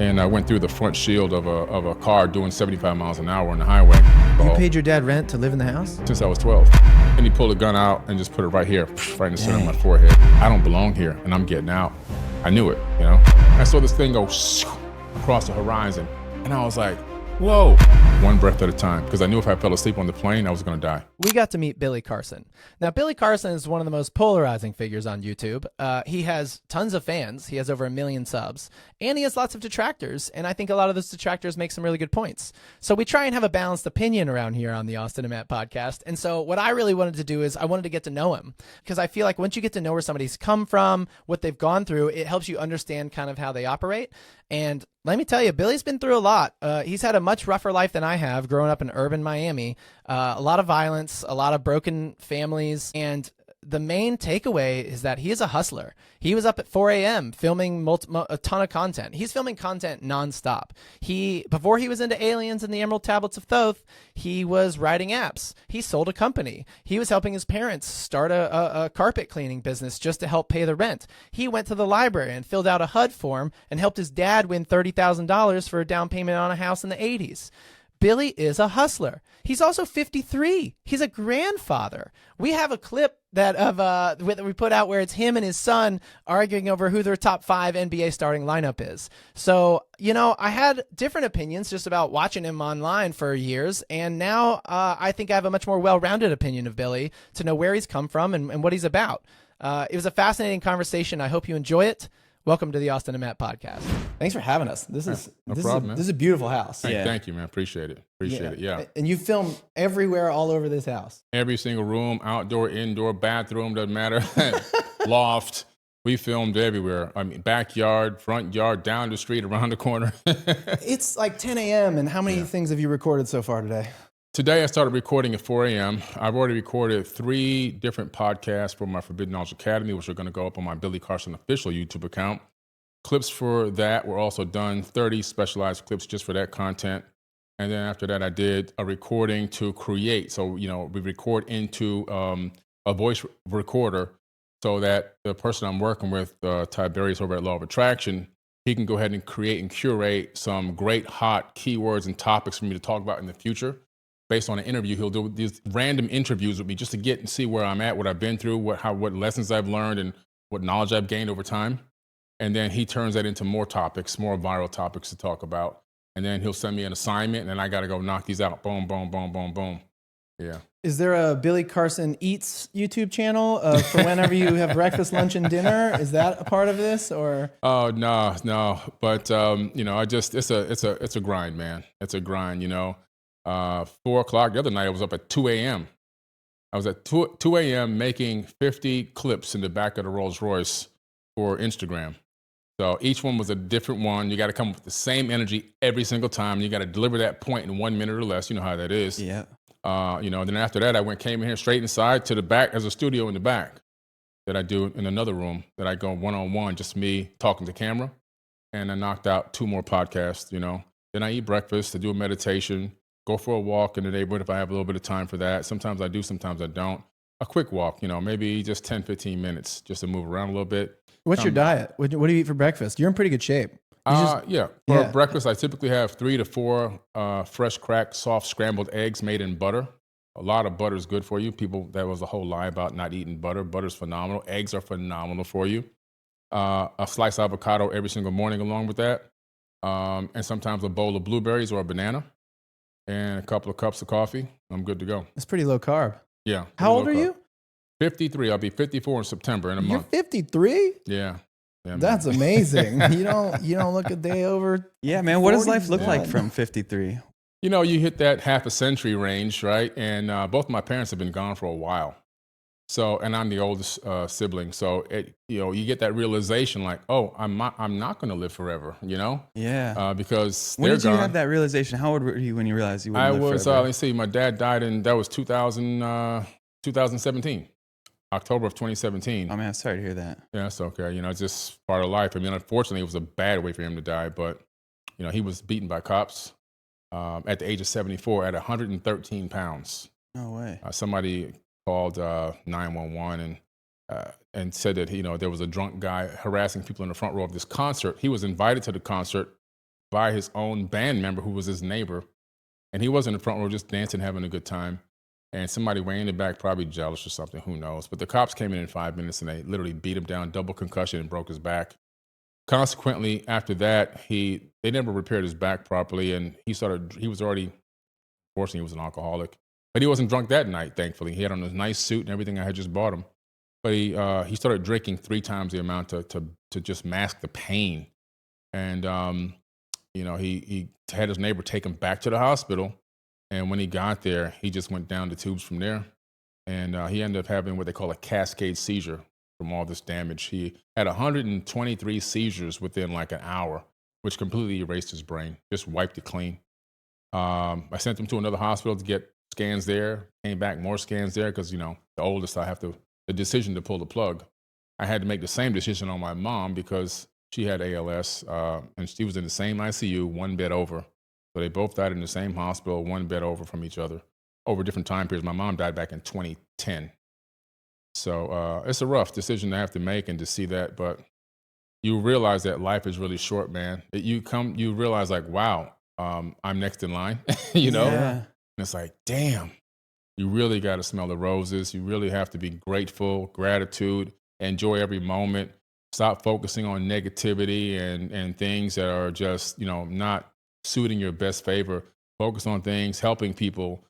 and I went through the front shield of a car doing 75 miles an hour on the highway. You paid your dad rent to live in the house? Since I was 12. And he pulled a gun out and just put it right here, right in the center of my forehead. I don't belong here, and I'm getting out. I knew it, you know? I saw this thing go across the horizon, and I was like, whoa. One breath at a time, because I knew if I fell asleep on the plane, I was going to die. We got to meet Billy Carson. Now, Billy Carson is one of the most polarizing figures on YouTube. He has tons of fans. He has over 1 million subs, and he has lots of detractors, and I think a lot of those detractors make some really good points. So we try and have a balanced opinion around here on the Austin and Matt podcast, and so what I really wanted to do is I wanted to get to know him, because I feel like once you get to know where somebody's come from, what they've gone through, it helps you understand kind of how they operate. And let me tell you, Billy's been through a lot. He's had a much rougher life than I have growing up in urban Miami. A lot of violence, a lot of broken families. And the main takeaway is that he is a hustler. He was up at 4 a.m. filming a ton of content. He's filming content nonstop. Before he was into aliens and the Emerald Tablets of Thoth, he was writing apps. He sold a company. He was helping his parents start a carpet cleaning business just to help pay the rent. He went to the library and filled out a HUD form and helped his dad win $30,000 for a down payment on a house in the 80s. Billy is a hustler. He's also 53. He's a grandfather. We have a clip that we put out where it's him and his son arguing over who their top 5 NBA starting lineup is. So, you know, I had different opinions just about watching him online for years, and now I think I have a much more well-rounded opinion of Billy to know where he's come from and what he's about. It was a fascinating conversation. I hope you enjoy it. Welcome to the Austin and Matt podcast. Thanks for having us. This is a beautiful house. Hey, thank you, man. Appreciate it. Appreciate it. Yeah. And you film everywhere, all over this house. Every single room, outdoor, indoor, bathroom, doesn't matter. Loft. We filmed everywhere. I mean, backyard, front yard, down the street, around the corner. It's like 10 a.m. And how many things have you recorded so far today? Today, I started recording at 4 a.m. I've already recorded 3 different podcasts for my Forbidden Knowledge Academy, which are going to go up on my Billy Carson official YouTube account. Clips for that were also done, 30 specialized clips just for that content. And then after that, I did a recording to create. So, you know, we record into a voice recorder so that the person I'm working with, Tiberius over at Law of Attraction, he can go ahead and create and curate some great hot keywords and topics for me to talk about in the future. Based on an interview, he'll do these random interviews with me just to get and see where I'm at, what I've been through, what lessons I've learned, and what knowledge I've gained over time. And then he turns that into more topics, more viral topics to talk about. And then he'll send me an assignment, and then I got to go knock these out. Boom, boom, boom, boom, boom. Yeah. Is there a Billy Carson Eats YouTube channel for whenever you have breakfast, lunch, and dinner? Is that a part of this, or? Oh no. But you know, it's a grind, man. It's a grind, you know. 4 o'clock the other night, I was up at 2 a.m. I was at 2 a.m. making 50 clips in the back of the Rolls Royce for Instagram. So each one was a different one. You got to come with the same energy every single time. You got to deliver that point in 1 minute or less. You know how that is. Yeah. You know, then after that, came in here straight inside to the back. There's a studio in the back that I do in another room that I go one-on-one, just me talking to camera. And I knocked out 2 more podcasts, you know. Then I eat breakfast, I do a meditation, go for a walk in the neighborhood if I have a little bit of time for that. Sometimes I do, sometimes I don't. A quick walk, you know, maybe just 10, 15 minutes just to move around a little bit. What's your diet? What do you eat for breakfast? You're in pretty good shape. For breakfast, I typically have 3 to 4 fresh cracked, soft scrambled eggs made in butter. A lot of butter is good for you. That was a whole lie about not eating butter. Butter's phenomenal. Eggs are phenomenal for you. A sliced avocado every single morning along with that. And sometimes a bowl of blueberries or a banana. And a couple of cups of coffee. I'm good to go. It's pretty low carb. Yeah. How old are you? 53. I'll be 54 in September in a month. You're 53? Yeah. That's amazing. You don't look a day over. Yeah, man. What does life look like from 53? You know, you hit that half a century range, right? And both my parents have been gone for a while. So, and I'm the oldest sibling. So, you get that realization like, oh, I'm not going to live forever, you know? Yeah. Because when they're did you gone. have that realization? How old were you when you realized you wouldn't live forever? Let's see, my dad died that was 2017, October of 2017. Oh, man, sorry to hear that. Yeah, that's okay. You know, it's just part of life. I mean, unfortunately, it was a bad way for him to die, but, you know, he was beaten by cops at the age of 74 at 113 pounds. No way. Somebody called 911 and said that, you know, there was a drunk guy harassing people in the front row of this concert. He was invited to the concert by his own band member who was his neighbor. And he wasn't in the front row just dancing, having a good time. And somebody way in the back, probably jealous or something, who knows. But the cops came in 5 minutes and they literally beat him down, double concussion, and broke his back. Consequently, after that, they never repaired his back properly. And he was already, unfortunately, he was an alcoholic. But he wasn't drunk that night, thankfully. He had on a nice suit and everything I had just bought him. But he started drinking 3 times the amount to just mask the pain. And, he had his neighbor take him back to the hospital. And when he got there, he just went down the tubes from there. And he ended up having what they call a cascade seizure from all this damage. He had 123 seizures within like an hour, which completely erased his brain, just wiped it clean. I sent him to another hospital to get scans there, came back, more scans there, because, the oldest, the decision to pull the plug. I had to make the same decision on my mom because she had ALS, and she was in the same ICU, one bed over. So they both died in the same hospital, one bed over from each other, over different time periods. My mom died back in 2010. So it's a rough decision to have to make and to see that, but you realize that life is really short, man. You realize like, wow, I'm next in line, Yeah. And it's like, damn, you really got to smell the roses. You really have to be grateful, gratitude, enjoy every moment. Stop focusing on negativity and things that are just, not suiting your best favor. Focus on things, helping people,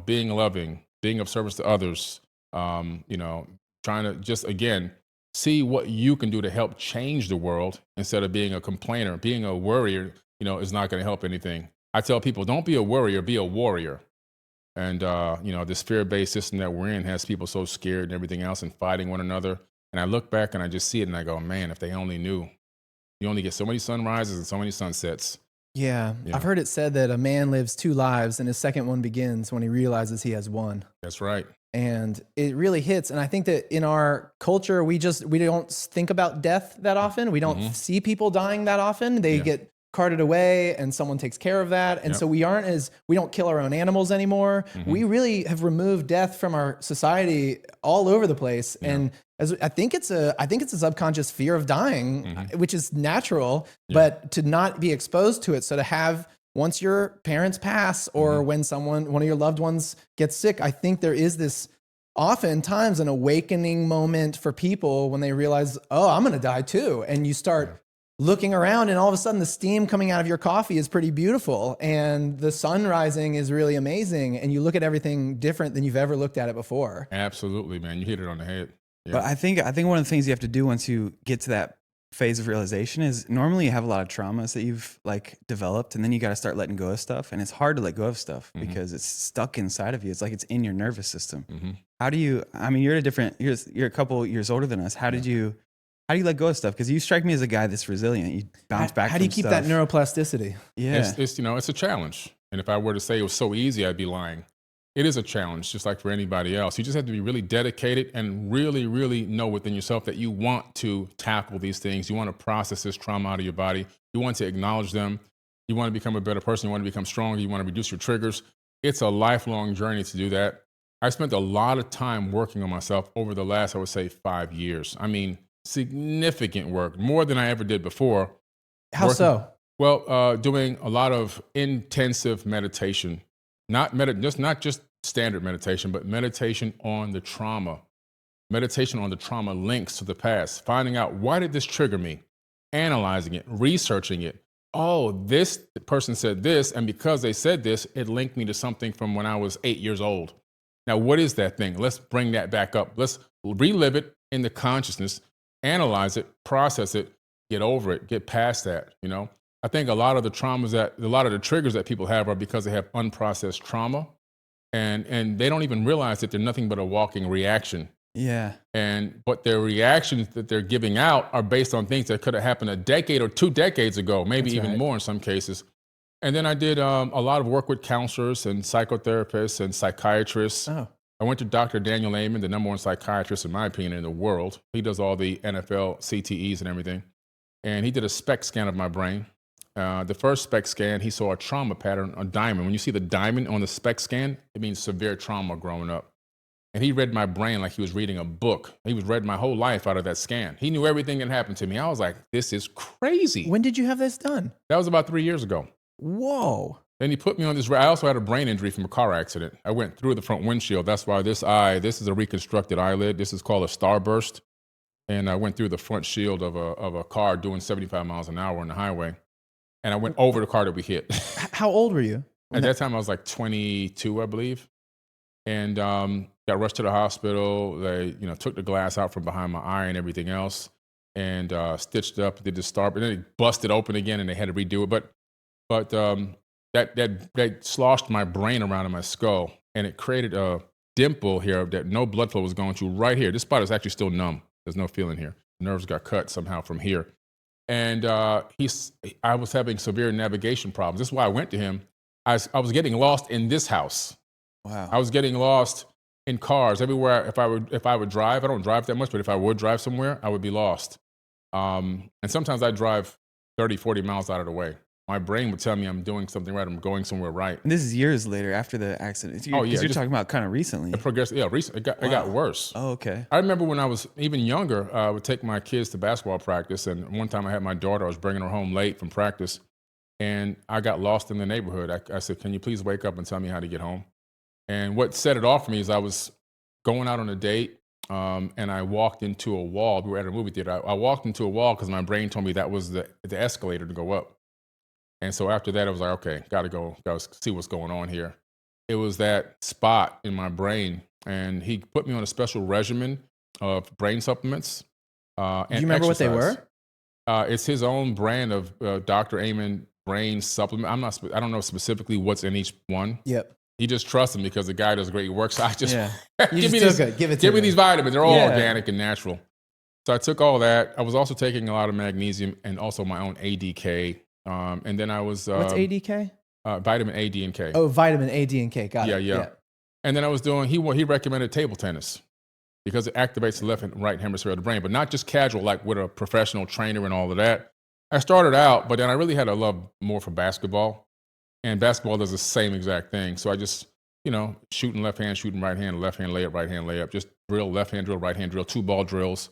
being loving, being of service to others, trying to just, again, see what you can do to help change the world instead of being a complainer. Being a worrier, is not going to help anything. I tell people, don't be a worrier, be a warrior. And, this fear-based system that we're in has people so scared and everything else and fighting one another. And I look back and I just see it and I go, man, if they only knew. You only get so many sunrises and so many sunsets. Yeah. Yeah. I've heard it said that a man lives 2 lives and his second one begins when he realizes he has one. That's right. And it really hits. And I think that in our culture, we don't think about death that often. We don't see people dying that often. They get carted away and someone takes care of that. And so we don't kill our own animals anymore. We really have removed death from our society all over the place. And I think it's a subconscious fear of dying, which is natural, but to not be exposed to it. So to have, once your parents pass or when one of your loved ones gets sick, I think there is this oftentimes an awakening moment for people when they realize, oh, I'm going to die too. And you start looking around and all of a sudden the steam coming out of your coffee is pretty beautiful and the sun rising is really amazing. And you look at everything different than you've ever looked at it before. Absolutely, man. You hit it on the head. Yeah. But I think one of the things you have to do once you get to that phase of realization is normally you have a lot of traumas that you've like developed and then you got to start letting go of stuff. And it's hard to let go of stuff because it's stuck inside of you. It's like it's in your nervous system. How do you, you're a couple years older than us. How do you let go of stuff? Because you strike me as a guy that's resilient. You bounce back. How do you keep that neuroplasticity? Yeah. It's a challenge. And if I were to say it was so easy, I'd be lying. It is a challenge, just like for anybody else. You just have to be really dedicated and really, really know within yourself that you want to tackle these things. You want to process this trauma out of your body. You want to acknowledge them. You want to become a better person. You want to become stronger. You want to reduce your triggers. It's a lifelong journey to do that. I spent a lot of time working on myself over the last, I would say, 5 years. Significant work, more than I ever did before. How so? Well, doing a lot of intensive meditation. Not just standard meditation, but meditation on the trauma. Meditation on the trauma links to the past. Finding out, why did this trigger me? Analyzing it, researching it. Oh, this person said this, and because they said this, it linked me to something from when I was 8 years old. Now, what is that thing? Let's bring that back up. Let's relive it in the consciousness, analyze it, process it, get over it, get past that, I think a lot of the triggers that people have are because they have unprocessed trauma and they don't even realize that they're nothing but a walking reaction. Yeah. But their reactions that they're giving out are based on things that could have happened a decade or 2 decades ago, maybe even more in some cases. And then I did a lot of work with counselors and psychotherapists and psychiatrists. Oh. I went to Dr. Daniel Amen, the #1 psychiatrist, in my opinion, in the world. He does all the NFL CTEs and everything. And he did a SPECT scan of my brain. The first SPECT scan, he saw a trauma pattern, a diamond. When you see the diamond on the SPECT scan, it means severe trauma growing up. And he read my brain like he was reading a book. He was read my whole life out of that scan. He knew everything that happened to me. I was like, this is crazy. When did you have this done? That was about 3 years ago. Whoa. Then he put me on this. I also had a brain injury from a car accident. I went through the front windshield. That's why this is a reconstructed eyelid. This is called a starburst. And I went through the front shield of a car doing 75 miles an hour on the highway. And I went over the car that we hit. How old were you? At that time, I was like 22, I believe. And got rushed to the hospital. They, took the glass out from behind my eye and everything else, and stitched up. Did the start, but then it busted open again, and they had to redo it. But that sloshed my brain around in my skull, and it created a dimple here that no blood flow was going to right here. This spot is actually still numb. There's no feeling here. Nerves got cut somehow from here, and I was having severe navigation problems. This is why I went to him. I was getting lost in this house. Wow. I was getting lost in cars everywhere. If I would drive, I don't drive that much, but if I would drive somewhere, I would be lost. And sometimes I drive 30, 40 miles out of the way. My brain would tell me I'm doing something right. I'm going somewhere right. And this is years later after the accident. You're talking about kind of recently. It progressed. Yeah, recently. It got worse. Oh, okay. I remember when I was even younger, I would take my kids to basketball practice. And one time I had my daughter, I was bringing her home late from practice. And I got lost in the neighborhood. I said, can you please wake up and tell me how to get home? And what set it off for me is I was going out on a date, and I walked into a wall. We were at a movie theater. I walked into a wall because my brain told me that was the escalator to go up. And so after that, I was like, okay, got to see what's going on here. It was that spot in my brain, and he put me on a special regimen of brain supplements. And do you remember exercise. what they were? It's his own brand of Dr. Amen brain supplement. I don't know specifically what's in each one. Yep. He just trusts him because the guy does great work. So I just give me these vitamins. They're all organic and natural. So I took all that. I was also taking a lot of magnesium and also my own ADK. And then I was what's ADK? Vitamin A, D, and K. Oh, vitamin A, D, and K. Got it. Yeah. And then I was doing. He recommended table tennis because it activates the left and right hemisphere of the brain, but not just casual like with a professional trainer and all of that. I started out, but then I really had a love more for basketball. And basketball does the same exact thing. So I just, shooting left hand, shooting right hand, left hand layup, right hand layup, just drill, left hand drill, right hand drill, 2-ball drills.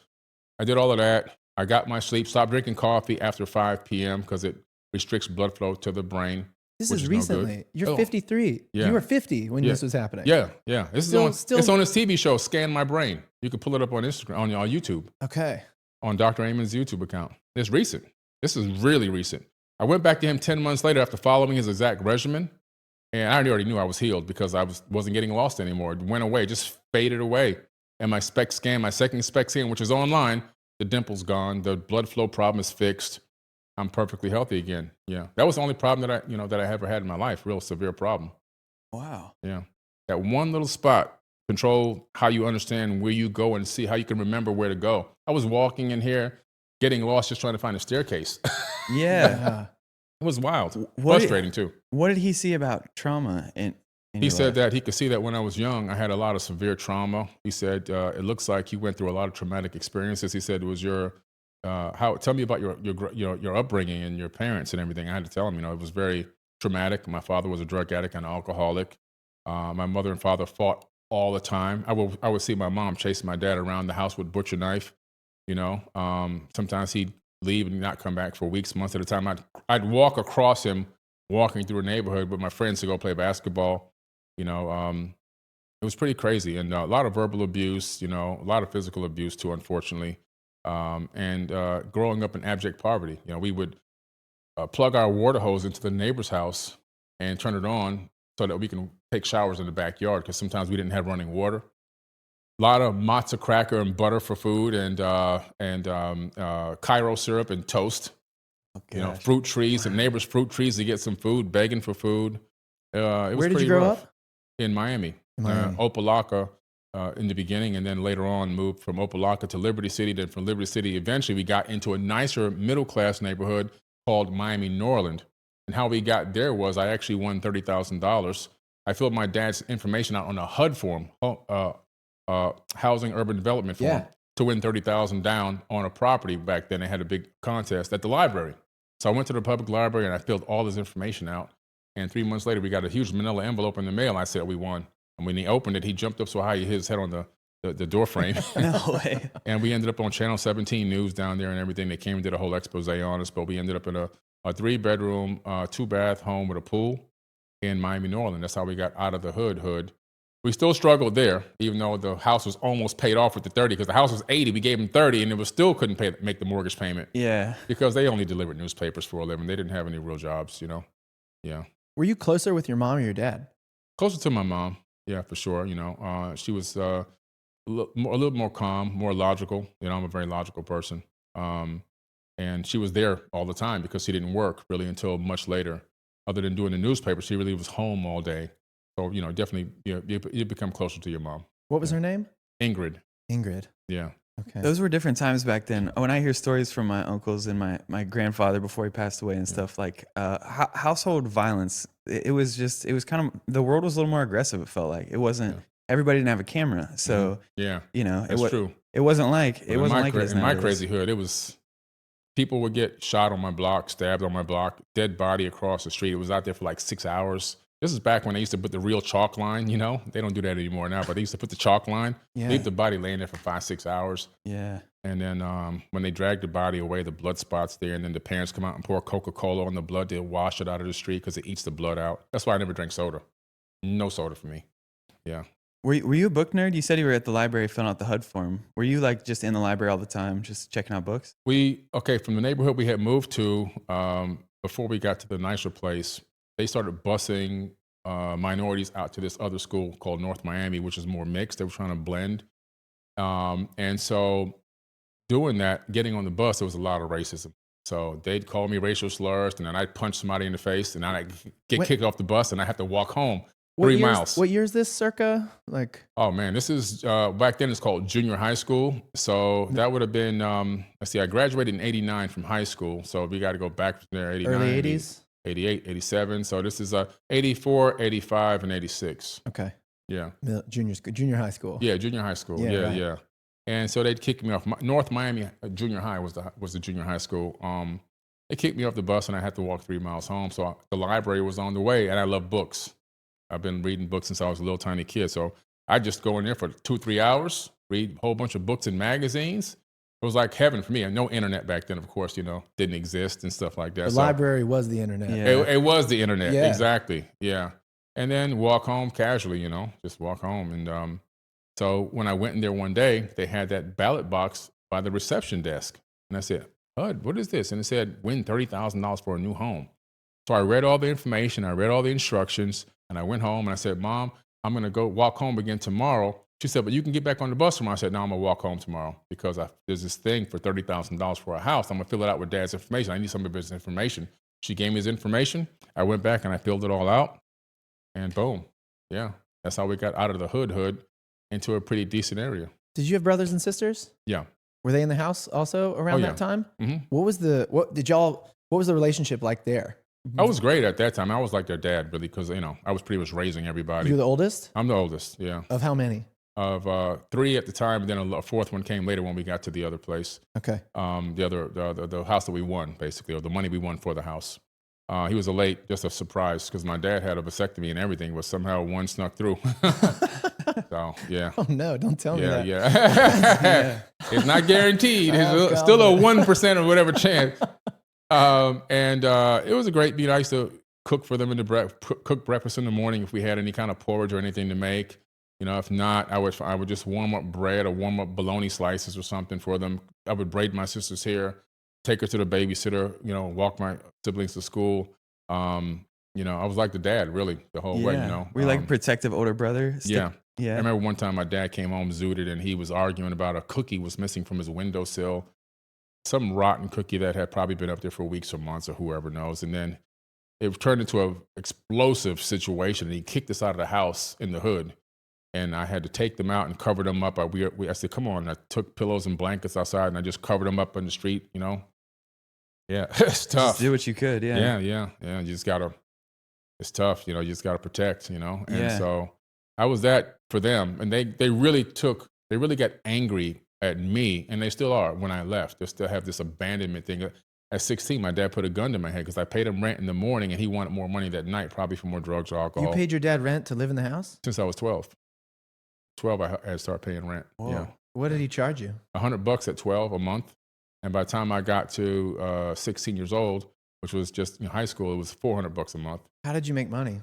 I did all of that. I got my sleep, stopped drinking coffee after 5 p.m. because it restricts blood flow to the brain. This is recently. No, you're 53. Yeah. You were 50 when this was happening. Yeah. It's on his TV show, Scan My Brain. You can pull it up on Instagram, on YouTube. Okay. On Dr. Amen's YouTube account. It's recent. This is really recent. I went back to him 10 months later after following his exact regimen, and I already knew I was healed because I wasn't getting lost anymore. It went away, just faded away. And my second SPECT scan, which is online, the dimple's gone, the blood flow problem is fixed. I'm perfectly healthy again. Yeah, that was the only problem that I ever had in my life, real severe problem. Wow. Yeah, that one little spot control how you understand where you go and see how you can remember where to go. I was walking in here, getting lost, just trying to find a staircase. Yeah. It was wild. Frustrating too. What did he see about trauma in He said that he could see that when I was young, I had a lot of severe trauma. He said, it looks like you went through a lot of traumatic experiences. He said it was tell me about your upbringing and your parents and everything. I had to tell him, it was very traumatic. My father was a drug addict and an alcoholic. My mother and father fought all the time. I would see my mom chasing my dad around the house with a butcher knife. Sometimes he'd leave and not come back for weeks, months at a time. I'd walk across him walking through a neighborhood with my friends to go play basketball. It was pretty crazy, and a lot of verbal abuse, a lot of physical abuse too, unfortunately. And growing up in abject poverty, we would plug our water hose into the neighbor's house and turn it on so that we can take showers in the backyard because sometimes we didn't have running water. A lot of matzo cracker and butter for food, and Cairo syrup and toast. Oh, fruit trees and neighbors' fruit trees to get some food, begging for food. Where did you grow up? In Miami. Opelika in the beginning, and then later on moved from Opelika to Liberty City. Then from Liberty City, eventually we got into a nicer middle-class neighborhood called Miami Norland. And how we got there was I actually won $30,000. I filled my dad's information out on a HUD form, Housing Urban Development form, to win $30,000 down on a property back then. They had a big contest at the library. So I went to the public library and I filled all this information out. And 3 months later, we got a huge manila envelope in the mail. I said, we won. And when he opened it, he jumped up so high he hit his head on the door frame. No way. And we ended up on Channel 17 News down there and everything. They came and did a whole expose on us, but we ended up in a 3-bedroom, 2-bath home with a pool in Miami, New Orleans. That's how we got out of the hood. We still struggled there, even though the house was almost paid off with the 30, because the house was 80. We gave them 30, and it was still couldn't make the mortgage payment. Yeah. Because they only delivered newspapers for a living. They didn't have any real jobs, Yeah. Were you closer with your mom or your dad? Closer to my mom, yeah, for sure. She was a little more calm, more logical. I'm a very logical person. And she was there all the time because she didn't work really until much later. Other than doing the newspaper, she really was home all day. So, definitely you become closer to your mom. What was her name? Ingrid. Ingrid. Yeah. Okay. Those were different times back then. When I hear stories from my uncles and my grandfather before he passed away and stuff, like household violence, it was kind of, the world was a little more aggressive, it felt like. It wasn't, everybody didn't have a camera. So, yeah, that's true. It wasn't like it in is my nowadays. crazy hood, it was, people would get shot on my block, stabbed on my block, dead body across the street. It was out there for like 6 hours. This is back when they used to put the real chalk line, They don't do that anymore now, but they used to put the chalk line, leave the body laying there for 5-6 hours. Yeah. And then when they drag the body away, the blood spot's there, and then the parents come out and pour Coca-Cola on the blood. They'll wash it out of the street because it eats the blood out. That's why I never drank soda. No soda for me. Yeah. Were you a book nerd? You said you were at the library filling out the HUD form. Were you like just in the library all the time, just checking out books? From the neighborhood we had moved to, before we got to the nicer place, they started busing minorities out to this other school called North Miami, which is more mixed. They were trying to blend. And so doing that, getting on the bus, there was a lot of racism. So they'd call me racial slurs, and then I'd punch somebody in the face, and then I'd get kicked off the bus, and I have to walk home 3 miles. What year is this, circa? Oh, man, this is, back then it's called junior high school. So that would have been, I graduated in 89 from high school. So we got to go back from there, 89. Early 80s? 88, 87. So this is 84, 85, and 86. Okay. Yeah. Junior high school. Yeah, junior high school. Yeah. And so they'd kick me off. North Miami Junior High was the junior high school. They kicked me off the bus, and I had to walk 3 miles home. So the library was on the way, and I love books. I've been reading books since I was a little tiny kid. So I just go in there for 2-3 hours, read a whole bunch of books and magazines. It was like heaven for me. And no internet back then, of course, didn't exist and stuff like that. The library was the internet. Yeah. It was the internet. Yeah. Exactly. Yeah. And then walk home casually, just walk home. And so when I went in there one day, they had that ballot box by the reception desk. And I said, HUD, what is this? And it said, win $30,000 for a new home. So I read all the information. I read all the instructions. And I went home and I said, Mom, I'm going to go walk home again tomorrow. She said, but you can get back on the bus tomorrow. I said, no, I'm going to walk home tomorrow because there's this thing for $30,000 for a house. I'm going to fill it out with Dad's information. I need some of his information. She gave me his information. I went back and I filled it all out. And boom. Yeah. That's how we got out of the hood into a pretty decent area. Did you have brothers and sisters? Yeah. Were they in the house also around that time? Mm-hmm. What was the relationship like there? I was great at that time. I was like their dad, really, because, I was pretty much raising everybody. You're the oldest? I'm the oldest, yeah. Of how many? Of 3 at the time, and then a fourth one came later when we got to the other place. Okay. The house that we won, basically, or the money we won for the house. He was just a surprise, because my dad had a vasectomy and everything, but somehow one snuck through. So, yeah. Oh, no, don't tell me that. Yeah. It's not guaranteed. It's still a 1% or whatever chance. It was a great meal. I used to cook for them cook breakfast in the morning if we had any kind of porridge or anything to make. If not, I would just warm up bread or warm up bologna slices or something for them. I would braid my sister's hair, take her to the babysitter, walk my siblings to school. I was like the dad, really, the whole way, Were you like a protective older brother? Yeah. Yeah. I remember one time my dad came home zooted, and he was arguing about a cookie was missing from his windowsill. Some rotten cookie that had probably been up there for weeks or months or whoever knows. And then it turned into an explosive situation. And he kicked us out of the house in the hood. And I had to take them out and cover them up. I said, come on. I took pillows and blankets outside and I just covered them up on the street, Yeah, it's tough. Just do what you could, yeah. Yeah. You just it's tough, you just got to protect, And so I was that for them. And they really got angry at me, and they still are when I left. They still have this abandonment thing. At 16, my dad put a gun to my head because I paid him rent in the morning and he wanted more money that night, probably for more drugs or alcohol. You paid your dad rent to live in the house? Since I was 12. 12, I had to start paying rent. Whoa. Yeah. What did he charge you? $100 at 12 a month. And by the time I got to 16 years old, which was just in high school, it was $400 a month. How did you make money?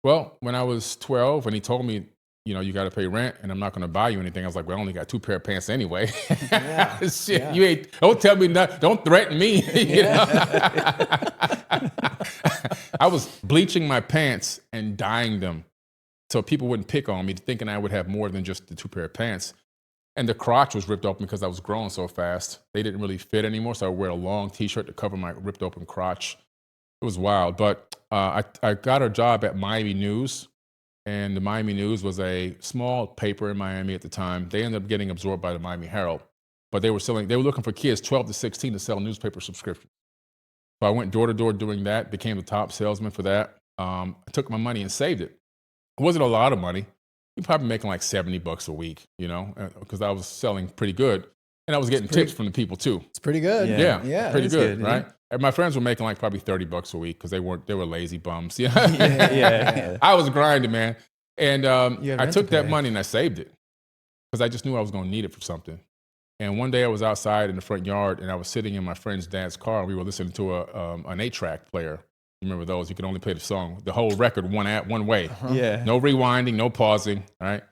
Well, when I was 12 and he told me, you got to pay rent and I'm not going to buy you anything. I was like, well, I only got 2 pair of pants anyway. Shit, yeah. You ain't, don't tell me nothing. Don't threaten me. You know? I was bleaching my pants and dyeing them so people wouldn't pick on me, thinking I would have more than just the 2 pair of pants. And the crotch was ripped open because I was growing so fast. They didn't really fit anymore, so I would wear a long T-shirt to cover my ripped open crotch. It was wild. But I got a job at Miami News. And the Miami News was a small paper in Miami at the time. They ended up getting absorbed by the Miami Herald. But they were looking for kids 12 to 16 to sell newspaper subscriptions. So I went door to door doing that, became the top salesman for that. I took my money and saved it. It wasn't a lot of money. You're probably making like $70 a week, because I was selling pretty good. And I was getting tips from the people too. It's pretty good. Yeah, pretty good, right? Yeah. And my friends were making like probably $30 a week because they were lazy bums. Yeah. I was grinding, man. And I took that money and I saved it because I just knew I was going to need it for something. And one day I was outside in the front yard and I was sitting in my friend's dad's car and we were listening to an 8-track player. You remember those? You could only play the song, the whole record one way. Yeah. No rewinding, no pausing, right?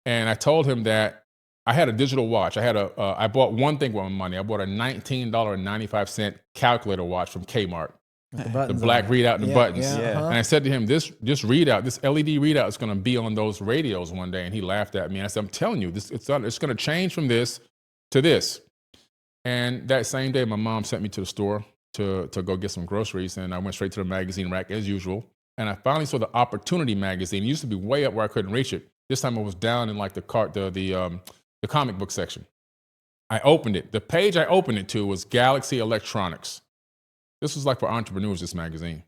And I told him that I had a digital watch. I bought one thing with my money. I bought a $19.95 calculator watch from Kmart. The black readout and the buttons. Yeah. And I said to him, this readout, this LED readout is going to be on those radios one day. And he laughed at me. And I said, I'm telling you, it's going to change from this to this. And that same day, my mom sent me to the store to go get some groceries. And I went straight to the magazine rack as usual. And I finally saw the Opportunity magazine. It used to be way up where I couldn't reach it. This time I was down in like the comic book section. I opened it. The page I opened it to was Galaxy Electronics. This was like for entrepreneurs, this magazine.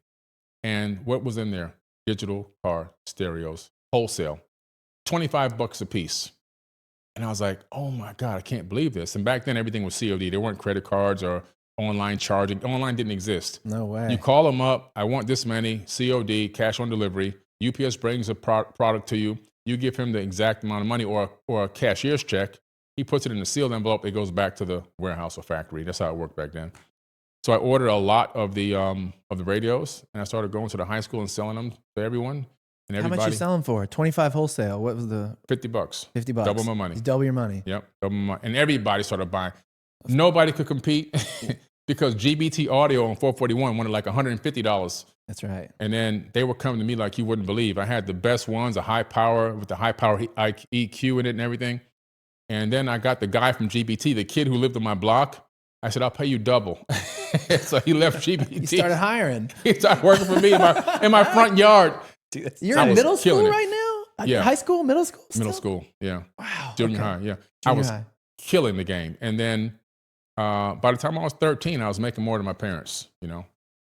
And what was in there? Digital car stereos, wholesale, $25 a piece. And I was like, oh my God, I can't believe this. And back then everything was COD. There weren't credit cards or online charging. Online didn't exist. No way. You call them up, I want this many, COD, cash on delivery. UPS brings a product to you. You give him the exact amount of money or a cashier's check. He puts it in a sealed envelope. It goes back to the warehouse or factory. That's how it worked back then. So I ordered a lot of the radios, and I started going to the high school and selling them to everyone. And everybody. How much you selling for? 25 wholesale. What was the $50. $50. Double my money. You double your money. Yep, double my money. And everybody started buying. Nobody could compete because GBT Audio on 441 wanted like $150. That's right. And then they were coming to me like you wouldn't believe. I had the best ones, a high power with the high power EQ in it and everything. And then I got the guy from GBT, the kid who lived on my block. I said, I'll pay you double. So he left GBT. You started hiring. He started working for me in my front yard. Dude, you're in middle school right now? Yeah. High school, middle school? Middle school, yeah. Wow. Junior high, yeah. I was killing the game. And then by the time I was 13, I was making more than my parents,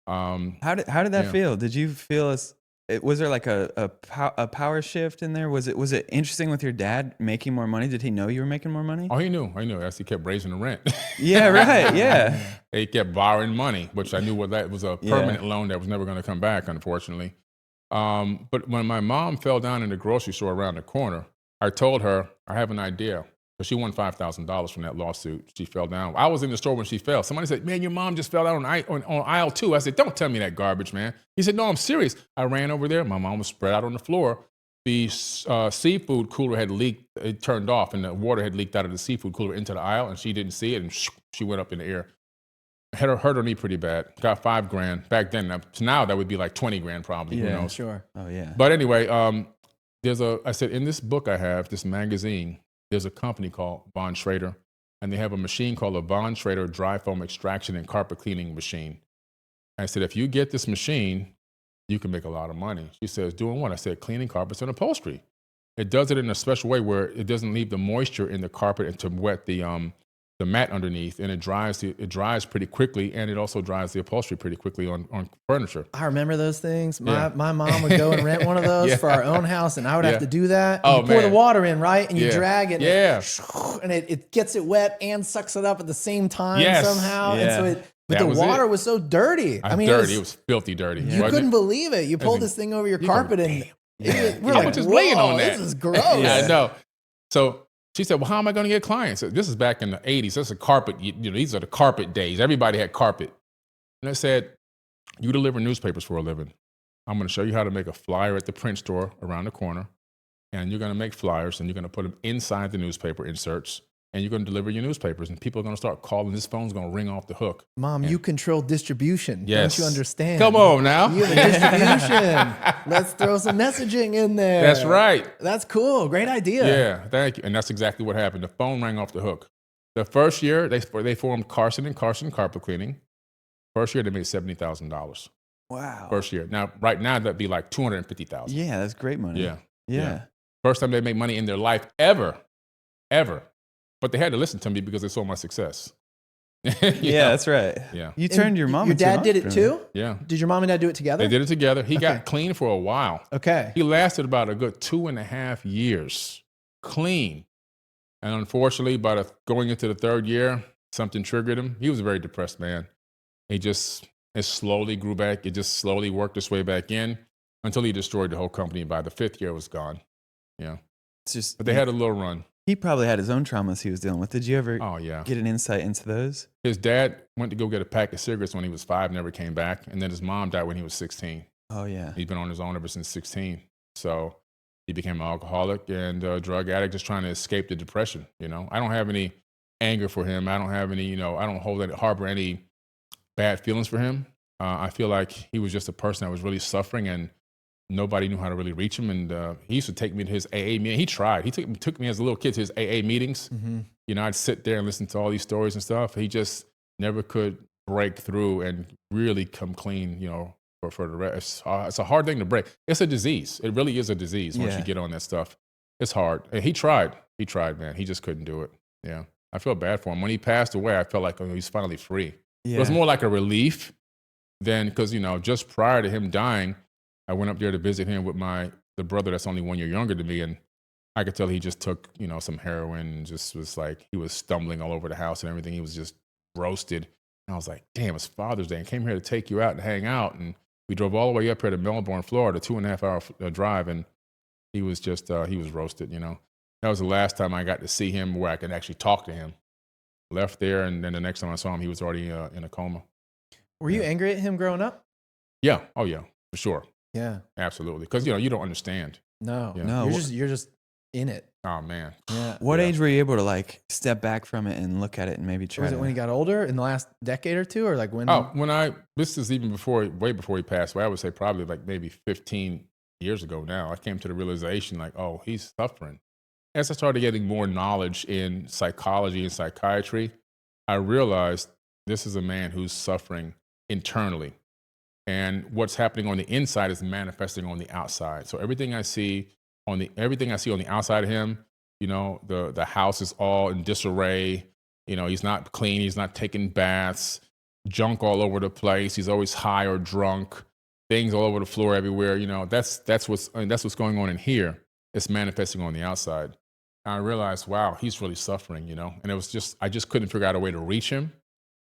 How did that feel? Did you feel was there like a power shift in there? Was it interesting with your dad making more money? Did he know you were making more money? Oh, he knew. As he kept raising the rent. Yeah, right. Yeah. He kept borrowing money, which I knew that was a permanent loan that was never going to come back, unfortunately. But when my mom fell down in the grocery store around the corner, I told her, I have an idea. But she won $5,000 from that lawsuit. She fell down. I was in the store when she fell. Somebody said, man, your mom just fell down on aisle 2. I said, don't tell me that garbage, man. He said, no, I'm serious. I ran over there. My mom was spread out on the floor. The seafood cooler had leaked. It turned off, and the water had leaked out of the seafood cooler into the aisle, and she didn't see it, and she went up in the air. Hurt her knee pretty bad. Got $5,000 back then. Now that would be like $20,000 probably. Yeah, who knows? sure. Oh, yeah. But anyway, I said, in this book I have, this magazine, there's a company called Von Schrader, and they have a machine called a Von Schrader dry foam extraction and carpet cleaning machine. I said, if you get this machine, you can make a lot of money. She says, doing what? I said, cleaning carpets and upholstery. It does it in a special way where it doesn't leave the moisture in the carpet and to wet the mat underneath, and it dries pretty quickly, and it also dries the upholstery pretty quickly on furniture. I remember those things. My mom would go and rent one of those for our own house, and I would have to do that. And you pour the water in, right? And you drag it. Yeah. And it gets it wet and sucks it up at the same time somehow. Yeah. And so But That the was water it. was so dirty. I mean, Dirty. It was filthy dirty. you wasn't couldn't it? believe it. You pulled mean, this thing over your you go, carpet and we're I like, was just laying on "Whoa, that. this is gross. I know. So she said, well, how am I going to get clients? This is back in the 80s. This is a carpet. These are the carpet days. Everybody had carpet. And I said, you deliver newspapers for a living. I'm going to show you how to make a flyer at the print store around the corner. And you're going to make flyers and you're going to put them inside the newspaper inserts. And you're going to deliver your newspapers. And people are going to start calling. This phone's going to ring off the hook. Mom, you control distribution. Yes. Don't you understand? Come on now. You have distribution. Let's throw some messaging in there. That's right. That's cool. Great idea. Yeah, thank you. And that's exactly what happened. The phone rang off the hook. The first year, they formed Carson and Carson Carpet Cleaning. First year, they made $70,000. Wow. First year. Now, right now, that'd be like $250,000. Yeah, that's great money. Yeah. First time they make money in their life ever. But they had to listen to me because they saw my success. Yeah, that's right. Yeah. You turned your mom Your into an dad did it entrepreneur. too? Yeah. Did your mom and dad do it together? They did it together. He got clean for a while. Okay. He lasted about a good 2.5 years clean. And unfortunately, going into the third year, something triggered him. He was a very depressed man. It slowly grew back. It just slowly worked its way back in until he destroyed the whole company. By the 5th year, it was gone. Yeah. But they had a little run. He probably had his own traumas he was dealing with. Did you ever get an insight into those? His dad went to go get a pack of cigarettes when he was 5, never came back. And then his mom died when he was 16. Oh, yeah. He's been on his own ever since 16. So he became an alcoholic and a drug addict, just trying to escape the depression. I don't have any anger for him. I don't have any, I don't harbor any bad feelings for him. I feel like he was just a person that was really suffering and nobody knew how to really reach him. And he used to take me to his AA meeting. He tried. He took me as a little kid to his AA meetings. Mm-hmm. I'd sit there and listen to all these stories and stuff. He just never could break through and really come clean, for the rest. It's a hard thing to break. It's a disease. It really is a disease once you get on that stuff. It's hard. And he tried, man. He just couldn't do it. Yeah. I feel bad for him. When he passed away, I felt like he's finally free. Yeah. It was more like a relief than, because, just prior to him dying, I went up there to visit him with the brother that's only 1 year younger than me. And I could tell he just took, some heroin and just was like, he was stumbling all over the house and everything. He was just roasted. And I was like, damn, it's Father's Day. I came here to take you out and hang out. And we drove all the way up here to Melbourne, Florida, 2.5 hour drive. And he was just, he was roasted, That was the last time I got to see him where I could actually talk to him. Left there. And then the next time I saw him, he was already in a coma. Were you angry at him growing up? Yeah. Oh, yeah, for sure. Yeah. Absolutely. Because, you don't understand. No. Yeah. No. You're just in it. Oh, man. Yeah. What age were you able to step back from it and look at it and maybe try Was it when he got older in the last decade or two, or like when? Oh, this is even way before he passed away. I would say probably like maybe 15 years ago now. I came to the realization like, oh, he's suffering. As I started getting more knowledge in psychology and psychiatry, I realized this is a man who's suffering internally. And what's happening on the inside is manifesting on the outside. So everything I see on the outside of him, the house is all in disarray. He's not clean. He's not taking baths. Junk all over the place. He's always high or drunk. Things all over the floor everywhere. That's what's going on in here. It's manifesting on the outside. And I realized, wow, he's really suffering. And it was just I just couldn't figure out a way to reach him.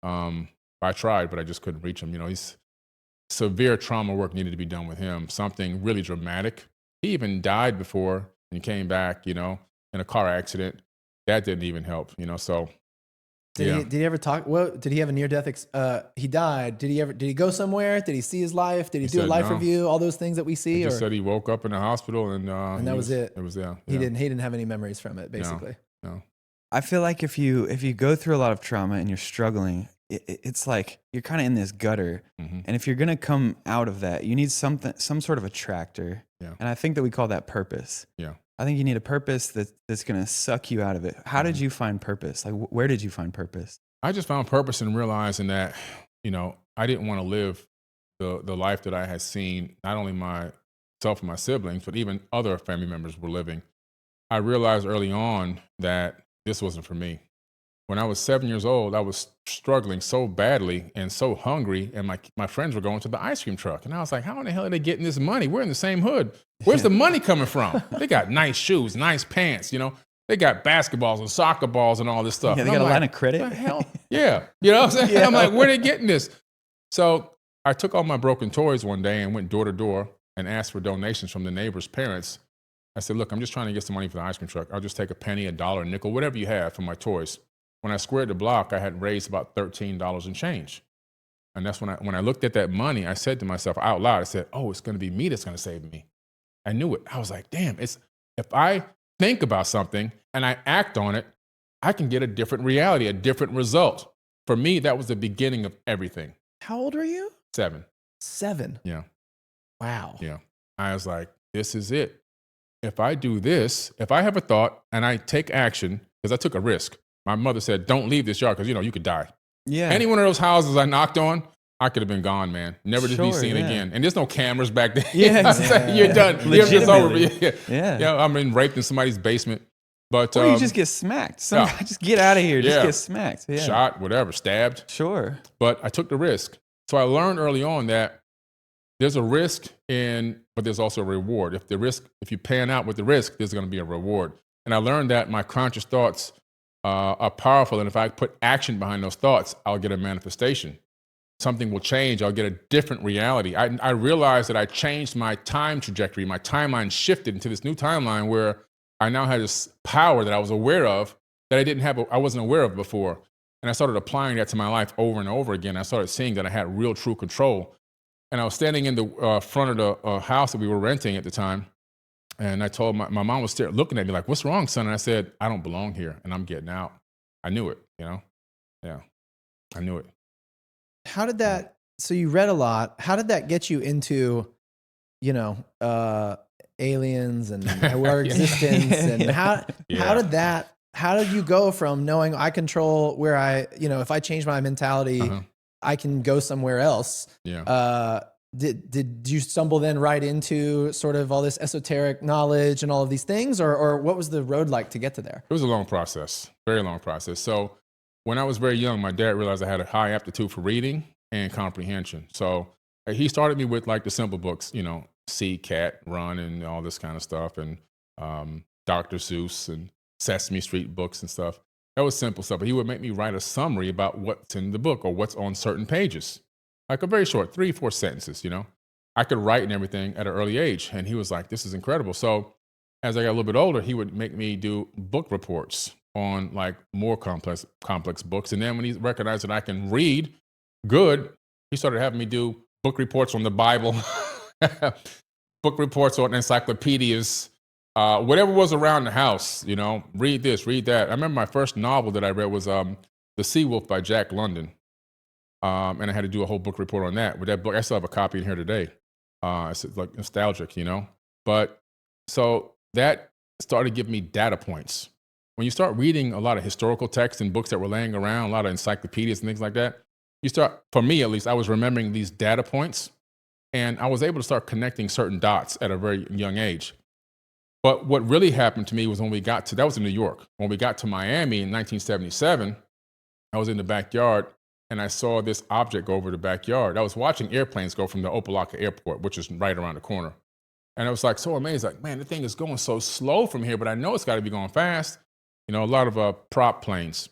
I tried, but I just couldn't reach him. He's severe trauma work needed to be done with him. Something really dramatic. He even died before and came back, in a car accident. That didn't even help, so. Did he ever talk? Well, did he have a near-death? He died. Did he go somewhere? Did he see his life? Did he do a life review? All those things that we see? He just said he woke up in the hospital and that was it. It was, yeah. He didn't have any memories from it, basically. No. I feel like if you go through a lot of trauma and you're struggling, it's like you're kind of in this gutter. Mm-hmm. And if you're going to come out of that, you need some sort of attractor. Yeah. And I think that we call that purpose. Yeah. I think you need a purpose that's going to suck you out of it. How did you find purpose? Like, where did you find purpose? I just found purpose in realizing that, I didn't want to live the life that I had seen, not only myself and my siblings, but even other family members were living. I realized early on that this wasn't for me. When I was 7 years old, I was struggling so badly and so hungry, and my friends were going to the ice cream truck. And I was like, how in the hell are they getting this money? We're in the same hood. Where's the money coming from? They got nice shoes, nice pants, They got basketballs and soccer balls and all this stuff. Yeah, they And got I'm a line like, of credit. what the hell? Yeah. You know what I'm saying? Yeah. I'm like, where are they getting this? So I took all my broken toys one day and went door to door and asked for donations from the neighbors' parents. I said, look, I'm just trying to get some money for the ice cream truck. I'll just take a penny, a dollar, a nickel, whatever you have for my toys. When I squared the block, I had raised about $13 and change. And that's when I looked at that money, I said to myself out loud, I said, oh, it's going to be me that's going to save me. I knew it. I was like, damn, if I think about something and I act on it, I can get a different reality, a different result. For me, that was the beginning of everything. How old were you? 7. 7. Yeah. Wow. Yeah. I was like, this is it. If I do this, if I have a thought and I take action, because I took a risk. My mother said, don't leave this yard because, you could die. Yeah. Any one of those houses I knocked on, I could have been gone, man. Never to be Sure, seen yeah. again. And there's no cameras back then. Yeah, I was like, you're done. It's over. Legitimately. Yeah. Yeah. I'm in raped in somebody's basement. But Or you just get smacked. Just get out of here. Just Yeah. get smacked. Yeah. shot, whatever, stabbed. Sure. But I took the risk. So I learned early on that there's a risk but there's also a reward. If you pan out with the risk, there's going to be a reward. And I learned that my conscious thoughts are powerful. And if I put action behind those thoughts, I'll get a manifestation. Something will change. I'll get a different reality. I realized that I changed my time trajectory. My timeline shifted into this new timeline where I now had this power that I was aware of that I wasn't aware of before. And I started applying that to my life over and over again. I started seeing that I had real, true control. And I was standing in the front of the house that we were renting at the time. And I told my mom was looking at me like, what's wrong, son? And I said, I don't belong here and I'm getting out. I knew it, Yeah, I knew it. How did that, so you read a lot. How did that get you into, aliens and our existence? And how did you go from knowing I control where if I change my mentality, I can go somewhere else. Yeah. Did you stumble then right into sort of all this esoteric knowledge and all of these things, or what was the road like to get to there? It was a long process, very long process. So when I was very young, my dad realized I had a high aptitude for reading and comprehension. So he started me with like the simple books, See, Cat, Run, and all this kind of stuff, and Dr. Seuss and Sesame Street books and stuff. That was simple stuff. But he would make me write a summary about what's in the book or what's on certain pages. Like a very short 3-4 sentences, I could write and everything at an early age. And he was like, this is incredible. So as I got a little bit older, he would make me do book reports on like more complex books. And then when he recognized that I can read good, he started having me do book reports on the Bible, book reports on encyclopedias, whatever was around the house, read this, read that. I remember my first novel that I read was The Sea Wolf by Jack London. And I had to do a whole book report on that. With that book, I still have a copy in here today. It's like nostalgic, But so that started giving me data points. When you start reading a lot of historical texts and books that were laying around, a lot of encyclopedias and things like that, for me at least, I was remembering these data points. And I was able to start connecting certain dots at a very young age. But what really happened to me was that was in New York. When we got to Miami in 1977, I was in the backyard and I saw this object go over the backyard. I was watching airplanes go from the Opa-locka airport, which is right around the corner. And I was like so amazed, like, man, the thing is going so slow from here, but I know it's got to be going fast. A lot of prop planes.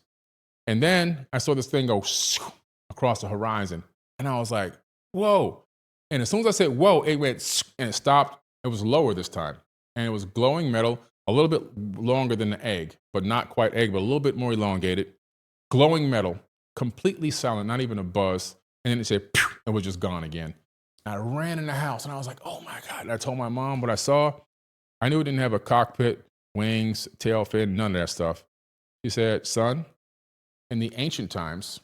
And then I saw this thing go across the horizon. And I was like, whoa. And as soon as I said, whoa, it went and it stopped. It was lower this time. And it was glowing metal, a little bit longer than the egg, but not quite egg, but a little bit more elongated. Glowing metal, completely silent, not even a buzz. And then it said, pew, it was just gone again. I ran in the house and I was like, oh my God. And I told my mom what I saw. I knew it didn't have a cockpit, wings, tail fin, none of that stuff. She said, son, in the ancient times,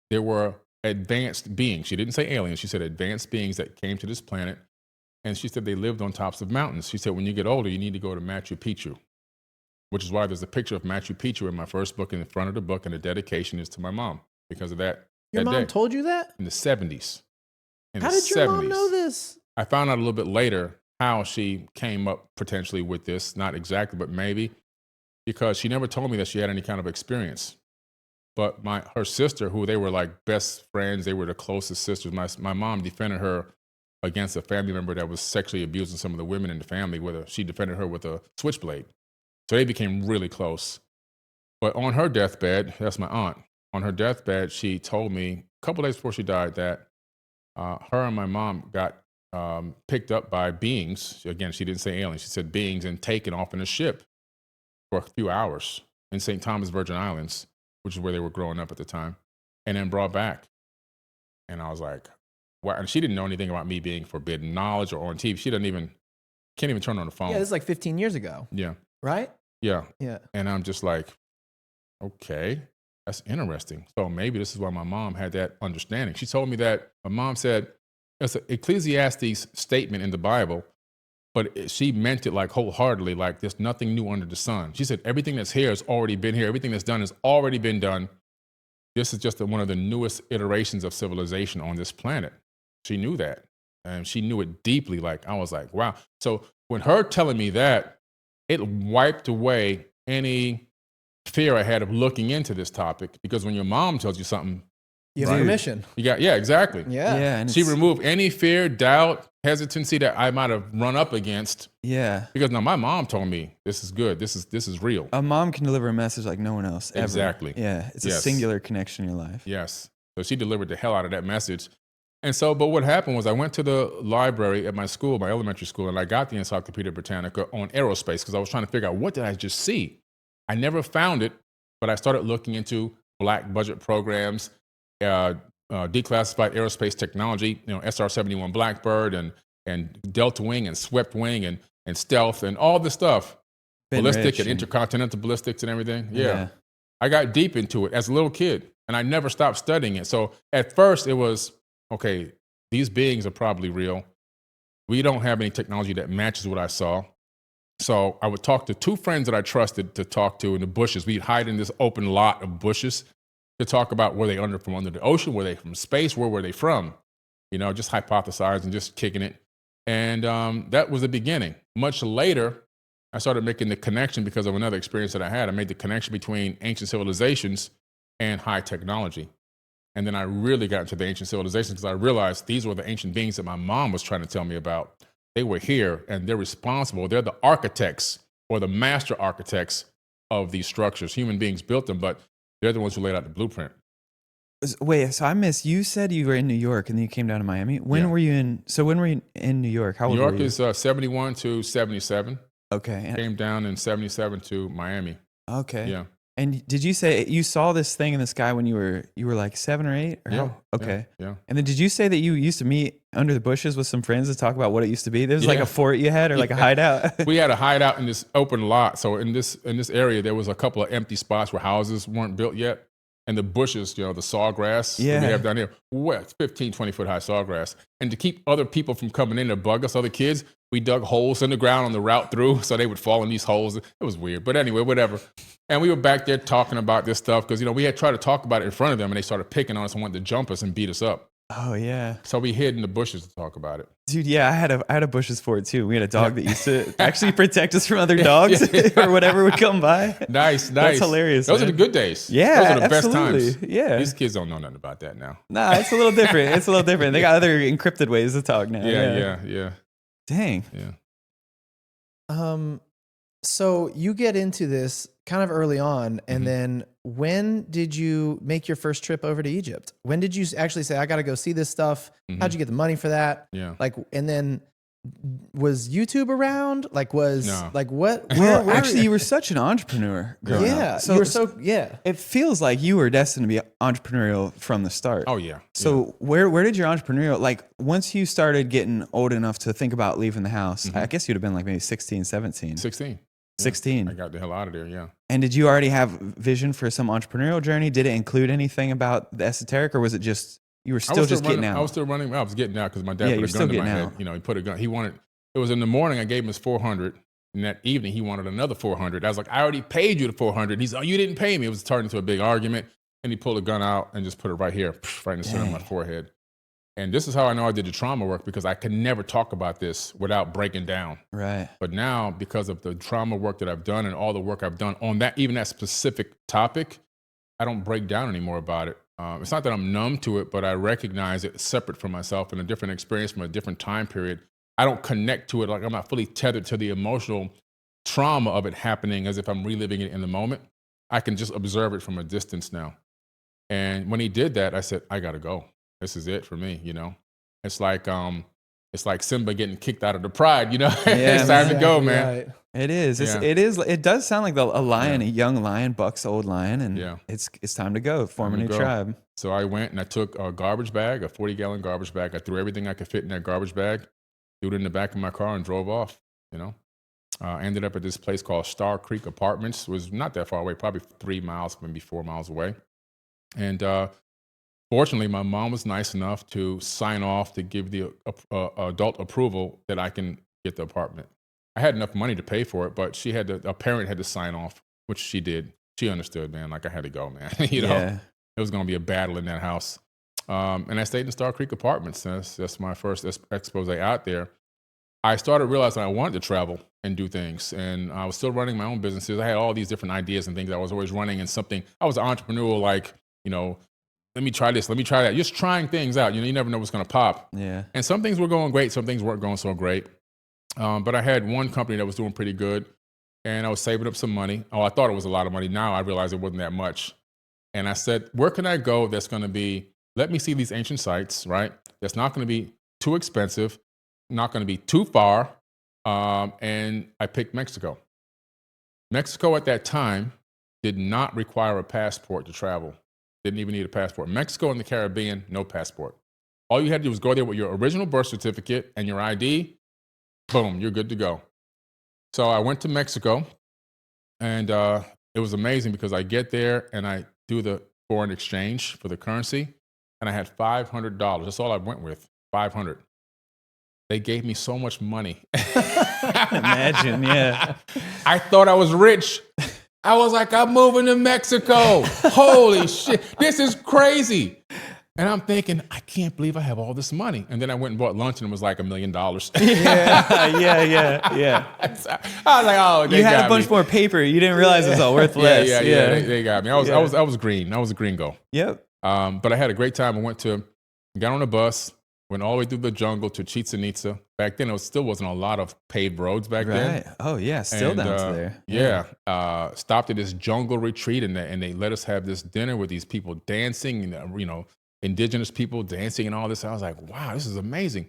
there were advanced beings. She didn't say aliens. She said advanced beings that came to this planet. And she said they lived on tops of mountains. She said, when you get older, you need to go to Machu Picchu, which is why there's a picture of Machu Picchu in my first book in the front of the book, and the dedication is to my mom because of that. Your mom day. told you that? In the 70s. How did your mom know this? I found out a little bit later how she came up potentially with this, not exactly, but maybe, because she never told me that she had any kind of experience. But her sister, who they were like best friends, they were the closest sisters. My mom defended her against a family member that was sexually abusing some of the women in the family, whether she defended her with a switchblade. So they became really close. But on her deathbed, that's my aunt. On her deathbed, she told me a couple days before she died that her and my mom got picked up by beings. Again, she didn't say aliens. She said beings, and taken off in a ship for a few hours in St. Thomas, Virgin Islands, which is where they were growing up at the time, and then brought back. And I was like, wow. And she didn't know anything about me being forbidden knowledge or on TV. She can't even turn on the phone. Yeah, this is like 15 years ago. Yeah. Right? Yeah. Yeah. And I'm just like, okay, that's interesting. So maybe this is why my mom had that understanding. She told me that my mom said, it's an Ecclesiastes statement in the Bible, but she meant it like wholeheartedly, like there's nothing new under the sun. She said, everything that's here has already been here. Everything that's done has already been done. This is just one of the newest iterations of civilization on this planet. She knew that. And she knew it deeply. Like, I was like, wow. So when her telling me that, it wiped away any fear I had of looking into this topic, because when your mom tells you something, You have permission. yeah, exactly. Yeah. And She removed any fear, doubt, hesitancy that I might have run up against. Yeah. Because now my mom told me this is good. This is real. A mom can deliver a message like no one else ever. Exactly. Yeah. It's a Yes. singular connection in your life. Yes. So she delivered the hell out of that message. And so, but what happened was I went to the library at my school, my elementary school, and I got the Encyclopedia Britannica on aerospace because I was trying to figure out, what did I just see? I never found it, but I started looking into black budget programs, declassified aerospace technology, SR-71 Blackbird and Delta Wing and Swept Wing and stealth and all this stuff. Ballistic and intercontinental ballistics and everything. Yeah. I got deep into it as a little kid, and I never stopped studying it. So at first it was, okay, these beings are probably real. We don't have any technology that matches what I saw. So I would talk to two friends that I trusted to talk to in the bushes. We'd hide in this open lot of bushes to talk about, were they from under the ocean? Were they from space? Where were they from? Just hypothesizing, just kicking it. And that was the beginning. Much later, I started making the connection because of another experience that I had. I made the connection between ancient civilizations and high technology. And then I really got into the ancient civilizations because I realized these were the ancient beings that my mom was trying to tell me about. They were here and they're responsible. They're the architects or the master architects of these structures. Human beings built them, but they're the ones who laid out the blueprint. Wait, so I missed, you said you were in New York and then you came down to Miami. When were you in New York? How old New were York you? is 71 to 77. Okay. Came down in 77 to Miami. Okay. Yeah. And did you say you saw this thing in the sky when you were like 7 or 8? Or Yeah. how? Okay. Yeah. And then did you say that you used to meet under the bushes with some friends to talk about what it used to be? There was like a fort you had or like a hideout? We had a hideout in this open lot. So in this area, there was a couple of empty spots where houses weren't built yet. And the bushes, the sawgrass that we have down here, 15, 20-foot high sawgrass. And to keep other people from coming in to bug us, other kids, we dug holes in the ground on the route through so they would fall in these holes. It was weird. But anyway, whatever. And we were back there talking about this stuff because, we had tried to talk about it in front of them and they started picking on us and wanted to jump us and beat us up. Oh, yeah. So we hid in the bushes to talk about it. Dude, yeah, I had a bushes fort too. We had a dog that used to actually protect us from other dogs or whatever would come by. Nice. That's hilarious. Those are the good days. Yeah, those are the absolutely. best times. Yeah. These kids don't know nothing about that now. Nah, it's a little different. They got other encrypted ways to talk now. Yeah. Dang. Yeah. So you get into this kind of early on, and then when did you make your first trip over to Egypt? When did you actually say, I got to go see this stuff? How'd you get the money for that? Yeah. And then was YouTube around? Well, actually, you were such an entrepreneur growing up. It feels like you were destined to be entrepreneurial from the start. Oh, yeah. So where did your entrepreneurial, once you started getting old enough to think about leaving the house, I guess you'd have been like maybe 16, 17. 16. 16. I got the hell out of there, yeah. And did you already have vision for some entrepreneurial journey? Did it include anything about the esoteric, or was it just, you were still just getting out? I was still running. I was getting out because my dad put a gun to my head. He put a gun. It was in the morning, I gave him his 400. And that evening, he wanted another 400. I was like, I already paid you the 400. He's like, oh, you didn't pay me. It was turning into a big argument. And he pulled a gun out and just put it right here, right in the center of my forehead. And this is how I know I did the trauma work, because I could never talk about this without breaking down. Right. But now, because of the trauma work that I've done and all the work I've done on that, even that specific topic, I don't break down anymore about it. It's not that I'm numb to it, but I recognize it separate from myself and a different experience from a different time period. I don't connect to it. Like, I'm not fully tethered to the emotional trauma of it happening as if I'm reliving it in the moment. I can just observe it from a distance now. And when he did that, I said, I gotta go. This is it for me, you know. It's like Simba getting kicked out of the pride, you know. Yeah, It's time to go, Exactly man. right. It is. Yeah. It does sound like a lion, Yeah. a young lion bucks the old lion, and Yeah. it's time to go, form a Time new to go. tribe. So I went and I took a garbage bag, a 40-gallon garbage bag. I threw everything I could fit in that garbage bag, threw it in the back of my car, and drove off. You know, I ended up at this place called Star Creek Apartments. It was not that far away, probably 3 miles, maybe 4 miles away. And fortunately, my mom was nice enough to sign off to give the adult approval that I can get the apartment. I had enough money to pay for it, but a parent had to sign off, which she did. She understood, man. Like I had to go, man. You know, Yeah. it was going to be a battle in that house. And I stayed in Star Creek Apartments. That's my first expose out there. I started realizing I wanted to travel and do things. And I was still running my own businesses. I had all these different ideas and things. I was always running in something. I was an entrepreneur, like, you know, let me try this, let me try that. Just trying things out. You know, you never know what's going to pop. Yeah. And some things were going great. Some things weren't going so great. But I had one company that was doing pretty good. And I was saving up some money. Oh, I thought it was a lot of money. Now I realize it wasn't that much. And I said, where can I go that's going to be, let me see these ancient sites, right? That's not going to be too expensive, not going to be too far. And I picked Mexico. Mexico at that time did not require a passport to travel. Didn't even need a passport. Mexico and the Caribbean, no passport. All you had to do was go there with your original birth certificate and your ID. Boom, you're good to go. So I went to Mexico, and it was amazing because I get there and I do the foreign exchange for the currency, and I had $500. That's all I went with, $500. They gave me so much money. Imagine, yeah. I thought I was rich. I was like, I'm moving to Mexico. Holy shit, this is crazy. And I'm thinking, I can't believe I have all this money. And then I went and bought lunch and it was like $1 million. Yeah. I was like, oh, they You had got a bunch me. more paper. You didn't realize it was all worth less. Yeah. They got me. I was green. I was a gringo. Yep. But I had a great time. Got on a bus, went all the way through the jungle to Chichen Itza. Back then, still wasn't a lot of paved roads back then. Right. Oh, yeah. Still And, down to there. Yeah. Stopped at this jungle retreat, and they let us have this dinner with these people dancing, and, you know, indigenous people dancing and all this. I was like, wow, this is amazing.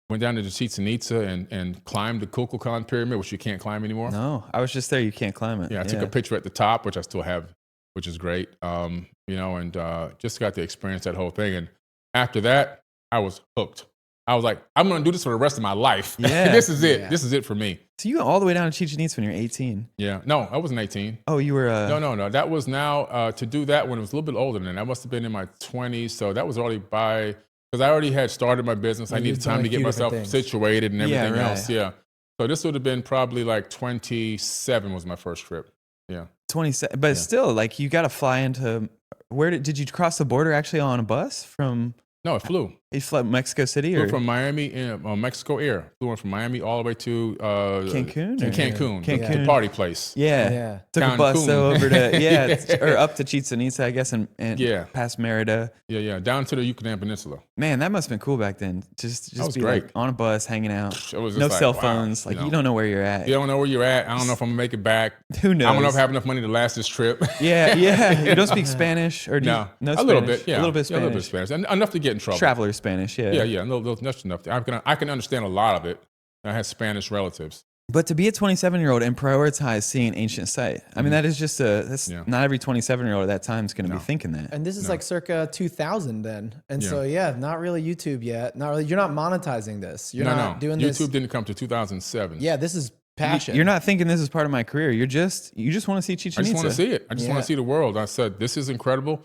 Went down to the Chichen Itza and climbed the Kukulkan Pyramid, which you can't climb anymore. No, I was just there. You can't climb it. Yeah, I took a picture at the top, which I still have, which is great. You know, and just got to experience that whole thing. And after that, I was hooked. I was like, I'm going to do this for the rest of my life. Yeah. This is it. Yeah. This is it for me. So you went all the way down to Chichen Itza when you were 18. Yeah. No, I wasn't 18. Oh, you were. No. That was now to do that when I was a little bit older than that. I must have been in my 20s. So that was already because I already had started my business. I Yeah, needed you've done time a to get few different myself things. situated and Yeah, everything right. else. Yeah. So this would have been probably like 27 was my first trip. Yeah. 27, but still, like, you got to fly into. Did you cross the border actually on a bus from? No, it flew. You flew Mexico City or Flew from Miami, Mexico Air. Flew in from Miami all the way to Cancun? Or- Cancun, Cancun. the party place. Yeah. Yeah. Took a bus Cancun. though over to Yeah. or up to Chichen Itza, I guess, and Yeah. past Merida. Yeah, down to the Yucatan Peninsula. Man, that must have been cool back then. Just was be great. like on a bus, hanging out. It was just No like, cell wow, phones. Like you know. you don't know where you're at. You don't know where you're at. I don't know if I'm gonna make it back. Who knows? I don't know if I have enough money to last this trip. Yeah. You don't speak Spanish or do No, you, no a Spanish? little bit. Yeah, a little bit Yeah, a little bit Spanish. Spanish, and enough to get in trouble. Traveler Spanish. Yeah. Yeah, just enough. I can understand a lot of it. I had Spanish relatives. But to be a 27-year-old and prioritize seeing an ancient site, I mean, that is just Yeah. not every 27-year-old at that time is going to No. be thinking that. And this is like circa 2000 then. And Yeah. so, not really YouTube yet. Not really. You're not monetizing this. You're not doing YouTube this. didn't come to 2007. Yeah, this is passion. You're not thinking this is part of my career. You just want to see Chichen I just Itza. want to see it. I just want Yeah. to see the world. I said, this is incredible.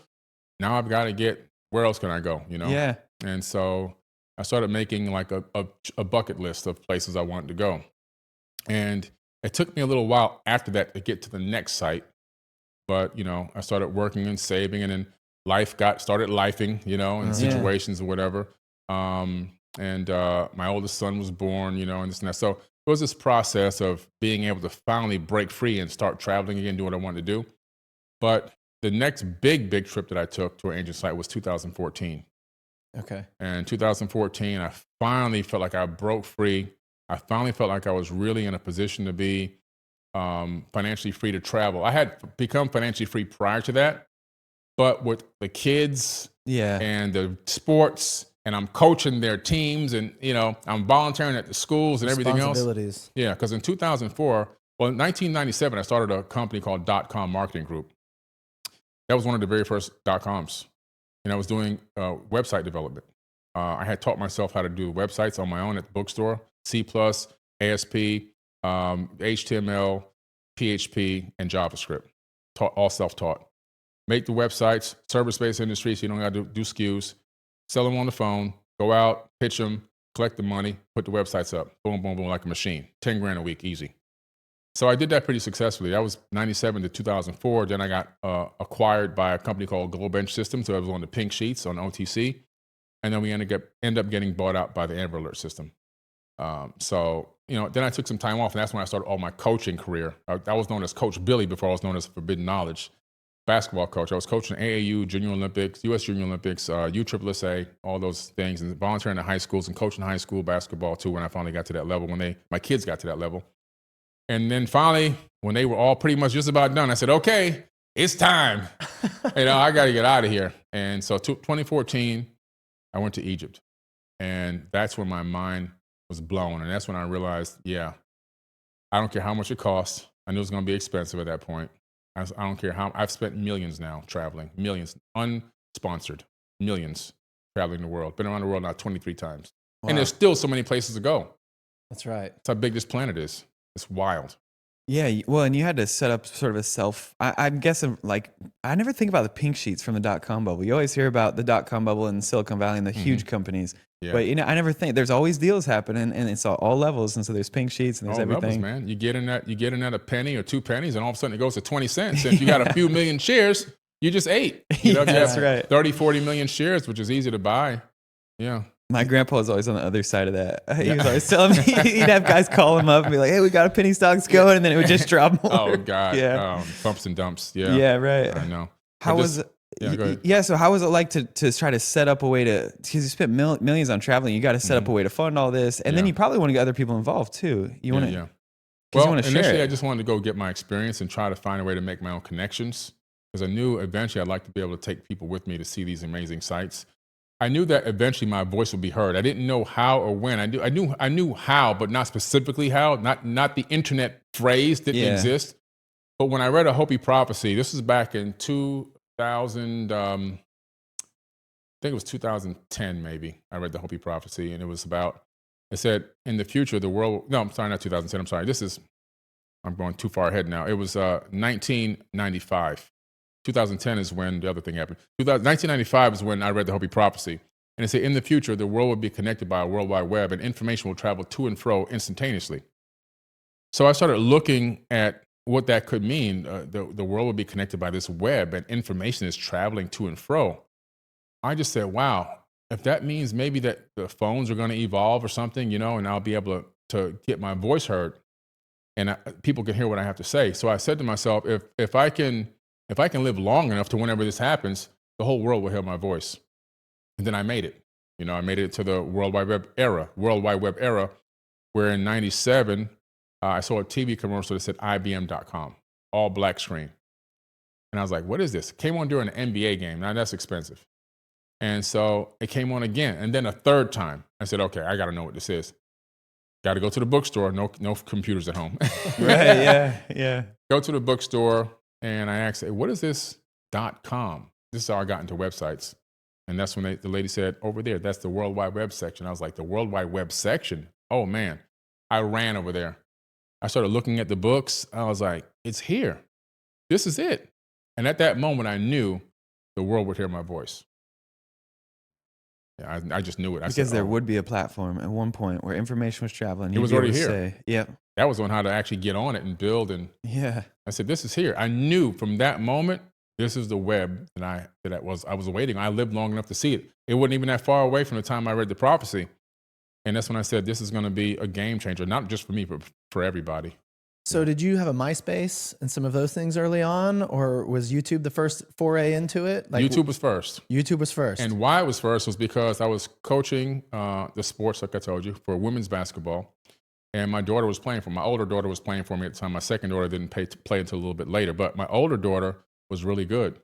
Now I've got to get, where else can I go? You know? Yeah. And so I started making like a bucket list of places I wanted to go. And it took me a little while after that to get to the next site. But, you know, I started working and saving, and then life started lifing, you know, and situations or whatever. And my oldest son was born, you know, and this and that. So it was this process of being able to finally break free and start traveling again, do what I wanted to do. But the next big trip that I took to an ancient site was 2014. Okay. And in 2014, I finally felt like I broke free. I finally felt like I was really in a position to be financially free to travel. I had become financially free prior to that, but with the kids and the sports, and I'm coaching their teams, and I'm volunteering at the schools and everything else. Responsibilities. Yeah, because in 2004, well, in 1997, I started a company called .com Marketing Group. That was one of the very first .coms, and I was doing website development. I had taught myself how to do websites on my own at the bookstore, C++, ASP, HTML, PHP, and JavaScript. All self-taught. Make the websites, service-based industry, so you don't got to do SKUs. Sell them on the phone, go out, pitch them, collect the money, put the websites up. Boom, boom, boom, like a machine. 10 grand a week, easy. So I did that pretty successfully. That was 97 to 2004. Then I got acquired by a company called Global Bench Systems. So I was on the pink sheets on OTC. And then we end up getting bought out by the Amber Alert system. Then I took some time off, and that's when I started all my coaching career. I was known as Coach Billy before I was known as Forbidden Knowledge. Basketball coach. I was coaching AAU, Junior Olympics, U.S. Junior Olympics, USSSA, all those things, and volunteering in high schools and coaching high school basketball too when I finally got to that level, when my kids got to that level. And then finally, when they were all pretty much just about done, I said, okay, it's time. I got to get out of here. And so 2014, I went to Egypt. And that's when my mind was blown. And that's when I realized, I don't care how much it costs. I knew it was going to be expensive at that point. I don't care how. I've spent millions now traveling, millions, unsponsored, millions traveling the world. Been around the world now 23 times. Wow. And there's still so many places to go. That's right. That's how big this planet is. It's wild. Yeah, well, and you had to set up sort of a I'm guessing, I never think about the pink sheets from the .com bubble. You always hear about the .com bubble in Silicon Valley and the huge companies. Yeah. But, I never think, there's always deals happening, and it's all levels, and so there's pink sheets, and there's everything. Levels, man. You get in at a penny or 2 pennies, and all of a sudden it goes to 20 cents. And if you got a few million shares, you just ate. That's right. 30, 40 million shares, which is easy to buy. Yeah. My grandpa was always on the other side of that. He was always telling me, he'd have guys call him up and be like, hey, we got a penny stocks going, and then it would just drop more. Oh, God. Yeah. Bumps and dumps. Yeah. Yeah, right. I know. How was it? Yeah, go ahead. Yeah, so how was it like to try to set up a way because you spent millions on traveling, you got to set up a way to fund all this, and then you probably want to get other people involved too. You want to, Well, initially I just wanted to go get my experience and try to find a way to make my own connections, because I knew eventually I'd like to be able to take people with me to see these amazing sites. I knew that eventually my voice would be heard. I didn't know how or when. I knew how, but not specifically how. Not the internet phrase didn't exist. But when I read A Hopi Prophecy, this was back in 2000. I think it was 2010 maybe. I read The Hopi Prophecy, and it said in the future the world. No, I'm sorry, not 2010. I'm sorry. I'm going too far ahead now. It was 1995. 2010 is when the other thing happened. 1995 is when I read The Hopi Prophecy. And it said, in the future, the world will be connected by a World Wide Web, and information will travel to and fro instantaneously. So I started looking at what that could mean. The world will be connected by this web, and information is traveling to and fro. I just said, wow, if that means maybe that the phones are going to evolve or something, and I'll be able to get my voice heard, and people can hear what I have to say. So I said to myself, if I can live long enough to whenever this happens, the whole world will hear my voice. And then I made it. I made it to the World Wide Web era, where in 97, I saw a TV commercial that said IBM.com, all black screen. And I was like, what is this? It came on during an NBA game. Now that's expensive. And so it came on again. And then a third time, I said, okay, I got to know what this is. Got to go to the bookstore. No computers at home. Right, yeah. Go to the bookstore. And I asked, what is this .com? This is how I got into websites. And that's when the lady said, over there, that's the World Wide Web section. I was like, the World Wide Web section? Oh, man. I ran over there. I started looking at the books. I was like, it's here. This is it. And at that moment, I knew the world would hear my voice. Yeah, I just knew it. Because there would be a platform at one point where information was traveling. It was already here. Yep. That was on how to actually get on it and build. And yeah, I said, this is here. I knew from that moment, this is the web that I was awaiting. I lived long enough to see it. It wasn't even that far away from the time I read the prophecy. And that's when I said, this is going to be a game changer, not just for me, but for everybody. So did you have a MySpace and some of those things early on, or was YouTube the first foray into it? YouTube was first. YouTube was first. And why it was first was because I was coaching the sports, like I told you, for women's basketball. And my daughter was playing for me. My older daughter was playing for me at the time. My second daughter didn't play until a little bit later. But my older daughter was really good.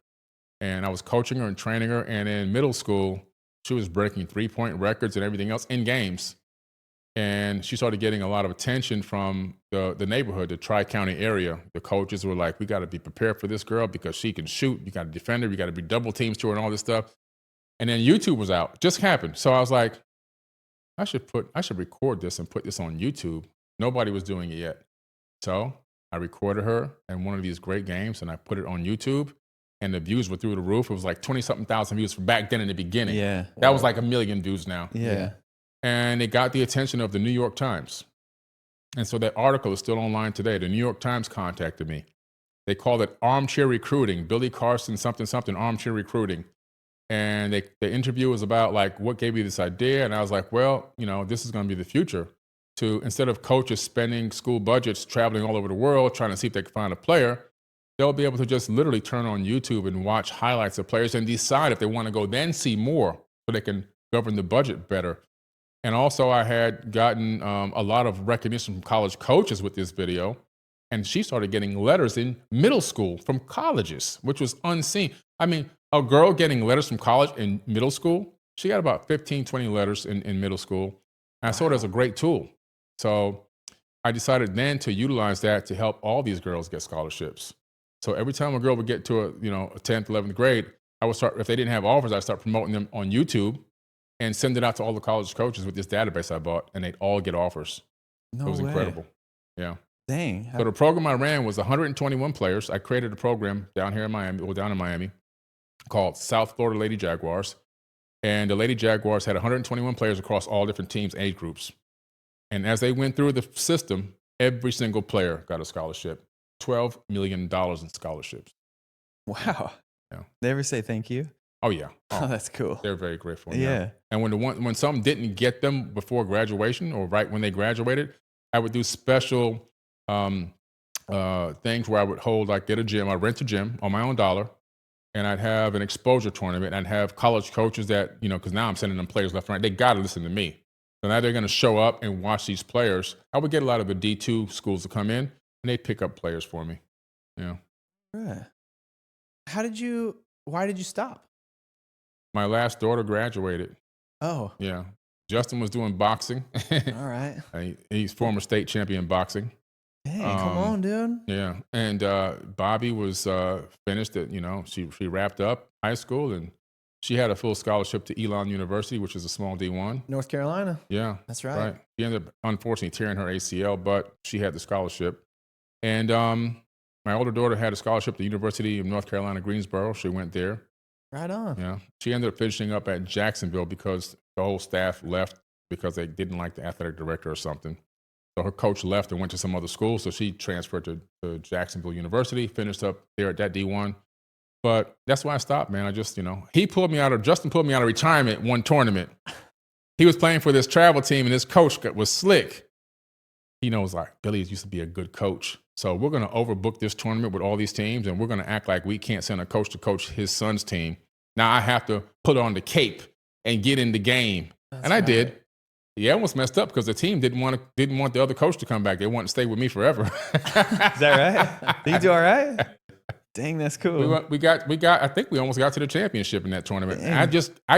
And I was coaching her and training her. And in middle school, she was breaking 3-point records and everything else in games. And she started getting a lot of attention from the neighborhood, the Tri-County area. The coaches were like, we got to be prepared for this girl because she can shoot. You got to defend her. You got to be double teams to her and all this stuff. And then YouTube was out. Just happened. So I was like, I should record this and put this on YouTube. Nobody was doing it yet. So I recorded her in one of these great games and I put it on YouTube. And the views were through the roof. It was like 20-something thousand views from back then in the beginning. Yeah. That was like 1 million views now. Yeah. And it got the attention of the New York Times. And so that article is still online today. The New York Times contacted me. They called it armchair recruiting, Billy Carson, something, armchair recruiting. And the interview was about like, what gave you this idea? And I was like, well, this is going to be the future. To instead of coaches spending school budgets, traveling all over the world, trying to see if they can find a player, they'll be able to just literally turn on YouTube and watch highlights of players and decide if they want to go then see more so they can govern the budget better. And also I had gotten a lot of recognition from college coaches with this video. And she started getting letters in middle school from colleges, which was unseen. I mean, a girl getting letters from college in middle school, she got about 15, 20 letters in middle school. And I saw it as a great tool. So I decided then to utilize that to help all these girls get scholarships. So every time a girl would get to a 10th, 11th grade, I would start, if they didn't have offers, I'd start promoting them on YouTube and send it out to all the college coaches with this database I bought, and they'd all get offers. No It was way. incredible. Yeah. Dang. So the program I ran was 121 players. I created a program down here in Miami, down in Miami, called South Florida Lady Jaguars. And the Lady Jaguars had 121 players across all different teams, age groups. And as they went through the system, every single player got a scholarship. $12 million in scholarships. Wow. Yeah. They ever say thank you? Oh, yeah. Oh, that's cool. They're very grateful. Yeah. And when some didn't get them before graduation or right when they graduated, I would do special things where I would hold, like get a gym. I'd rent a gym on my own dollar, and I'd have an exposure tournament. I'd have college coaches that, because now I'm sending them players left and right. They got to listen to me. So now they're going to show up and watch these players. I would get a lot of the D2 schools to come in, and they'd pick up players for me. Yeah. Right. Why did you stop? My last daughter graduated. Oh. Yeah. Justin was doing boxing. All right. He's former state champion boxing. Dang, come on, dude. Yeah. And Bobby was finished at, she wrapped up high school, and she had a full scholarship to Elon University, which is a small D1. North Carolina. Yeah. That's right. She ended up, unfortunately, tearing her ACL, but she had the scholarship. And my older daughter had a scholarship to the University of North Carolina, Greensboro. She went there. Right on. Yeah. She ended up finishing up at Jacksonville because the whole staff left because they didn't like the athletic director or something. So her coach left and went to some other school. So she transferred to Jacksonville University, finished up there at that D1. But that's why I stopped, man. I just, Justin pulled me out of retirement one tournament. He was playing for this travel team, and this coach was slick. He knows, like, Billy used to be a good coach. So we're going to overbook this tournament with all these teams, and we're going to act like we can't send a coach to coach his son's team. Now I have to put on the cape and get in the game. And I did. Yeah, I almost messed up because the team didn't want the other coach to come back. They wanted to stay with me forever. Is that right? Did you do all right? Dang, that's cool. We got. I think we almost got to the championship in that tournament. I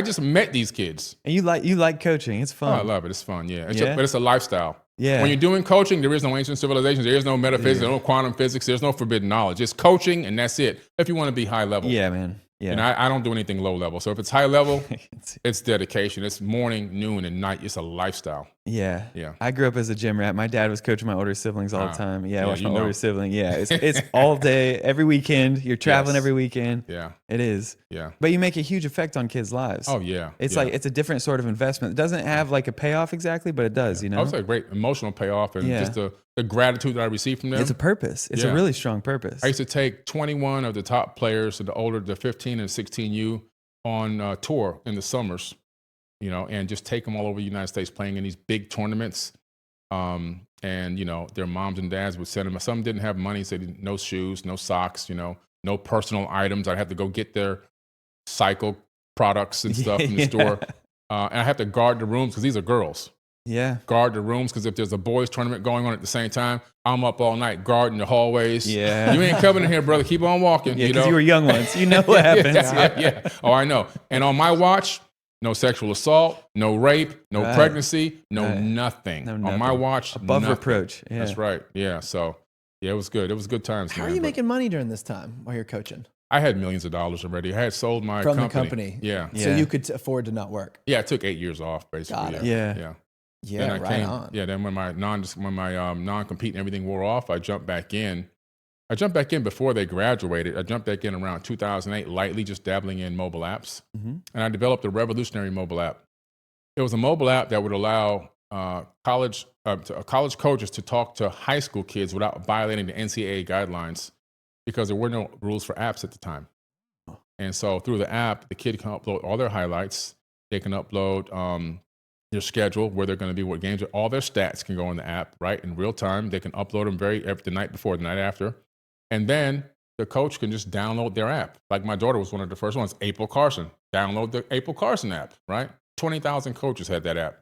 just met these kids. And you like coaching? It's fun. Oh, I love it. It's fun. Yeah, but it's a lifestyle. Yeah. When you're doing coaching, there is no ancient civilizations. There is no metaphysics. There's no quantum physics. There's no forbidden knowledge. It's coaching, and that's it. If you want to be high level. Yeah, man. Yeah. And I don't do anything low level. So if it's high level, it's dedication. It's morning, noon, and night. It's a lifestyle. Yeah. Yeah. I grew up as a gym rat. My dad was coaching my older siblings all the time. Yeah, I watched my older sibling. Yeah. It's all day, every weekend. You're traveling every weekend. Yeah. It is. Yeah. But you make a huge effect on kids' lives. Oh, yeah. It's like, it's a different sort of investment. It doesn't have like a payoff exactly, but it does, I would say a great emotional payoff and just the gratitude that I receive from them. It's a purpose. It's a really strong purpose. I used to take 21 of the top players, the 15 and 16U on tour in the summers, and just take them all over the United States playing in these big tournaments. And, their moms and dads would send them. Some didn't have money, so no shoes, no socks, no personal items. I'd have to go get their cycle products and stuff from the store. And I have to guard the rooms because these are girls. Yeah. guard the rooms, because if there's a boys tournament going on at the same time, I'm up all night guarding the hallways. Yeah. You ain't coming in here, brother. Keep on walking. Yeah, you because know? you were young once. You know what happens. Yeah. Oh, I know. And on my watch, no sexual assault, no rape, no Right. pregnancy, no Right. nothing. No On my nothing. watch, Above nothing. reproach. Yeah. That's right. Yeah. So, yeah, it was good. It was good times. How are man, you but making money during this time while you're coaching? I had millions of dollars already. I had sold my From company. the company. Yeah. Yeah. So you could afford to not work. Yeah. I took 8 years off, basically. Got it. Yeah. Yeah. Yeah, Then I right came, on. Yeah, then when my non-compete and everything wore off, I jumped back in. I jumped back in before they graduated. I jumped back in around 2008, lightly just dabbling in mobile apps. Mm-hmm. And I developed a revolutionary mobile app. It was a mobile app that would allow college coaches to talk to high school kids without violating the NCAA guidelines, because there were no rules for apps at the time. And so through the app, the kid can upload all their highlights. They can upload their schedule, where they're going to be, what games, all their stats can go in the app, right, in real time. They can upload them the night before, the night after. And then the coach can just download their app. Like my daughter was one of the first ones, April Carson. Download the April Carson app, right? 20,000 coaches had that app.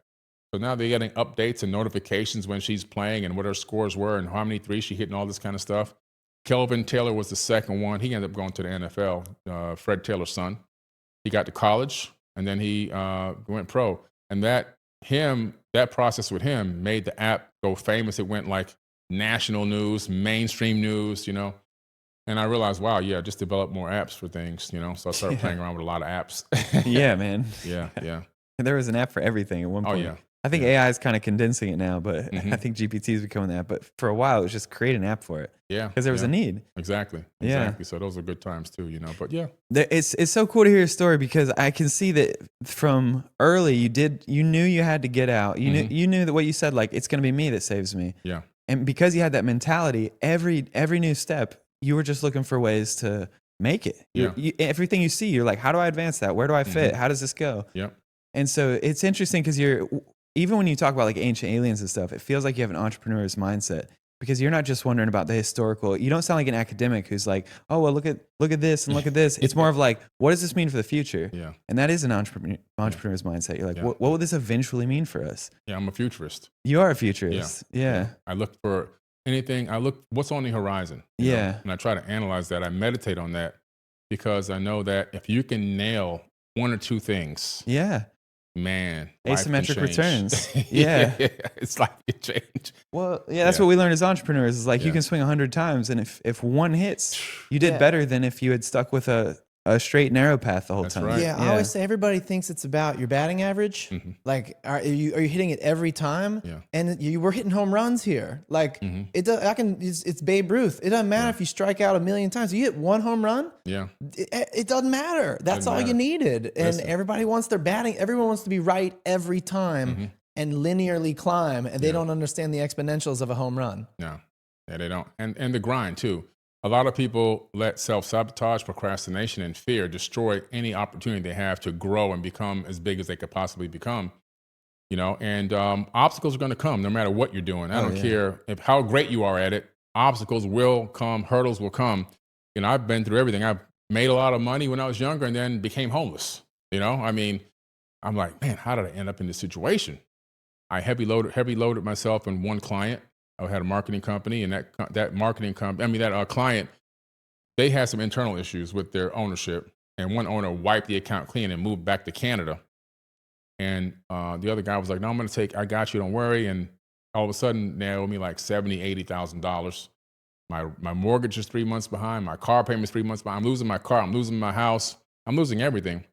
So now they're getting updates and notifications when she's playing and what her scores were and how many threes she hit and all this kind of stuff. Kelvin Taylor was the second one. He ended up going to the NFL, Fred Taylor's son. He got to college, and then he went pro. And that process with him made the app go famous. It went like national news, mainstream news, you know. And I realized, wow, yeah, just develop more apps for things, you know. So I started playing around with a lot of apps. Yeah, man. Yeah. There was an app for everything at one Oh, point. yeah. I think AI is kind of condensing it now, but Mhm. I think GPT is becoming that. But for a while, it was just create an app for it Yeah. because there was a need. Exactly. Yeah. So those are good times too, you know. But yeah. It's so cool to hear your story, because I can see that from early you knew you had to get out. You knew that what you said, like, it's going to be me that saves me. Yeah. And because you had that mentality, every new step, you were just looking for ways to make it. Yeah. Everything you see, you're like, how do I advance that? Where do I fit? How does this go? Yep. And so it's interesting because even when you talk about like ancient aliens and stuff, it feels like you have an entrepreneur's mindset, because you're not just wondering about the historical. You don't sound like an academic who's like, oh, well, look at this and look at this. It's more of like, what does this mean for the future? Yeah. And that is an entrepreneur's mindset. You're like, Yeah. what will this eventually mean for us? Yeah. I'm a futurist. You are a futurist. Yeah. I look for anything. I look what's on the horizon. you know, Yeah. and I try to analyze that. I meditate on that, because I know that if you can nail one or two things, Yeah. man, life can Asymmetric change. returns. Yeah. It's like it change. Well, yeah, that's Yeah. what we learned as entrepreneurs is like you Yeah. can swing 100 times, and if one hits, you did Yeah. better than if you had stuck with a straight narrow path the whole That's time. right. Yeah, I always say everybody thinks it's about your batting average. Mhm. Like, are you hitting it every time? Yeah. And you were hitting home runs here. Like, Mhm. it's Babe Ruth. It doesn't matter if you strike out a million times. You hit one home run, Yeah. it doesn't matter. That's Doesn't all you matter. needed. And Listen. everybody wants their batting. Everyone wants to be right every time Mhm. and linearly climb. And they Yeah. don't understand the exponentials of a home run. No. Yeah, they don't. And the grind too. A lot of people let self-sabotage, procrastination, and fear destroy any opportunity they have to grow and become as big as they could possibly become. You know, and obstacles are going to come no matter what you're doing. I don't care how great you are at it. Obstacles will come. Hurdles will come. You know, I've been through everything. I've made a lot of money when I was younger and then became homeless. You know, I mean, I'm like, man, how did I end up in this situation? I heavy loaded myself in one client. I had a marketing company, and that marketing company, that client, they had some internal issues with their ownership, and one owner wiped the account clean and moved back to Canada. And the other guy was like, no, I got you, don't worry. And all of a sudden, they owe me like $70,000, $80,000. My mortgage is 3 months behind. My car payment's 3 months behind. I'm losing my car. I'm losing my house. I'm losing everything.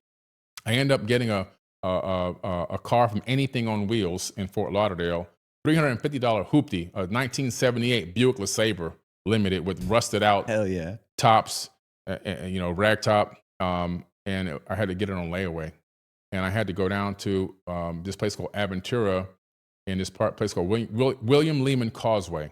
I end up getting a car from Anything on Wheels in Fort Lauderdale, $350 hoopty, a 1978 Buick LeSabre Limited with rusted out Hell yeah. tops, rag top, and I had to get it on layaway. And I had to go down to this place called Aventura in this place called William Lehman Causeway.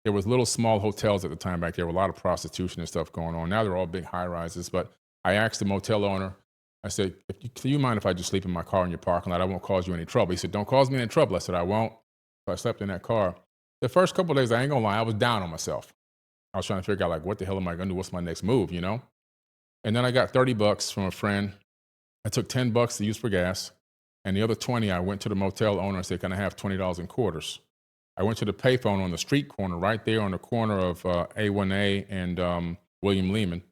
There was little small hotels at the time back there with a lot of prostitution and stuff going on. Now they're all big high rises. But I asked the motel owner, I said, do you mind if I just sleep in my car in your parking lot? I won't cause you any trouble. He said, don't cause me any trouble. I said, I won't. So I slept in that car. The first couple of days, I ain't gonna lie, I was down on myself. I was trying to figure out, like, what the hell am I gonna do? What's my next move, you know? And then I got $30 from a friend. I took $10 to use for gas. And the other 20, I went to the motel owner and said, can I have $20 in quarters? I went to the payphone on the street corner, right there on the corner of A1A and William Lehman.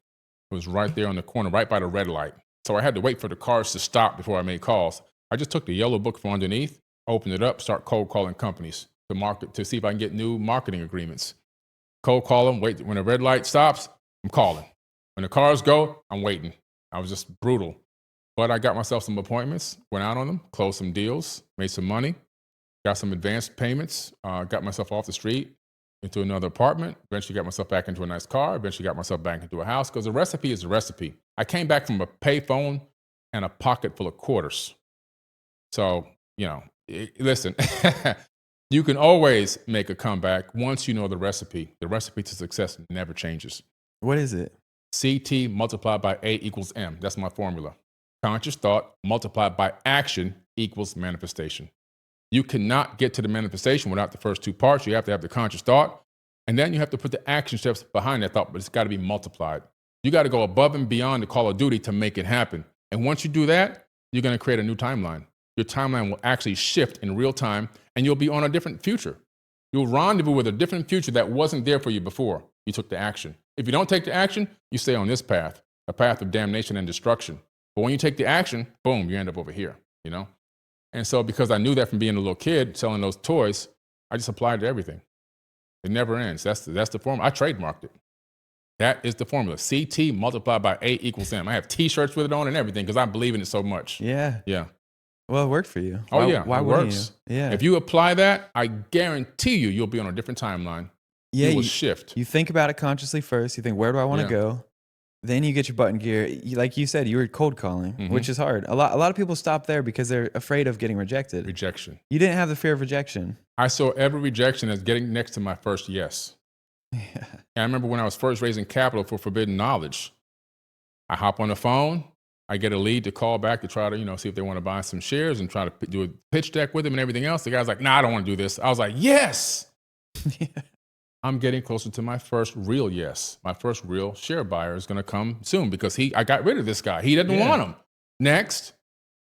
It was right there on the corner, right by the red light. So I had to wait for the cars to stop before I made calls. I just took the yellow book from underneath, opened it up, start cold calling companies to market, to see if I can get new marketing agreements. Cold call them, wait. When the red light stops, I'm calling. When the cars go, I'm waiting. I was just brutal. But I got myself some appointments, went out on them, closed some deals, made some money, got some advanced payments, got myself off the street into another apartment, eventually got myself back into a nice car, eventually got myself back into a house, because the recipe is a recipe. I came back from a payphone and a pocket full of quarters. So, listen, you can always make a comeback once you know the recipe. The recipe to success never changes. What is it? CT multiplied by A equals M. That's my formula. Conscious thought multiplied by action equals manifestation. You cannot get to the manifestation without the first two parts. You have to have the conscious thought, and then you have to put the action steps behind that thought, but it's got to be multiplied. You got to go above and beyond the call of duty to make it happen. And once you do that, you're going to create a new timeline. Your timeline will actually shift in real time, and you'll be on a different future. You'll rendezvous with a different future that wasn't there for you before you took the action. If you don't take the action, you stay on this path, a path of damnation and destruction. But when you take the action, boom, you end up over here, And so because I knew that from being a little kid selling those toys, I just applied it to everything. It never ends. That's the formula. I trademarked it. That is the formula. CT multiplied by A equals M. I have T-shirts with it on and everything because I believe in it so much. Yeah. Yeah. Well, it worked for you. Why it works. You? Yeah. If you apply that, I guarantee you'll be on a different timeline. Yeah, you will shift. You think about it consciously first. You think, where do I want to go? Then you get your butt in gear. Like you said, you were cold calling, which is hard. A lot of people stop there because they're afraid of getting rejected. Rejection. You didn't have the fear of rejection. I saw every rejection as getting next to my first yes. Yeah. And I remember when I was first raising capital for Forbidden Knowledge, I hop on the phone. I get a lead to call back to try to, see if they want to buy some shares and try to do a pitch deck with them and everything else. The guy's like, nah, I don't want to do this. I was like, yes. Yeah. I'm getting closer to my first real yes. My first real share buyer is going to come soon because I got rid of this guy. He didn't want him. Next.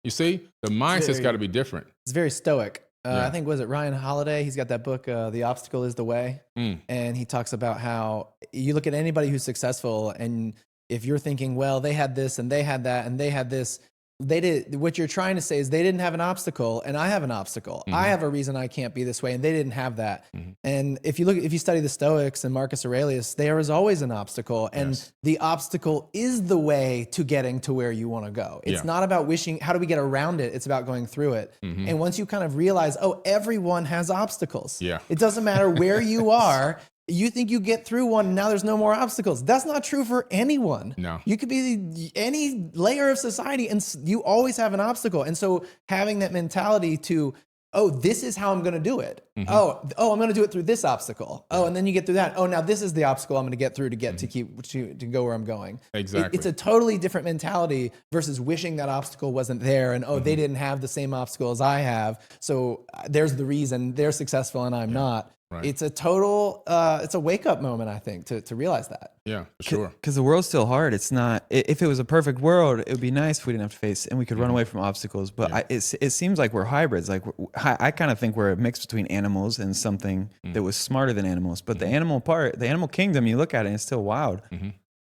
You see, the mindset's got to be different. It's very stoic. I think, was it Ryan Holiday? He's got that book, The Obstacle is the Way. And he talks about how you look at anybody who's successful, and if you're thinking, well, they had this and they had that and they had this, what you're trying to say is they didn't have an obstacle and I have an obstacle. I have a reason I can't be this way and they didn't have that. And if you study the Stoics and Marcus Aurelius, there is always an obstacle, and the obstacle is the way to getting to where you want to go. It's not about wishing, how do we get around it? It's about going through it. And once you kind of realize, oh, everyone has obstacles. It doesn't matter where you are. You think you get through one, and now there's no more obstacles. That's not true for anyone. No. You could be any layer of society, and you always have an obstacle. And so having that mentality to, oh, this is how I'm going to do it. Oh, I'm going to do it through this obstacle. Oh, and then you get through that. Oh, now this is the obstacle I'm going to get through to get to go where I'm going. Exactly. It's a totally different mentality versus wishing that obstacle wasn't there, and they didn't have the same obstacle as I have. So there's the reason they're successful and I'm not. Right. It's a total, it's a wake up moment, I think, to realize that. Yeah, for sure. Because the world's still hard. It's not, if it was a perfect world, it would be nice if we didn't have to face, and we could run away from obstacles. But it seems like we're hybrids. Like I kind of think we're a mix between animals and something that was smarter than animals. But the animal kingdom, you look at it and it's still wild.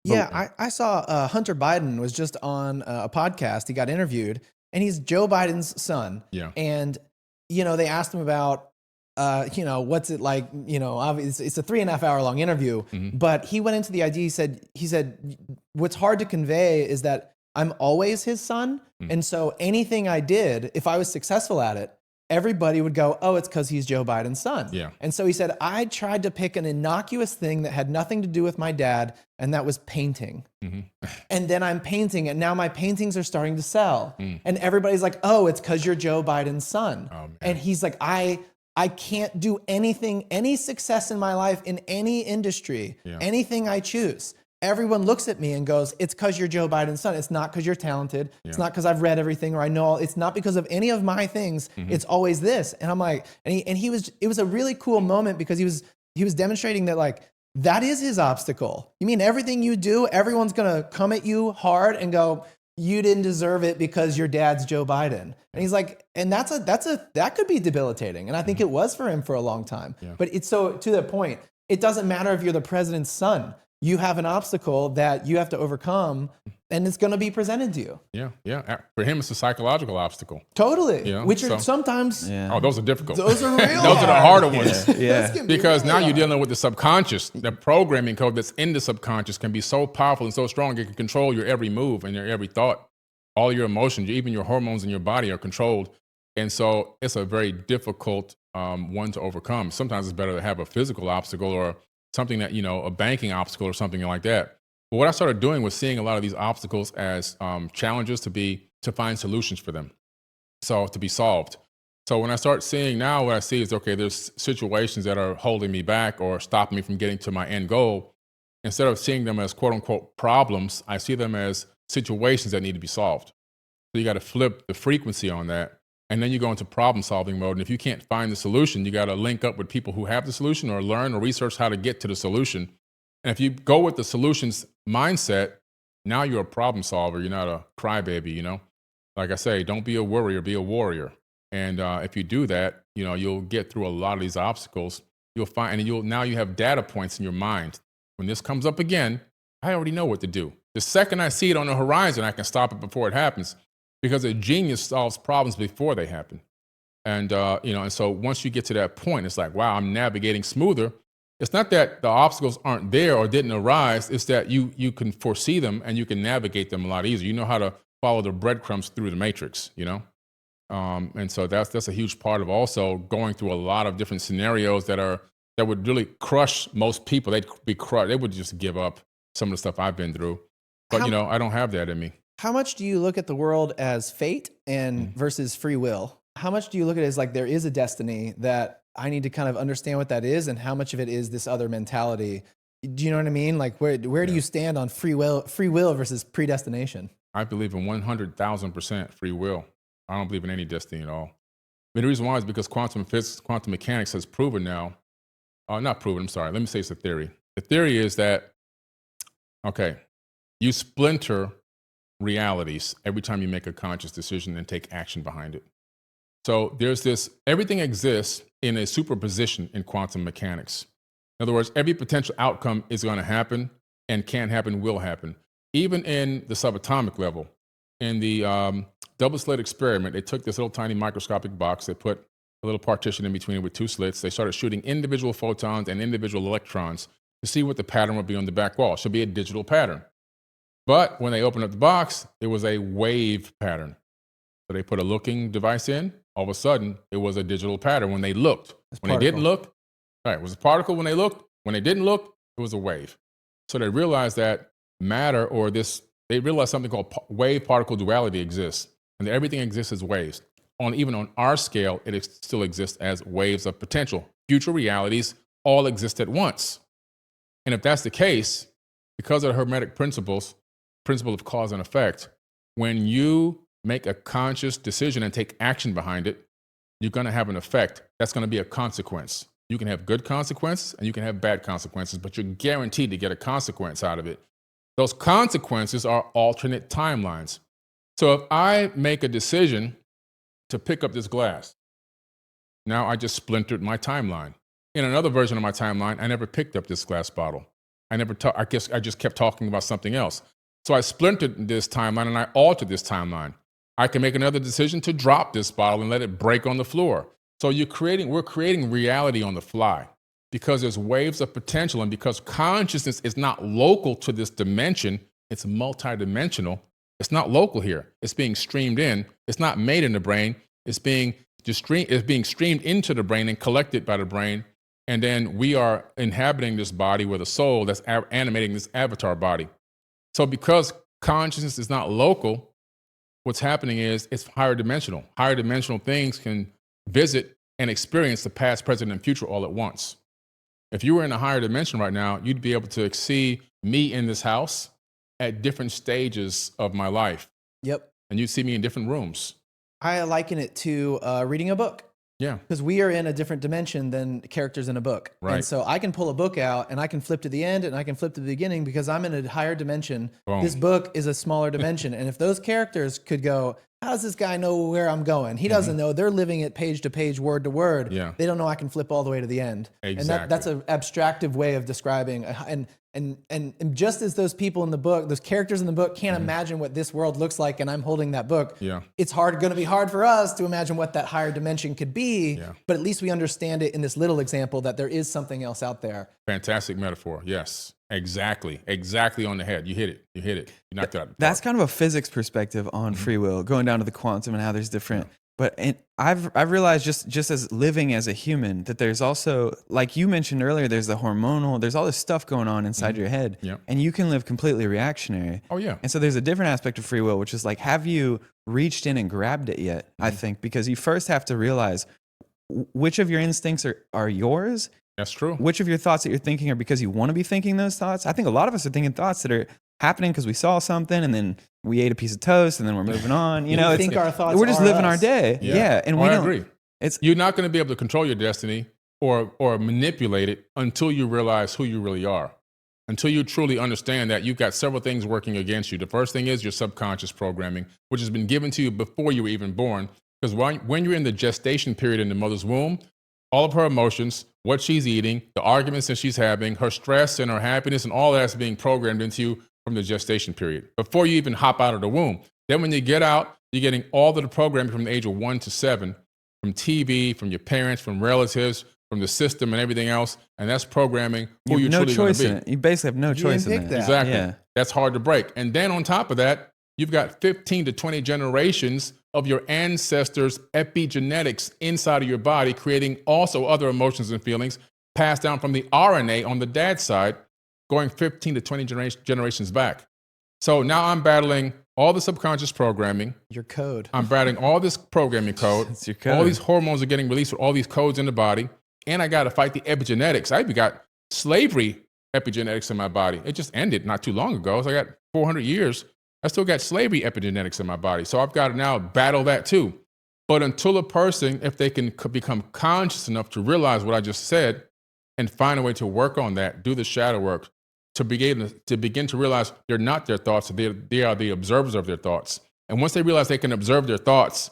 Yeah, I saw Hunter Biden was just on a podcast. He got interviewed, and he's Joe Biden's son. Yeah. And, they asked him about, what's it like, obviously it's a 3.5 hour long interview, but he went into the idea. He said, what's hard to convey is that I'm always his son. And so anything I did, if I was successful at it, everybody would go, oh, it's because he's Joe Biden's son. Yeah. And so he said, I tried to pick an innocuous thing that had nothing to do with my dad, and that was painting. And then I'm painting, and now my paintings are starting to sell. And everybody's like, oh, it's because you're Joe Biden's son. Oh, and he's like, I can't do anything, any success in my life in any industry, anything I choose. Everyone looks at me and goes, it's because you're Joe Biden's son. It's not because you're talented. It's not because I've read everything or I know all. It's not because of any of my things. It's always this. And I'm like, it was a really cool moment because he was demonstrating that, like, that is his obstacle. You mean everything you do, everyone's going to come at you hard and go, you didn't deserve it because your dad's Joe Biden. And he's like, and that could be debilitating. And I think it was for him for a long time. Yeah. But it's so, to that point, it doesn't matter if you're the president's son. You have an obstacle that you have to overcome, and it's going to be presented to you. Yeah. For him, it's a psychological obstacle. Totally. Yeah, Which are so- sometimes, Oh, those are difficult. those are real. Those are the harder ones. Yeah. Those can be Because really now you're hard. dealing with the subconscious. The programming code that's in the subconscious can be so powerful and so strong, it can control your every move and your every thought. All your emotions, even your hormones in your body are controlled. And so it's a very difficult one to overcome. Sometimes it's better to have a physical obstacle or something that, a banking obstacle or something like that. But what I started doing was seeing a lot of these obstacles as challenges to find solutions for them. So to be solved. So when I start seeing now, what I see is, okay, there's situations that are holding me back or stopping me from getting to my end goal. Instead of seeing them as quote unquote problems, I see them as situations that need to be solved. So you got to flip the frequency on that. And then you go into problem solving mode. And if you can't find the solution, you got to link up with people who have the solution or learn or research how to get to the solution. And if you go with the solutions mindset, now you're a problem solver. You're not a crybaby, Like I say, don't be a worrier, be a warrior. And if you do that, you'll get through a lot of these obstacles. You'll find, and now you have data points in your mind. When this comes up again, I already know what to do. The second I see it on the horizon, I can stop it before it happens. Because a genius solves problems before they happen. And, and so once you get to that point, it's like, wow, I'm navigating smoother. It's not that the obstacles aren't there or didn't arise. It's that you can foresee them and you can navigate them a lot easier. You know how to follow the breadcrumbs through the matrix, And so that's a huge part of also going through a lot of different scenarios that would really crush most people. They'd be crushed. They would just give up some of the stuff I've been through. But, I don't have that in me. How much do you look at the world as fate and versus free will? How much do you look at it as like there is a destiny that I need to kind of understand what that is, and how much of it is this other mentality? Do you know what I mean? Like where do you stand on free will versus predestination? I believe in 100,000% free will. I don't believe in any destiny at all. The reason why is because quantum physics, quantum mechanics has proven now, not proven, I'm sorry, let me say it's a theory. The theory is that, okay, you splinter realities every time you make a conscious decision and take action behind it. So there's this, everything exists in a superposition in quantum mechanics. In other words, every potential outcome is going to happen and can happen, will happen. Even in the subatomic level, in the double slit experiment, they took this little tiny microscopic box, they put a little partition in between it with two slits. They started shooting individual photons and individual electrons to see what the pattern would be on the back wall. It should be a digital pattern. But when they opened up the box, it was a wave pattern. So they put a looking device in. All of a sudden, it was a digital pattern when they looked. When they didn't look, it was a particle when they looked. When they didn't look, it was a wave. So they realized that matter they realized something called wave-particle duality exists. And that everything exists as waves. Even on our scale, it still exists as waves of potential. Future realities all exist at once. And if that's the case, because of the Hermetic principle of cause and effect, when you make a conscious decision and take action behind it, you're going to have an effect. That's going to be a consequence. You can have good consequences and you can have bad consequences, but you're guaranteed to get a consequence out of it. Those consequences are alternate timelines. So if I make a decision to pick up this glass, now I just splintered my timeline. In another version of my timeline, I never picked up this glass bottle. I just kept talking about something else. So I splintered this timeline and I altered this timeline. I can make another decision to drop this bottle and let it break on the floor. So we're creating reality on the fly because there's waves of potential, and because consciousness is not local to this dimension, it's multidimensional. It's not local here. It's being streamed in. It's not made in the brain. It's being streamed into the brain and collected by the brain. And then we are inhabiting this body with a soul that's animating this avatar body. So because consciousness is not local, what's happening is it's higher dimensional. Higher dimensional things can visit and experience the past, present, and future all at once. If you were in a higher dimension right now, you'd be able to see me in this house at different stages of my life. Yep. And you'd see me in different rooms. I liken it to reading a book. Yeah. Because we are in a different dimension than characters in a book. Right. And so I can pull a book out and I can flip to the end and I can flip to the beginning because I'm in a higher dimension. Boom. This book is a smaller dimension. And if those characters could go, how does this guy know where I'm going? He doesn't know. They're living it page to page, word to word. Yeah. They don't know I can flip all the way to the end. Exactly. And that's an abstractive way of describing. And just as those people in the book, those characters in the book can't imagine what this world looks like, and I'm holding that book. Yeah. It's going to be hard for us to imagine what that higher dimension could be. Yeah. But at least we understand it in this little example that there is something else out there. Fantastic metaphor. Yes, exactly on the head. You hit it. You knocked it out. That's kind of a physics perspective on free will, going down to the quantum and how there's different. But I've realized just as living as a human that there's also, like you mentioned earlier, there's the hormonal, there's all this stuff going on inside your head, Yep. and you can live completely reactionary. Oh yeah. And so there's a different aspect of free will, which is like, have you reached in and grabbed it yet? I think because you first have to realize which of your instincts are yours. That's true. Which of your thoughts that you're thinking are because you want to be thinking those thoughts? I think a lot of us are thinking thoughts that are happening because we saw something and then we ate a piece of toast and then we're moving on. You know, We think our thoughts we're just are living us. our day. Yeah. And we I don't, agree. It's You're not going to be able to control your destiny or manipulate it until you realize who you really are. Until you truly understand that you've got several things working against you. The first thing is your subconscious programming, which has been given to you before you were even born. Because when you're in the gestation period in the mother's womb, all of her emotions, what she's eating, the arguments that she's having, her stress and her happiness, and all that's being programmed into you from the gestation period before you even hop out of the womb. Then when you get out, you're getting all of the programming from the age of 1 to 7, from TV, from your parents, from relatives, from the system and everything else. And that's programming who you you're have no truly going choice to in be. it. You basically have no choice in pick it. that. Exactly. Yeah. That's hard to break. And then on top of that, you've got 15 to 20 generations of your ancestors' epigenetics inside of your body, creating also other emotions and feelings passed down from the RNA on the dad's side, going 15 to 20 generations back. So now I'm battling all the subconscious programming. Your code. I'm battling all this programming code. It's your code. All these hormones are getting released with all these codes in the body. And I got to fight the epigenetics. I even got slavery epigenetics in my body. It just ended not too long ago. So I got 400 years. I still got slavery epigenetics in my body. So I've got to now battle that too. But until a person, if they can become conscious enough to realize what I just said and find a way to work on that, do the shadow work, to begin to realize they're not their thoughts, they are the observers of their thoughts. And once they realize they can observe their thoughts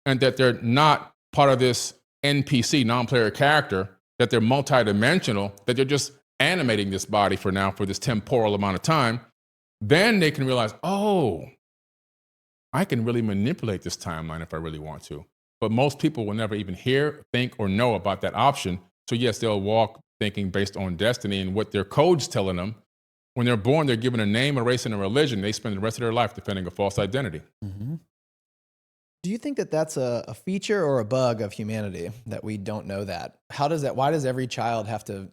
and that they're not part of this NPC, non-player character, that they're multidimensional, that they're just animating this body for now for this temporal amount of time, then they can realize, oh, I can really manipulate this timeline if I really want to. But most people will never even hear, think, or know about that option. So yes, they'll walk thinking based on destiny and what their code's telling them. When they're born, they're given a name, a race, and a religion. They spend the rest of their life defending a false identity. Mm-hmm. Do you think that that's a feature or a bug of humanity that we don't know that? Why does every child have to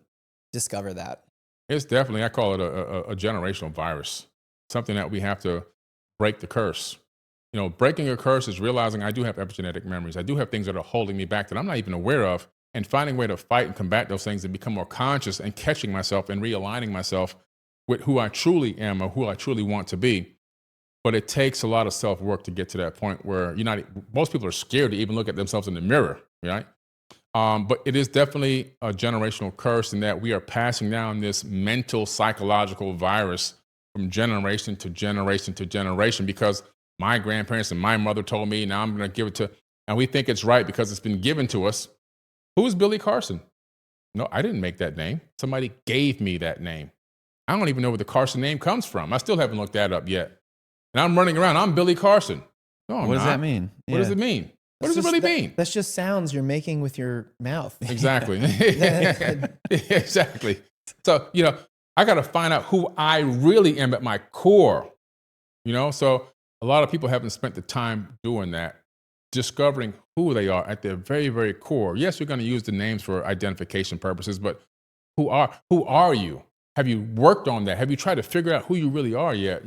discover that? It's definitely, I call it a generational virus, something that we have to break the curse. You know, breaking a curse is realizing I do have epigenetic memories. I do have things that are holding me back that I'm not even aware of, and finding a way to fight and combat those things and become more conscious and catching myself and realigning myself with who I truly am or who I truly want to be. But it takes a lot of self-work to get to that point where most people are scared to even look at themselves in the mirror, right? But it is definitely a generational curse in that we are passing down this mental, psychological virus from generation to generation to generation because my grandparents and my mother told me, now I'm going to give it to, and we think it's right because it's been given to us. Who's Billy Carson? No, I didn't make that name. Somebody gave me that name. I don't even know where the Carson name comes from. I still haven't looked that up yet. And I'm running around, I'm Billy Carson. No, I'm What not. does that mean? What does it mean? What does it really mean? That's just sounds you're making with your mouth. Exactly. Exactly. So, I got to find out who I really am at my core, So a lot of people haven't spent the time doing that, discovering who they are at their very, very core. Yes, you're going to use the names for identification purposes, but who are you? Have you worked on that? Have you tried to figure out who you really are yet?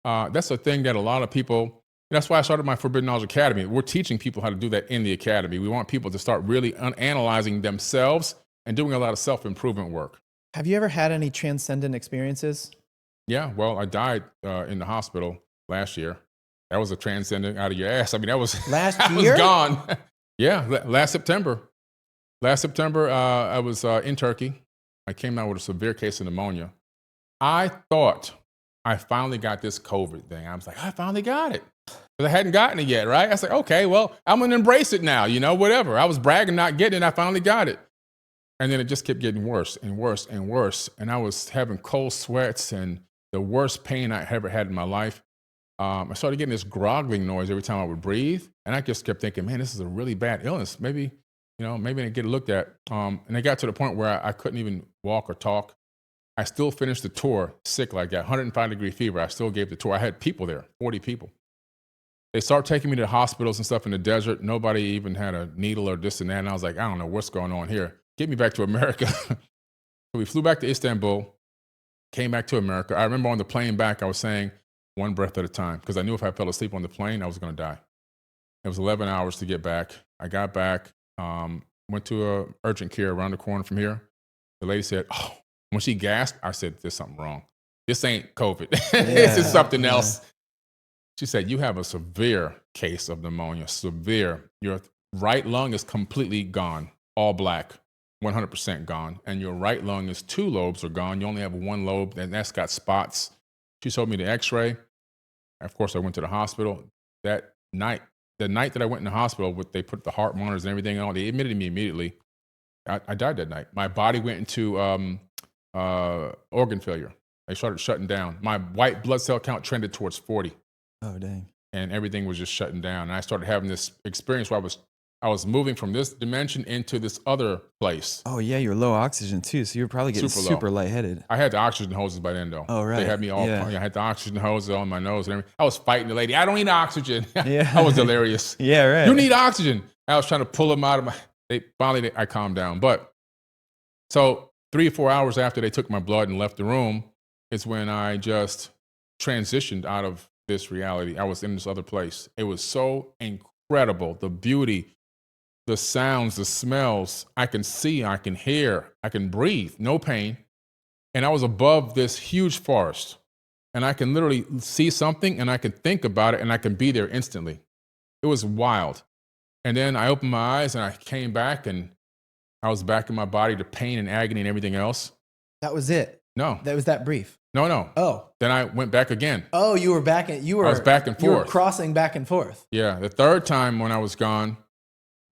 That's a thing that a lot of people, that's why I started my Forbidden Knowledge Academy. We're teaching people how to do that in the academy. We want people to start really analyzing themselves and doing a lot of self-improvement work. Have you ever had any transcendent experiences? Yeah, well, I died in the hospital last year. That was a transcendent out of your ass. I mean, that was Last I year? was gone. Yeah, last September. Last September, I was in Turkey. I came out with a severe case of pneumonia. I thought I finally got this COVID thing. I was like, I finally got it. But I hadn't gotten it yet, right? I was like, okay, well, I'm going to embrace it now, whatever. I was bragging not getting it. I finally got it. And then it just kept getting worse and worse and worse. And I was having cold sweats and the worst pain I ever had in my life. I started getting this groggling noise every time I would breathe. And I just kept thinking, man, this is a really bad illness. Maybe I get it looked at. And it got to the point where I couldn't even walk or talk. I still finished the tour sick like that, 105-degree fever. I still gave the tour. I had people there, 40 people. They started taking me to hospitals and stuff in the desert. Nobody even had a needle or this and that. And I was like, I don't know what's going on here. Get me back to America. So we flew back to Istanbul, came back to America. I remember on the plane back, I was saying one breath at a time because I knew if I fell asleep on the plane, I was going to die. It was 11 hours to get back. I got back, went to an urgent care around the corner from here. The lady said, oh, when she gasped, I said, there's something wrong. This ain't COVID. This is something else. She said, you have a severe case of pneumonia, severe. Your right lung is completely gone, all black, 100% gone. And your right lung is 2 lobes are gone. You only have 1 lobe, and that's got spots. She showed me the x-ray. Of course, I went to the hospital. The night that I went in the hospital, they put the heart monitors and everything on, they admitted me immediately. I died that night. My body went into organ failure. They started shutting down. My white blood cell count trended towards 40. Oh, dang. And everything was just shutting down. And I started having this experience where I was moving from this dimension into this other place. Oh, yeah, you're low oxygen too, so you're probably getting super lightheaded. I had the oxygen hoses by then, though. Oh, right. They had me all, I had the oxygen hoses on my nose and everything. I was fighting the lady. I don't need oxygen. Yeah. I was delirious. Yeah, right. You need oxygen. I was trying to pull them out of finally, I calmed down. But so 3 or 4 hours after they took my blood and left the room is when I just transitioned out of this reality. I was in this other place. It was so incredible. The beauty, the sounds, the smells. I can see, I can hear, I can breathe, no pain. And I was above this huge forest. And I can literally see something and I can think about it and I can be there instantly. It was wild. And then I opened my eyes and I came back and I was back in my body to pain and agony and everything else. That was it. No. That was that brief. No. Oh. Then I went back again. Oh, you were back. I was back and forth. You were crossing back and forth. Yeah. The third time when I was gone,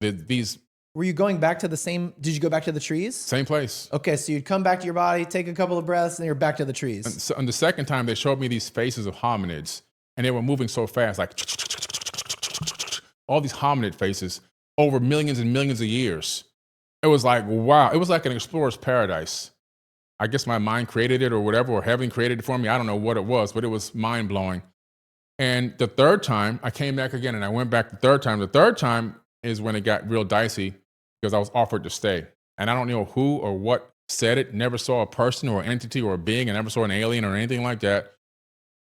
these. Were you going back to the same? Did you go back to the trees? Same place. Okay, so you'd come back to your body, take a couple of breaths, and you're back to the trees. And so, the second time, they showed me these faces of hominids, and they were moving so fast, like all these hominid faces over millions and millions of years. It was like, wow. It was like an explorer's paradise. I guess my mind created it or whatever, or heaven created it for me. I don't know what it was, but it was mind-blowing. And the third time, I came back again, and I went back the third time. The third time is when it got real dicey because I was offered to stay. And I don't know who or what said it. Never saw a person or an entity or a being. I never saw an alien or anything like that.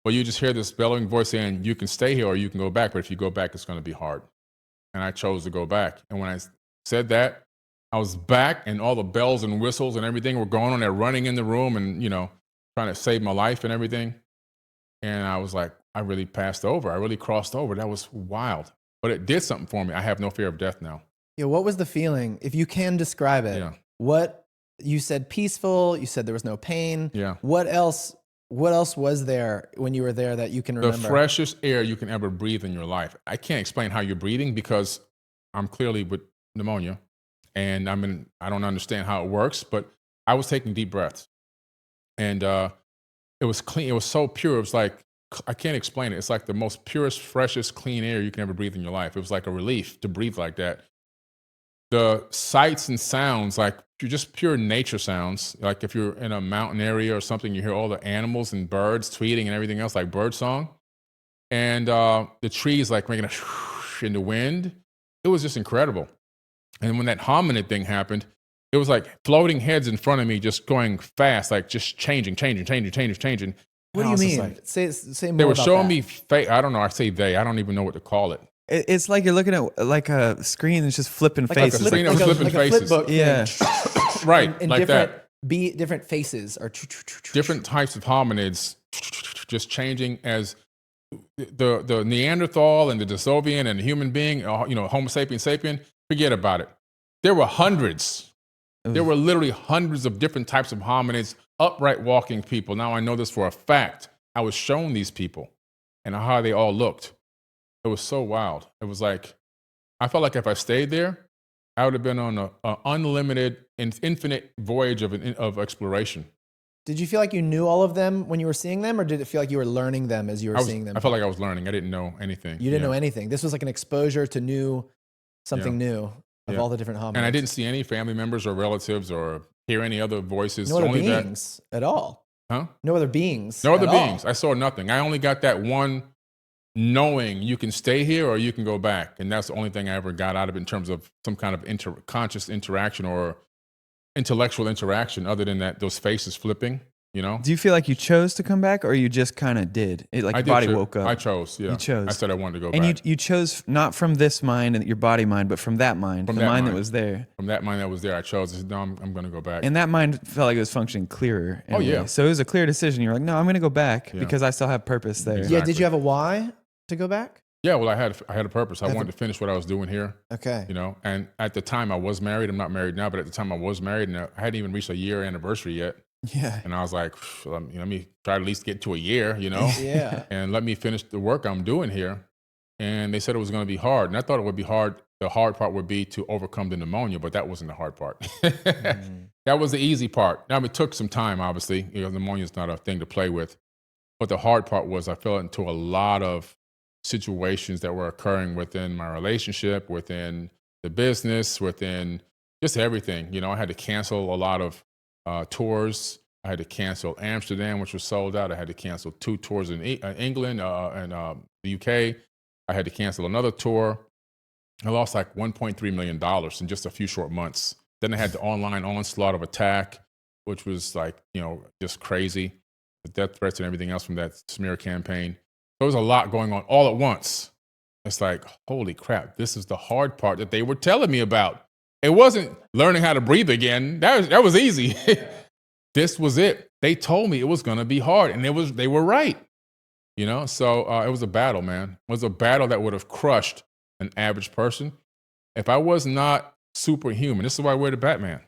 But you just hear this bellowing voice saying, you can stay here or you can go back. But if you go back, it's going to be hard. And I chose to go back. And when I said that, I was back and all the bells and whistles and everything were going on there, running in the room and, trying to save my life and everything. And I was like, I really passed over. I really crossed over. That was wild. But it did something for me. I have no fear of death now. Yeah, what was the feeling? If you can describe it, Yeah. What you said peaceful, you said there was no pain. Yeah. What else was there when you were there that you can remember? The freshest air you can ever breathe in your life. I can't explain how you're breathing because I'm clearly with pneumonia and I don't understand how it works, but I was taking deep breaths and it was clean. It was so pure. It was like, I can't explain it. It's like the most purest, freshest, clean air you can ever breathe in your life. It was like a relief to breathe like that. The sights and sounds, like just pure nature sounds, like if you're in a mountain area or something, you hear all the animals and birds tweeting and everything else, like bird song. And the trees like making a whoosh in the wind. It was just incredible. And when that hominid thing happened, it was like floating heads in front of me just going fast, like just changing. What do you mean? Like, say more they were about showing that. me, I don't know, I say they, I don't even know what to call it. It's like you're looking at like a screen that's just flipping faces. a screen that was flipping faces. Flip book Yeah. thing. Right, like that. Different faces are Different types of hominids just changing as the Neanderthal and the Desovian and the human being, Homo sapien sapien, Forget about it. There were hundreds. Oof. There were literally hundreds of different types of hominids, upright walking people. Now I know this for a fact. I was shown these people and how they all looked. It was so wild. It was like, I felt like if I stayed there, I would have been on an unlimited, infinite voyage of exploration. Did you feel like you knew all of them when you were seeing them, or did it feel like you were learning them as you were seeing them? I felt like I was learning. I didn't know anything. You didn't know anything. This was like an exposure to something new of all the different hominids. And I didn't see any family members or relatives or hear any other voices. No other beings at all. Huh? No other beings. No other beings. I saw nothing. I only got that one knowing you can stay here or you can go back. And that's the only thing I ever got out of it in terms of some kind of conscious interaction or intellectual interaction other than that, those faces flipping, you know? Do you feel like you chose to come back or you just kind of did? Like your body woke up? I chose, yeah. You chose. I said I wanted to go and back. And you chose not from this mind and your body mind, but from that mind, the mind that was there. From that mind that was there, I chose. I said, no, I'm going to go back. And that mind felt like it was functioning clearer. Oh, yeah. So it was a clear decision. You're like, no, I'm going to go back because I still have purpose there. Yeah, did you have a why to go back? Yeah, well, I had a purpose. I wanted to finish what I was doing here. Okay. You know, and at the time I was married. I'm not married now, but at the time I was married, and I hadn't even reached a year anniversary yet. Yeah. And I was like, let me try to at least get to a year, you know? Yeah. And let me finish the work I'm doing here. And they said it was going to be hard. And I thought it would be hard. The hard part would be to overcome the pneumonia, but that wasn't the hard part. That was the easy part. Now, it took some time, obviously. You know, pneumonia is not a thing to play with. But the hard part was I fell into a lot of situations that were occurring within my relationship, within the business, within just everything. You know, I had to cancel a lot of tours. I had to cancel Amsterdam, which was sold out. I had to cancel 2 tours in England and the UK. I had to cancel another tour. I lost like $1.3 million in just a few short months. Then I had the online onslaught of attack, which was like, you know, just crazy. The death threats and everything else from that smear campaign. There was a lot going on all at once. It's like, holy crap, this is the hard part that they were telling me about. It wasn't learning how to breathe again. That was easy. This was it. They told me it was going to be hard, and they were right. You know, so it was a battle, man. It was a battle that would have crushed an average person. If I was not superhuman, this is why I wear the Batman.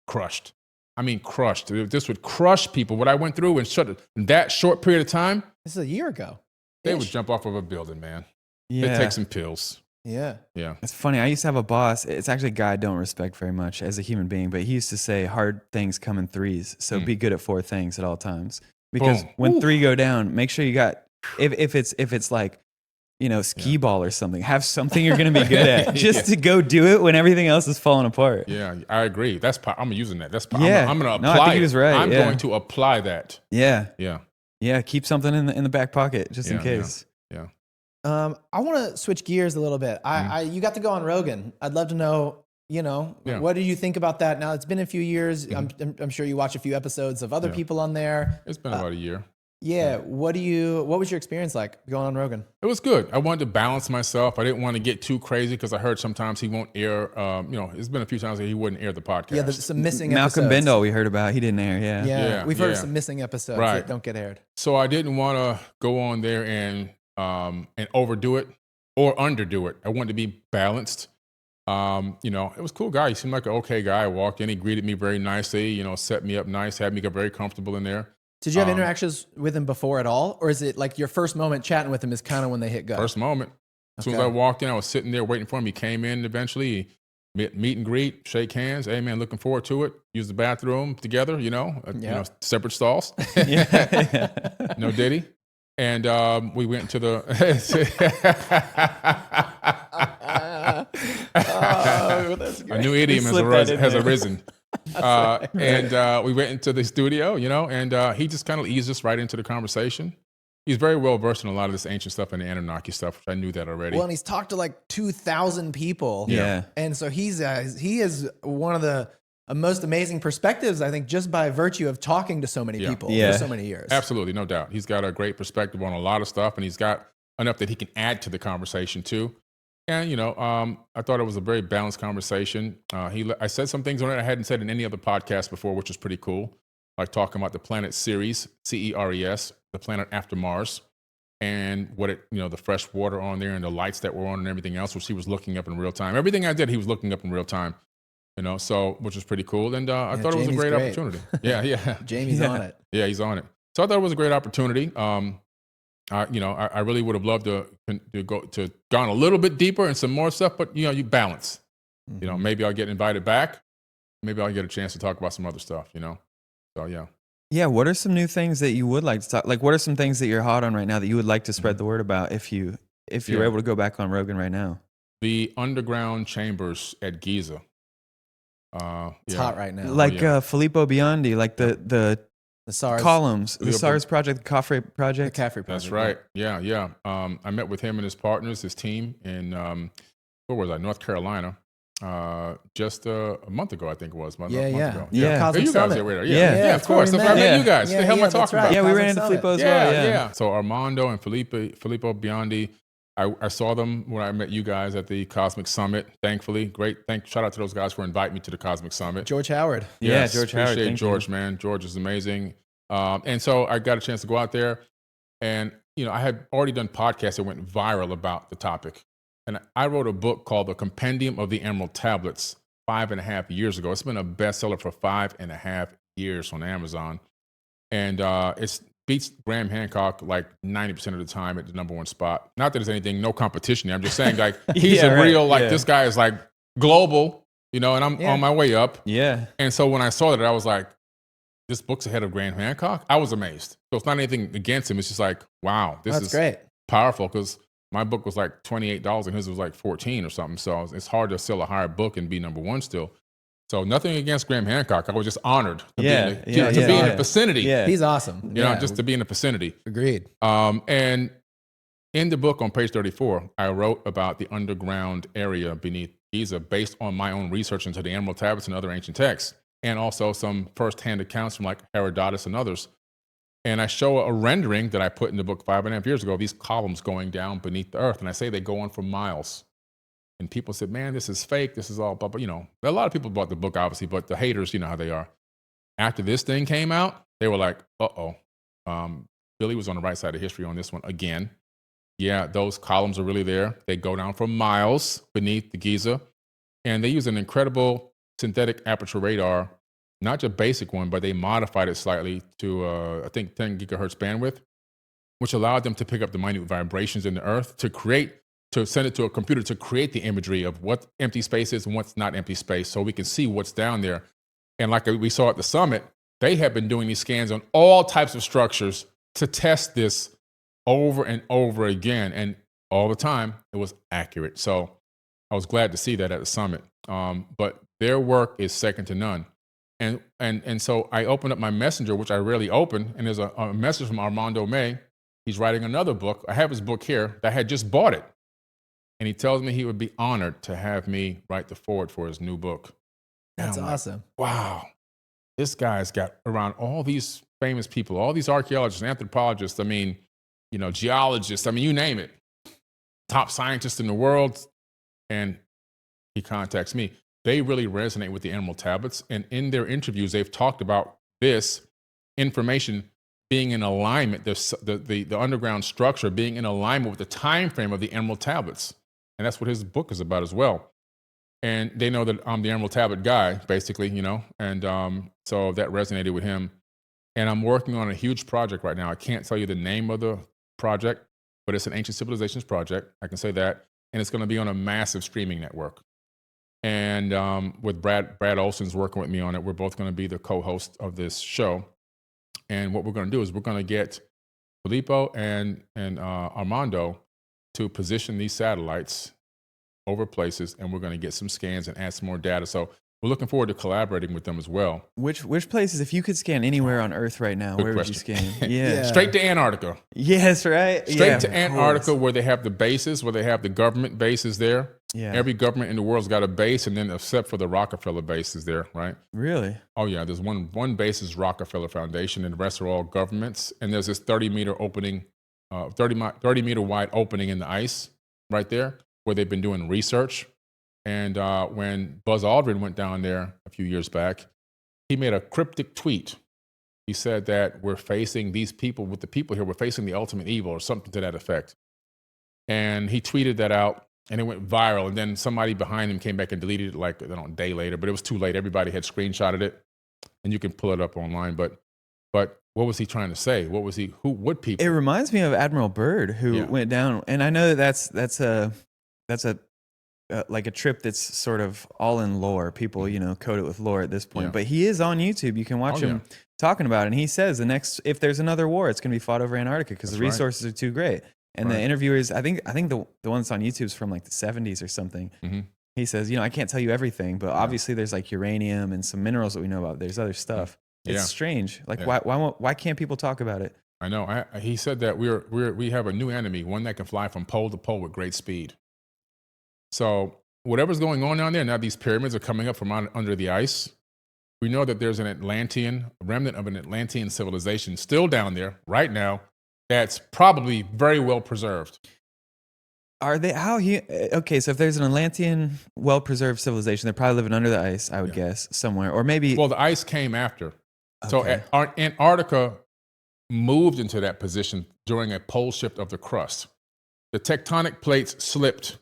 Crushed. I mean, crushed. This would crush people. What I went through in that short period of time. This is a year ago. They would jump off of a building, man. Yeah. They'd take some pills. Yeah. Yeah. It's funny. I used to have a boss. It's actually a guy I don't respect very much as a human being, but he used to say hard things come in threes. So be good at 4 things at all times. Because when 3 go down, make sure you got, if it's like, you know, skee ball or something, have something you're going to be good at just to go do it when everything else is falling apart. Yeah, I agree. I'm using that. I'm going to apply no, I think he was right. I'm going to apply that. Yeah. Yeah. Yeah. Keep something in the back pocket just in case. Yeah. I want to switch gears a little bit. You got to go on Rogan. I'd love to know, you know, what do you think about that? Now it's been a few years. I'm sure you watch a few episodes of other people on there. It's been about a year. Yeah. What was your experience like going on Rogan? It was good. I wanted to balance myself. I didn't want to get too crazy because I heard sometimes he won't air, you know, it's been a few times that he wouldn't air the podcast. Yeah, there's some missing Malcolm episodes. Bendall we heard about, he didn't air, yeah. We've heard of some missing episodes that don't get aired. So I didn't want to go on there and overdo it or underdo it. I wanted to be balanced. You know, it was a cool guy. He seemed like an okay guy. I walked in, he greeted me very nicely, you know, set me up nice, had me get very comfortable in there. Did you have interactions with him before at all? Or is it like your first moment chatting with him is kind of when they hit go? First moment. As soon as I walked in, I was sitting there waiting for him. He came in eventually, meet and greet, shake hands. Hey, man, looking forward to it. Use the bathroom together, you know, separate stalls. No Diddy. And we went to the... A new idiom has arisen. And we went into the studio, you know, and he just kind of eased us right into the conversation. He's very well versed in a lot of this ancient stuff and the Anunnaki stuff, which I knew that already. Well, and he's talked to like 2,000 people. Yeah. And so he is one of the most amazing perspectives, I think, just by virtue of talking to so many people for so many years. Absolutely, no doubt. He's got a great perspective on a lot of stuff, and he's got enough that he can add to the conversation too. And, you know, I thought it was a very balanced conversation. I said some things on it I hadn't said in any other podcast before, which was pretty cool. Like talking about the Planet Ceres, CERES, the planet after Mars. and what it, the fresh water on there and the lights that were on and everything else, which he was looking up in real time. Everything I did, he was looking up in real time, so which was pretty cool. And I thought it was a great opportunity. Yeah. Jamie's on it. Yeah, he's on it. So I thought it was a great opportunity. I really would have loved to gone a little bit deeper and some more stuff, but you balance. Mm-hmm. Maybe I'll get invited back. Maybe I'll get a chance to talk about some other stuff. So yeah. Yeah. What are some new things that you would like to talk? Like, what are some things that you're hot on right now that you would like to spread the word about if you're able to go back on Rogan right now? The underground chambers at Giza. It's hot right now. Like Filippo Biondi, like the SARS columns, the SARS project, the Caffrey project. The Caffrey project. That's right. Yeah. I met with him and his partners, his team in where was I? North Carolina. Just a month ago, I think it was. Month ago. Yeah. You guys there, right? Yeah, of course. That's where I met you guys. The hell am I talking about? Yeah, we ran into Filippo as well. Yeah. So Armando and Filippo Biondi, I saw them when I met you guys at the Cosmic Summit. Thankfully, great. Shout out to those guys for inviting me to the Cosmic Summit. George Howard. Yes, George Howard. Appreciate George, man. George is amazing. And so I got a chance to go out there, and I had already done podcasts that went viral about the topic. And I wrote a book called The Compendium of the Emerald Tablets 5.5 years ago. It's been a bestseller for 5.5 years on Amazon. And it beats Graham Hancock like 90% of the time at the #1 spot. Not that there's anything, no competition there. I'm just saying, like, he's this guy is like global, and I'm on my way up. Yeah. And so when I saw that, I was like, this book's ahead of Graham Hancock. I was amazed. So it's not anything against him. It's just like, wow, this is great. Powerful, because my book was like $28 and his was like $14 or something. So it's hard to sell a higher book and be #1 still. So nothing against Graham Hancock. I was just honored to be in the vicinity. Yeah. He's awesome. Just to be in the vicinity. Agreed. And in the book on page 34, I wrote about the underground area beneath Giza based on my own research into the Emerald Tablets and other ancient texts, and also some firsthand accounts from like Herodotus and others. And I show a rendering that I put in the book 5.5 years ago, these columns going down beneath the earth. And I say they go on for miles. And people said, man, this is fake. This is all, but a lot of people bought the book, obviously, but the haters, you know how they are. After this thing came out, they were like, Billy was on the right side of history on this one again. Yeah, those columns are really there. They go down for miles beneath the Giza. And they use an incredible synthetic aperture radar, not just basic one, but they modified it slightly to, I think, 10 gigahertz bandwidth, which allowed them to pick up the minute vibrations in the earth to send it to a computer to create the imagery of what empty space is and what's not empty space, so we can see what's down there. And like we saw at the summit, they have been doing these scans on all types of structures to test this over and over again. And all the time, it was accurate. So I was glad to see that at the summit. But their work is second to none. And so I opened up my messenger, which I rarely open, and there's a message from Armando May. He's writing another book. I have his book here. I had just bought it. And he tells me he would be honored to have me write the foreword for his new book. That's awesome. Like, wow. This guy's got around all these famous people, all these archaeologists, anthropologists, geologists, you name it. Top scientists in the world. And he contacts me. They really resonate with the Emerald Tablets. And in their interviews, they've talked about this information being in alignment, the underground structure being in alignment with the time frame of the Emerald Tablets. And that's what his book is about as well. And they know that I'm the Emerald Tablet guy, basically, and so that resonated with him. And I'm working on a huge project right now. I can't tell you the name of the project, but it's an ancient civilizations project. I can say that. And it's going to be on a massive streaming network. And with Brad Olson's working with me on it. We're both going to be the co-host of this show. And what we're going to do is we're going to get Filippo and Armando to position these satellites over places, and we're going to get some scans and add some more data. So we're looking forward to collaborating with them as well. Which places, if you could scan anywhere on Earth right now, where would you scan? Yeah. Straight to Antarctica. Yes, right? Straight to Antarctica, where they have the bases, where they have the government bases there. Yeah. Every government in the world's got a base, and then except for the Rockefeller bases there, right? Really? Oh, yeah. There's one base is Rockefeller Foundation, and the rest are all governments. And there's this 30-meter opening, 30-meter wide opening in the ice right there, where they've been doing research. And when Buzz Aldrin went down there a few years back, he made a cryptic tweet. He said that we're facing these people, with the people here, we're facing the ultimate evil or something to that effect. And he tweeted that out and it went viral. And then somebody behind him came back and deleted it like, I don't know, a day later, but it was too late. Everybody had screenshotted it and you can pull it up online. But what was he trying to say? What people? It reminds me of Admiral Byrd, who went down. And I know that's like a trip that's sort of all in lore. People, code it with lore at this point. Yeah. But he is on YouTube. You can watch him talking about it. And he says if there's another war, it's going to be fought over Antarctica because the resources are too great. And the interviewers, I think the one that's on YouTube is from like the 70s or something. Mm-hmm. He says, I can't tell you everything, but obviously there's like uranium and some minerals that we know about. There's other stuff. It's strange. Like why can't people talk about it? I know. He said that we have a new enemy, one that can fly from pole to pole with great speed. So whatever's going on down there, now these pyramids are coming up from under the ice. We know that there's a remnant of an Atlantean civilization still down there right now that's probably very well preserved. Are they, okay, so if there's an Atlantean well-preserved civilization, they're probably living under the ice, I would guess, somewhere. Or maybe... Well, the ice came after. Okay. So Antarctica moved into that position during a pole shift of the crust. The tectonic plates slipped,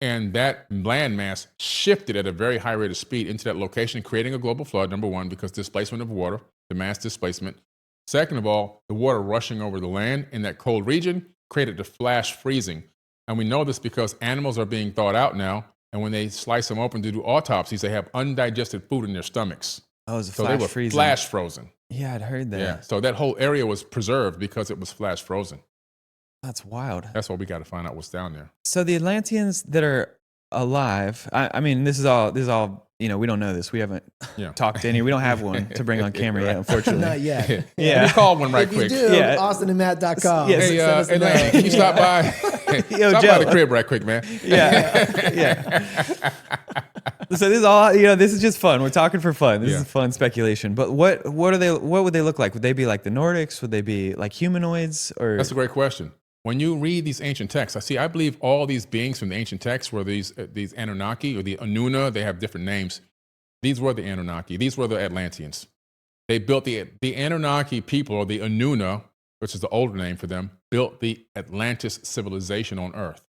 and that landmass shifted at a very high rate of speed into that location, creating a global flood, number one, because displacement of water, the mass displacement. Second of all, the water rushing over the land in that cold region created the flash freezing. And we know this because animals are being thawed out now, and when they slice them open to do autopsies, they have undigested food in their stomachs. Oh, it's so they were freezing. Flash frozen. Yeah, I'd heard that. Yeah, so that whole area was preserved because it was flash frozen. That's wild. That's why we got to find out what's down there. So the Atlanteans that are alive, I mean, this is all, we don't know this. We haven't talked to any. We don't have one to bring on camera yet, unfortunately. Not yet. We called one right If quick. you do, AustinandMatt.com. Yes. Hey, Atlantean, can you stop by? Yo, stop Joe. by the crib right quick, man. Yeah. So this is all, this is just fun. We're talking for fun. This is fun speculation. But what would they look like? Would they be like the Nordics? Would they be like humanoids? Or That's a great question. When you read these ancient texts, I believe all these beings from the ancient texts were these Anunnaki or the Anuna. They have different names. These were the Anunnaki. These were the Atlanteans. They built the Anunnaki people, or the Anuna, which is the older name for them, built the Atlantis civilization on Earth.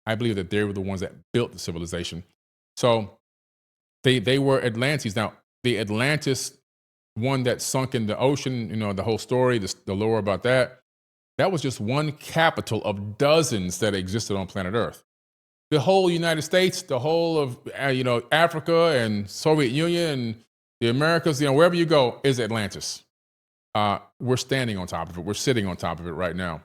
I believe that they were the ones that built the civilization. So they were Atlantes. Now, the Atlantis one that sunk in the ocean, the whole story, the lore about that, that was just one capital of dozens that existed on planet Earth. The whole United States, the whole of Africa and Soviet Union and the Americas, wherever you go, is Atlantis. We're standing on top of it. We're sitting on top of it right now.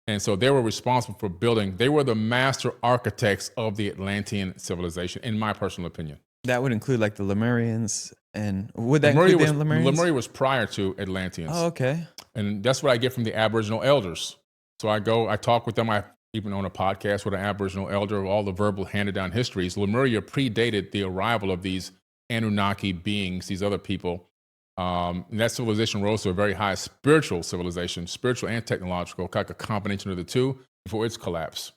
And so they were responsible for building. They were the master architects of the Atlantean civilization, in my personal opinion. that would include like the Lemurians, and would that include the Lemurians? Lemuria was prior to Atlanteans. Oh, okay. And that's what I get from the Aboriginal elders. So I talk with them. I even own a podcast with an Aboriginal elder of all the verbal handed down histories. Lemuria predated the arrival of these Anunnaki beings, these other people. And that civilization rose to a very high spiritual civilization, spiritual and technological, like a combination of the two before its collapse.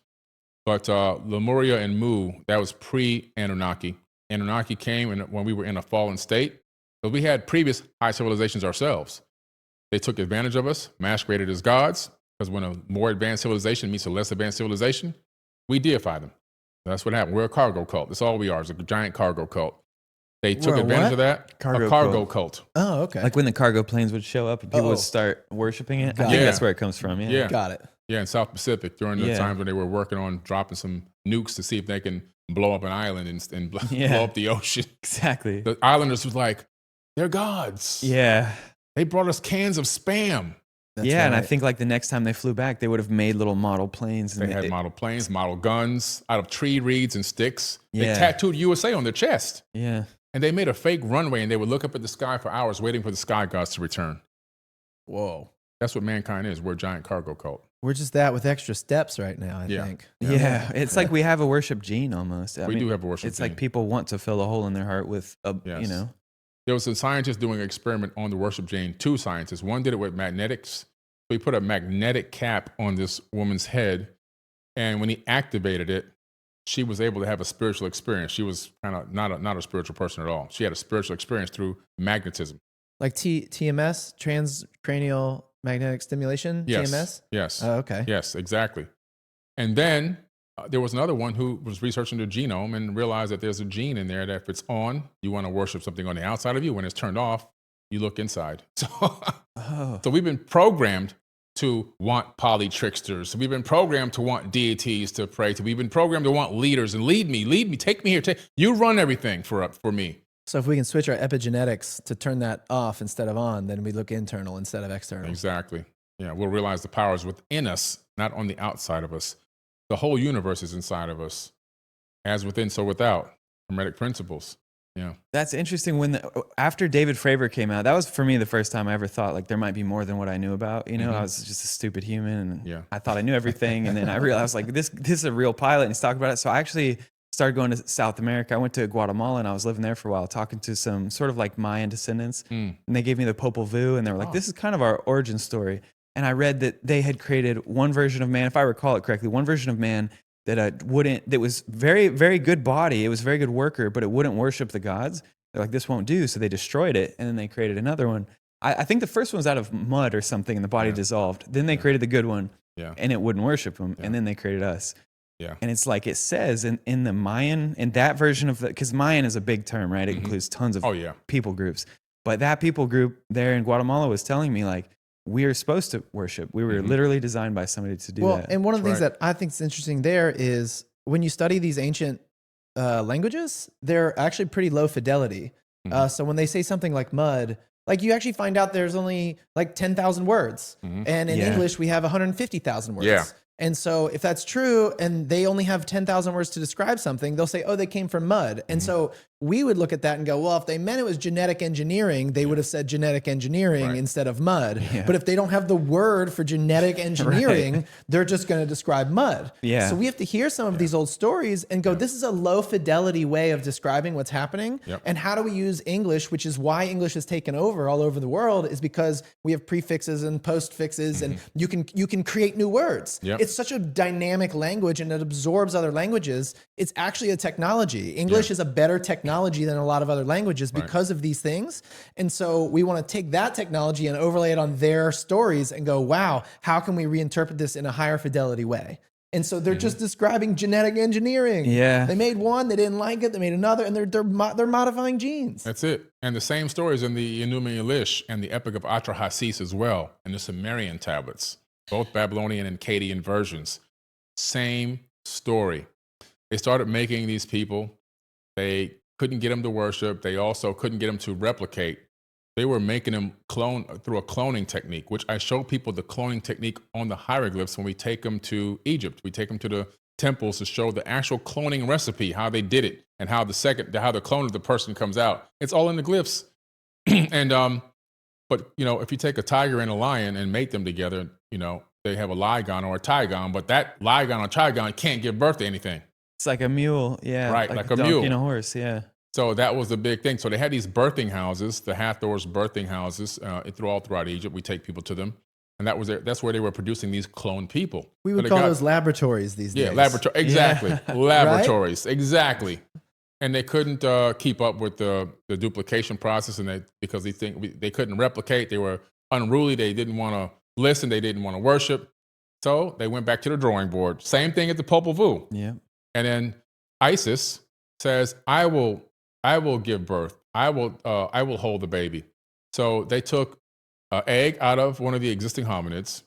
But Lemuria and Mu, that was pre-Anunnaki. Anunnaki came when we were in a fallen state, but we had previous high civilizations ourselves. They took advantage of us, masqueraded as gods, because when a more advanced civilization meets a less advanced civilization, we deify them. That's what happened. We're a cargo cult. That's all we are, is a giant cargo cult. They took advantage of that. A cargo cult. Oh, okay. Like when the cargo planes would show up and people would start worshiping it. I think that's where it comes from. Yeah. Got it. Yeah, in South Pacific during the times when they were working on dropping some nukes to see if they can blow up an island and blow up the ocean. Exactly. The islanders was like, they're gods. Yeah. They brought us cans of Spam. That's yeah, and I right. think like the next time they flew back, they would have made little model planes. They had model planes, model guns out of tree reeds and sticks. They Yeah. tattooed USA on their chest. Yeah. And they made a fake runway, and they would look up at the sky for hours waiting for the sky gods to return. Whoa. That's what mankind is. We're a giant cargo cult. We're just that with extra steps right now, I Yeah. think. Yeah. It's like we have a worship gene almost. I We mean, do have a worship It's like gene. people want to fill a hole in their heart with a, Yes. you know. There was a scientist doing an experiment on the worship gene, two scientists. One did it with magnetics. So he put a magnetic cap on this woman's head, and when he activated it, she was able to have a spiritual experience. She was kind of not a spiritual person at all. She had a spiritual experience through magnetism. Like TMS, transcranial magnetic stimulation, Yes. TMS? Yes. Oh, okay. Yes, exactly. And then there was another one who was researching the genome and realized that there's a gene in there that if it's on, you want to worship something on the outside of you. When it's turned off, you look inside. So, Oh. so we've been programmed to want polytricksters. We've been programmed to want deities to pray to. We've been programmed to want leaders and lead me, take me here. You run everything for me. So if we can switch our epigenetics to turn that off instead of on, then we look internal instead of external. Exactly. Yeah, we'll realize the power is within us, not on the outside of us. The whole universe is inside of us. As within, so without. Hermetic principles. Yeah. That's interesting. After David Fravor came out, that was for me the first time I ever thought like there might be more than what I knew about. You know, I was just a stupid human, and I thought I knew everything, and then I realized like this is a real pilot, and he's talking about it. So I actually started going to South America. I went to Guatemala, and I was living there for a while, talking to some sort of like Mayan descendants, and they gave me the Popol Vuh, and they were like, "This is kind of our origin story." And I read that they had created one version of man, if I recall it correctly, one version of man that was very, very good body. It was a very good worker, but it wouldn't worship the gods. They're like, this won't do. So they destroyed it. And then they created another one. I think the first one was out of mud or something and the body dissolved. Then they created the good one and it wouldn't worship them. And then they created us. Yeah. And it's like it says in the Mayan, in that version of because Mayan is a big term, right? It includes tons of people groups. But that people group there in Guatemala was telling me like, we are supposed to worship. We were literally designed by somebody to do that. And one of the things that I think is interesting there is when you study these ancient languages, they're actually pretty low fidelity. So when they say something like mud, like you actually find out there's only like 10,000 words. And in English, we have 150,000 words. Yeah. And so if that's true and they only have 10,000 words to describe something, they'll say, oh, they came from mud. And so we would look at that and go, well, if they meant it was genetic engineering, they would have said genetic engineering instead of mud. But if they don't have the word for genetic engineering, they're just going to describe mud. So we have to hear some of these old stories and go, this is a low fidelity way of describing what's happening. And how do we use English, which is why English has taken over all over the world, is because we have prefixes and postfixes and you can create new words. It's such a dynamic language and it absorbs other languages. It's actually a technology. English is a better technology than a lot of other languages because of these things. And so we want to take that technology and overlay it on their stories and go, wow, how can we reinterpret this in a higher fidelity way? And so they're just describing genetic engineering. They made one, they didn't like it, they made another, and they're modifying genes. That's it. And the same stories in the Enuma Elish and the Epic of Atrahasis as well, and the Sumerian tablets, both Babylonian and Akkadian versions. Same story. They started making these people. They couldn't get them to worship. They also couldn't get them to replicate. They were making them clone through a cloning technique, which I show people the cloning technique on the hieroglyphs when we take them to Egypt. We take them to the temples to show the actual cloning recipe, how they did it, and how the clone of the person comes out. It's all in the glyphs. But if you take a tiger and a lion and mate them together, they have a ligon or a tigon, but that ligon or tigon can't give birth to anything. It's like a mule, right, like a donkey mule and a horse, So that was the big thing. So they had these birthing houses, the Hathor's birthing houses, all throughout Egypt. We take people to them, and that's where they were producing these cloned people. We would call those laboratories these days. Yeah, laboratory, exactly, laboratories, exactly. And they couldn't keep up with the duplication process, and because they couldn't replicate. They were unruly. They didn't want to listen. They didn't want to worship. So they went back to the drawing board. Same thing at the Popol Vuh. Yeah. And then Isis says, I will give birth. I will hold the baby. So they took an egg out of one of the existing hominids.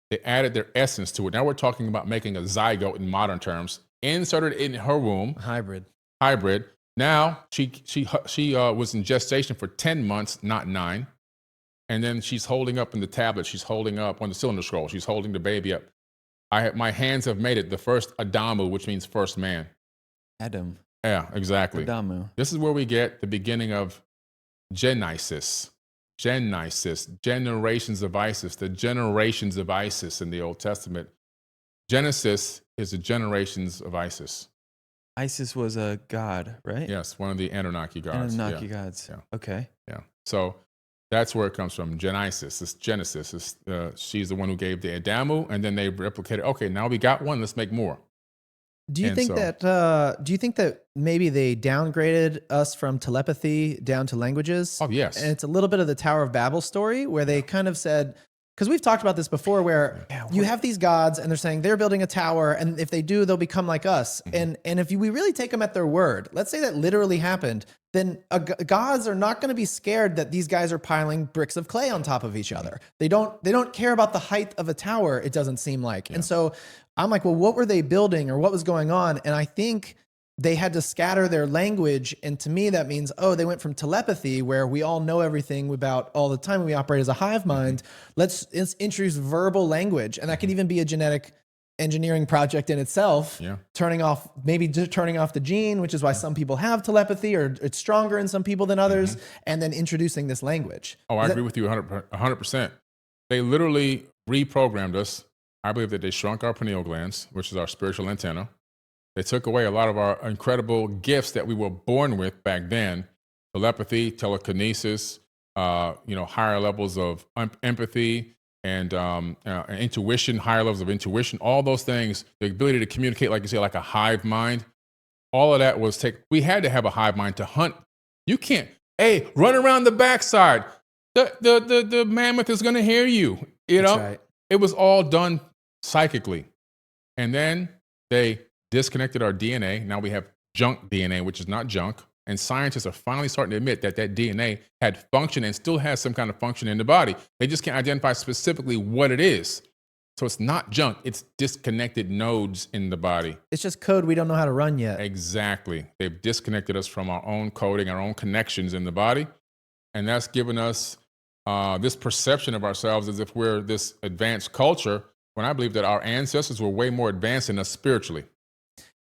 They added their essence to it. Now we're talking about making a zygote in modern terms. Inserted it in her womb. Hybrid. Now she was in gestation for 10 months, not 9. And then she's holding up in the tablet. She's holding up on the cylinder scroll. She's holding the baby up. My hands have made it the first Adamu, which means first man. Adam. Yeah, exactly. Adamu. This is where we get the beginning of Genesis, generations of Isis, the generations of Isis in the Old Testament. Genesis is the generations of Isis. Isis was a god, right? Yes, one of the Anunnaki gods. Anunnaki gods. Yeah. Okay. Yeah. So that's where it comes from. Genesis. She's the one who gave the Adamu, and then they replicated. Okay, now we got one. Let's make more. Do you And think so- that do you think that maybe they downgraded us from telepathy down to languages? Oh, yes. And it's a little bit of the Tower of Babel story where they kind of said, because we've talked about this before, where you have these gods and they're saying they're building a tower, and if they do, they'll become like us. And if we really take them at their word, let's say that literally happened, then gods are not going to be scared that these guys are piling bricks of clay on top of each other. They don't care about the height of a tower, it doesn't seem like. And so I'm like, well, what were they building or what was going on? And I think they had to scatter their language. And to me, that means, they went from telepathy, where we all know everything about all the time, we operate as a hive mind. Let's introduce verbal language. And that could even be a genetic engineering project in itself, turning off the gene, which is why some people have telepathy, or it's stronger in some people than others, and then introducing this language. Oh, I agree with you 100%. They literally reprogrammed us. I believe that they shrunk our pineal glands, which is our spiritual antenna. They took away a lot of our incredible gifts that we were born with back then: telepathy, telekinesis, higher levels of empathy and intuition, higher levels of intuition. All those things, the ability to communicate, like you say, like a hive mind. All of that was we had to have a hive mind to hunt. You can't, run around the backside. The mammoth is going to hear you. That's right. It was all done psychically, and then they disconnected our DNA. Now we have junk DNA, which is not junk. And scientists are finally starting to admit that DNA had function and still has some kind of function in the body. They just can't identify specifically what it is. So it's not junk. It's disconnected nodes in the body. It's just code we don't know how to run yet. Exactly. They've disconnected us from our own coding, our own connections in the body. And that's given us this perception of ourselves as if we're this advanced culture, when I believe that our ancestors were way more advanced than us spiritually.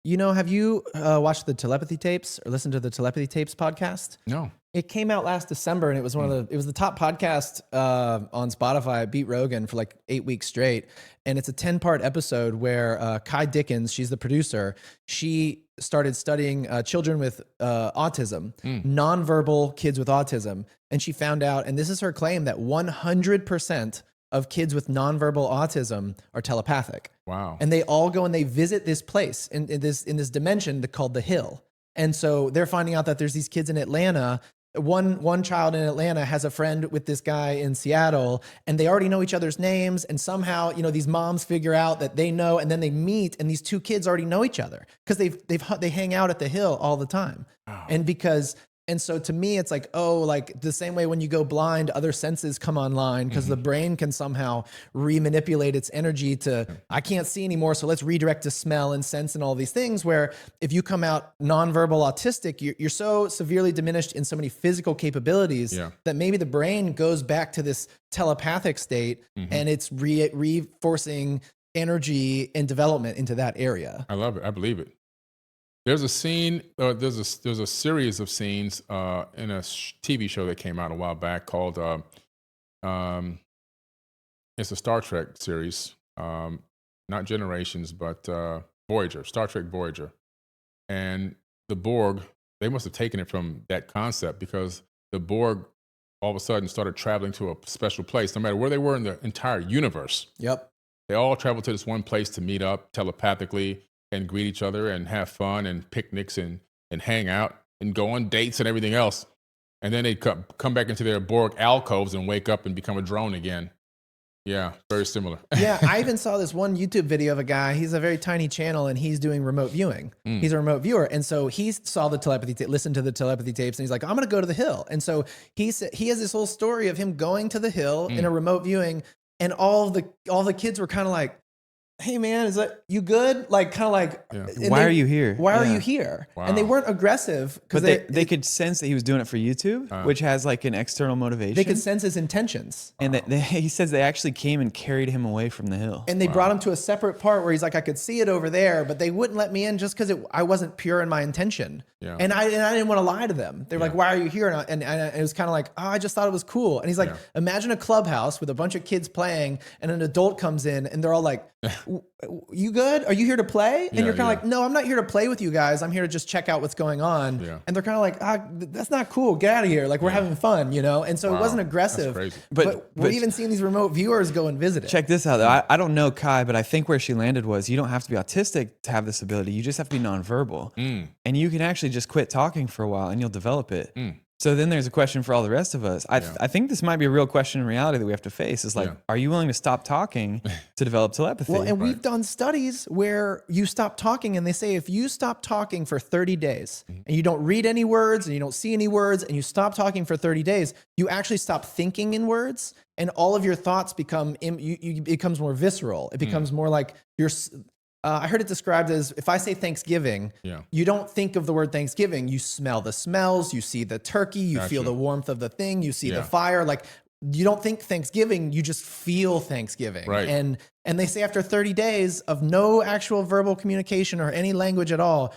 Have you watched the telepathy tapes or listened to the telepathy tapes podcast? No. It came out last December, and it was it was the top podcast on Spotify. It beat Rogan for like 8 weeks straight. And it's a 10-part episode where Kai Dickens, she's the producer, she started studying children with autism, nonverbal kids with autism. And she found out, and this is her claim, that 100% of kids with nonverbal autism are telepathic. Wow. And they all go and they visit this place in this dimension called the Hill. And so they're finding out that there's these kids in Atlanta. One child in Atlanta has a friend with this guy in Seattle, and they already know each other's names. And somehow, these moms figure out that they know, and then they meet, and these two kids already know each other because they hang out at the Hill all the time. Wow. And so to me, it's like, like the same way when you go blind, other senses come online because the brain can somehow remanipulate its energy to, I can't see anymore, so let's redirect to smell and sense and all these things, where if you come out nonverbal autistic, you're so severely diminished in so many physical capabilities that maybe the brain goes back to this telepathic state, and it's reinforcing energy and development into that area. I love it. I believe it. There's a scene, there's a series of scenes in a TV show that came out a while back called, it's a Star Trek series, not Generations, but Voyager, Star Trek Voyager. And the Borg, they must have taken it from that concept, because the Borg all of a sudden started traveling to a special place, no matter where they were in the entire universe. Yep. They all traveled to this one place to meet up telepathically and greet each other and have fun and picnics and hang out and go on dates and everything else. And then they come back into their Borg alcoves and wake up and become a drone again. Yeah, very similar. Yeah, I even saw this one YouTube video of a guy. He's a very tiny channel, and he's doing remote viewing. He's a remote viewer. And so he saw the telepathy, listened to the telepathy tapes, and he's like, I'm going to go to the Hill. And so he has this whole story of him going to the Hill in a remote viewing, and all the kids were kind of like, hey man, is that you good? Like, kind of like, why are you here? Why are you here? Wow. And they weren't aggressive because But they could sense that he was doing it for YouTube, which has like an external motivation. they could sense his intentions. And he says they actually came and carried him away from the Hill. And they brought him to a separate part where he's like, I could see it over there, but they wouldn't let me in just because I wasn't pure in my intention. Yeah. And I didn't want to lie to them. They were like, why are you here? And it was kind of like, I just thought it was cool. And he's like, imagine a clubhouse with a bunch of kids playing, and an adult comes in, and they're all like, You good? Are you here to play? And Yeah, you're kind of yeah. like, no, I'm not here to play with you guys. I'm here to just check out what's going on. Yeah. And they're kind of like, that's not cool. Get out of here. Like, we're having fun, And so it Wow, wasn't that's aggressive. crazy. But we're even seeing these remote viewers go and visit it. Check this out, though. I don't know Kai, but I think where she landed was you don't have to be autistic to have this ability. You just have to be nonverbal. And you can actually just quit talking for a while and you'll develop it. So then there's a question for all the rest of us. I think this might be a real question in reality that we have to face is like, are you willing to stop talking to develop telepathy? Well, and we've done studies where you stop talking and they say if you stop talking for 30 days and you don't read any words and you don't see any words and you stop talking for 30 days, you actually stop thinking in words and all of your thoughts become, it becomes more visceral. It becomes more like I heard it described as if I say Thanksgiving, you don't think of the word Thanksgiving. You smell the smells, you see the turkey, you feel the warmth of the thing, you see the fire. Like you don't think Thanksgiving, you just feel Thanksgiving. Right. And they say after 30 days of no actual verbal communication or any language at all,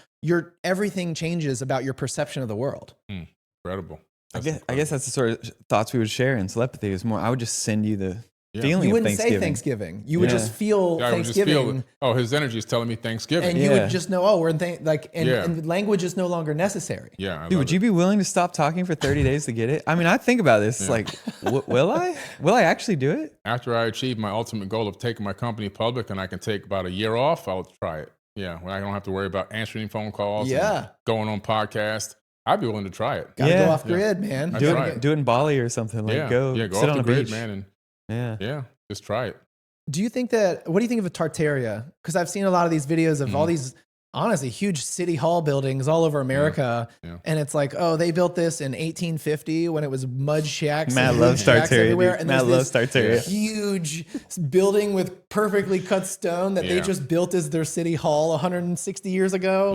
everything changes about your perception of the world. Incredible. I guess that's the sort of thoughts we would share in telepathy. Is more, I would just send you the feeling You of wouldn't say Thanksgiving. You would just feel I would just Thanksgiving. feel, his energy is telling me Thanksgiving. And you would just know, we're in and language is no longer necessary. Yeah. Dude, would you be willing to stop talking for 30 days to get it? I mean, I think about this like, will I? Will I actually do it? After I achieve my ultimate goal of taking my company public and I can take about a year off, I'll try it. Yeah, when I don't have to worry about answering phone calls and going on podcasts, I'd be willing to try it. Gotta go off grid, man. Do it in Bali or something. Like go sit off on the grid, beach. man, and just try it. What do you think of a Tartaria? Because I've seen a lot of these videos of all these, honestly, huge city hall buildings all over America. And it's like, they built this in 1850 when it was mud shacks. Matt loves Tartaria. And Matt loves Tartaria. Huge building with perfectly cut stone that they just built as their city hall 160 years ago.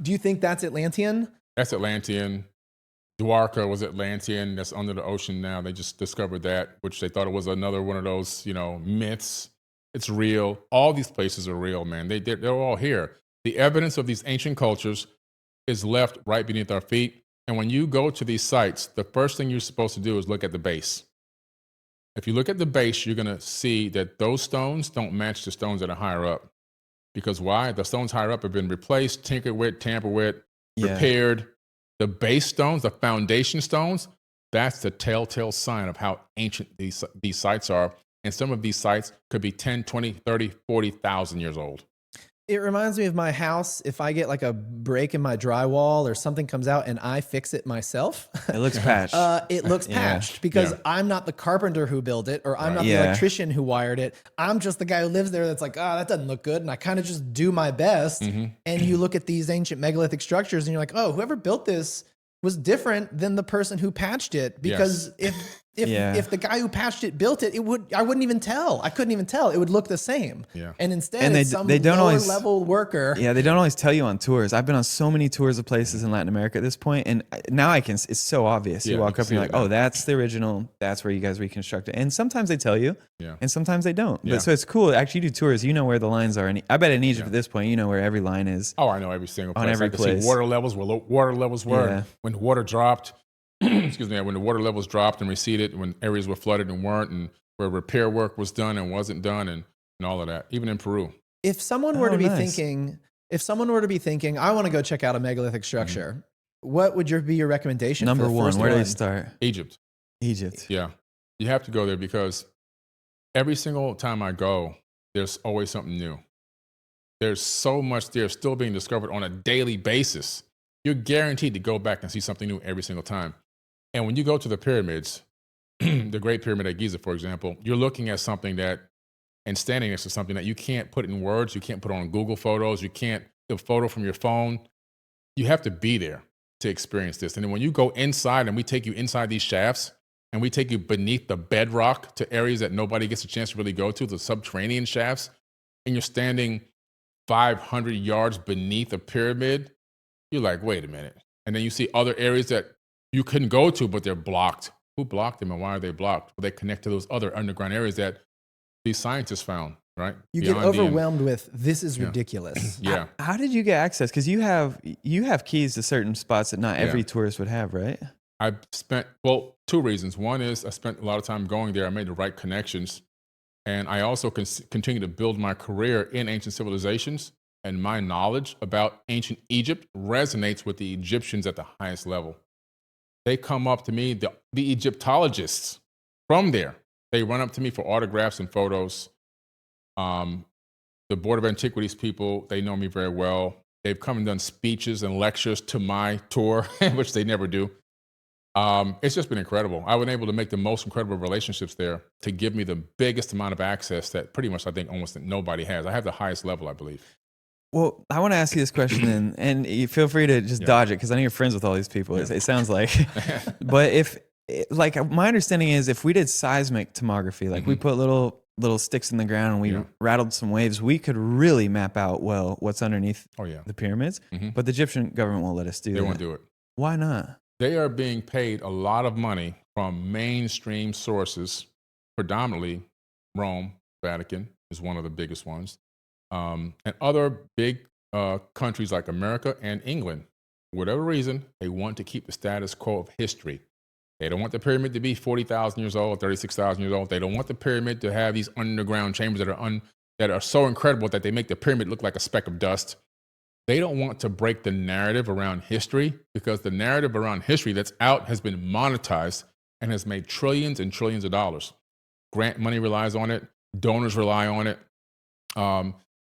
Do you think that's Atlantean? That's Atlantean. Dwarka was Atlantean. That's under the ocean now. They just discovered that, which they thought it was another one of those, myths. It's real. All these places are real, man. They're all here. The evidence of these ancient cultures is left right beneath our feet. And when you go to these sites, the first thing you're supposed to do is look at the base. If you look at the base, you're going to see that those stones don't match the stones that are higher up. Because why? The stones higher up have been replaced, tinkered with, tampered with, repaired. The base stones, the foundation stones, that's the telltale sign of how ancient these sites are. And some of these sites could be 10, 20, 30, 40,000 years old. It reminds me of my house. If I get like a break in my drywall or something comes out and I fix it myself, it looks patched. It looks patched because I'm not the carpenter who built it or I'm not the electrician who wired it. I'm just the guy who lives there that's like, that doesn't look good. And I kind of just do my best. And you look at these ancient megalithic structures and you're like, whoever built this was different than the person who patched it. Because if the guy who patched it built it, I wouldn't even tell. I couldn't even tell. It would look the same. And instead, it's some lower level worker. Yeah, they don't always tell you on tours. I've been on so many tours of places in Latin America at this point, and now it's so obvious. You walk up and you're like, that's the original. That's where you guys reconstructed. And sometimes they tell you, and sometimes they don't. But so it's cool. Actually, you do tours. You know where the lines are. And I bet in Egypt at this point, you know where every line is. Oh, I know every single place. On every place. See water levels, where water levels were, when water dropped. Excuse me, when the water levels dropped and receded, when areas were flooded and weren't, and where repair work was done and wasn't done, and all of that, even in Peru. If someone were to be thinking, I want to go check out a megalithic structure, what would be your recommendation? Number for the one, first where do they start? Egypt. Yeah. You have to go there because every single time I go, there's always something new. There's so much there still being discovered on a daily basis. You're guaranteed to go back and see something new every single time. And when you go to the pyramids, the Great Pyramid at Giza, for example, you're looking at something and standing next to something that you can't put in words, you can't put on Google Photos, you can't do a photo from your phone. You have to be there to experience this. And then when you go inside and we take you inside these shafts and we take you beneath the bedrock to areas that nobody gets a chance to really go to, the subterranean shafts, and you're standing 500 yards beneath a pyramid, you're like, wait a minute. And then you see other areas that you couldn't go to, but they're blocked. Who blocked them and why are they blocked? Well, they connect to those other underground areas that these scientists found, right? You get overwhelmed with, this is ridiculous. Yeah. How did you get access? Because you have keys to certain spots that not every tourist would have, right? I spent, two reasons. One is I spent a lot of time going there. I made the right connections. And I also continue to build my career in ancient civilizations, and my knowledge about ancient Egypt resonates with the Egyptians at the highest level. They come up to me, the Egyptologists from there, they run up to me for autographs and photos. The Board of Antiquities people, they know me very well. They've come and done speeches and lectures to my tour, which they never do. It's just been incredible. I've been able to make the most incredible relationships there to give me the biggest amount of access that pretty much I think almost nobody has. I have the highest level, I believe. Well, I want to ask you this question, and you feel free to just dodge it because I know you're friends with all these people. It sounds like, but like my understanding is, if we did seismic tomography, like we put little sticks in the ground and we rattled some waves, we could really map out what's underneath the pyramids. But the Egyptian government won't let us do that. They won't do it. Why not? They are being paid a lot of money from mainstream sources, predominantly Rome, Vatican is one of the biggest ones. And other big countries like America and England, for whatever reason, they want to keep the status quo of history. They don't want the pyramid to be 40,000 years old, 36,000 years old. They don't want the pyramid to have these underground chambers that are so incredible that they make the pyramid look like a speck of dust. They don't want to break the narrative around history, because the narrative around history that's out has been monetized and has made trillions and trillions of dollars. Grant money relies on it. Donors rely on it.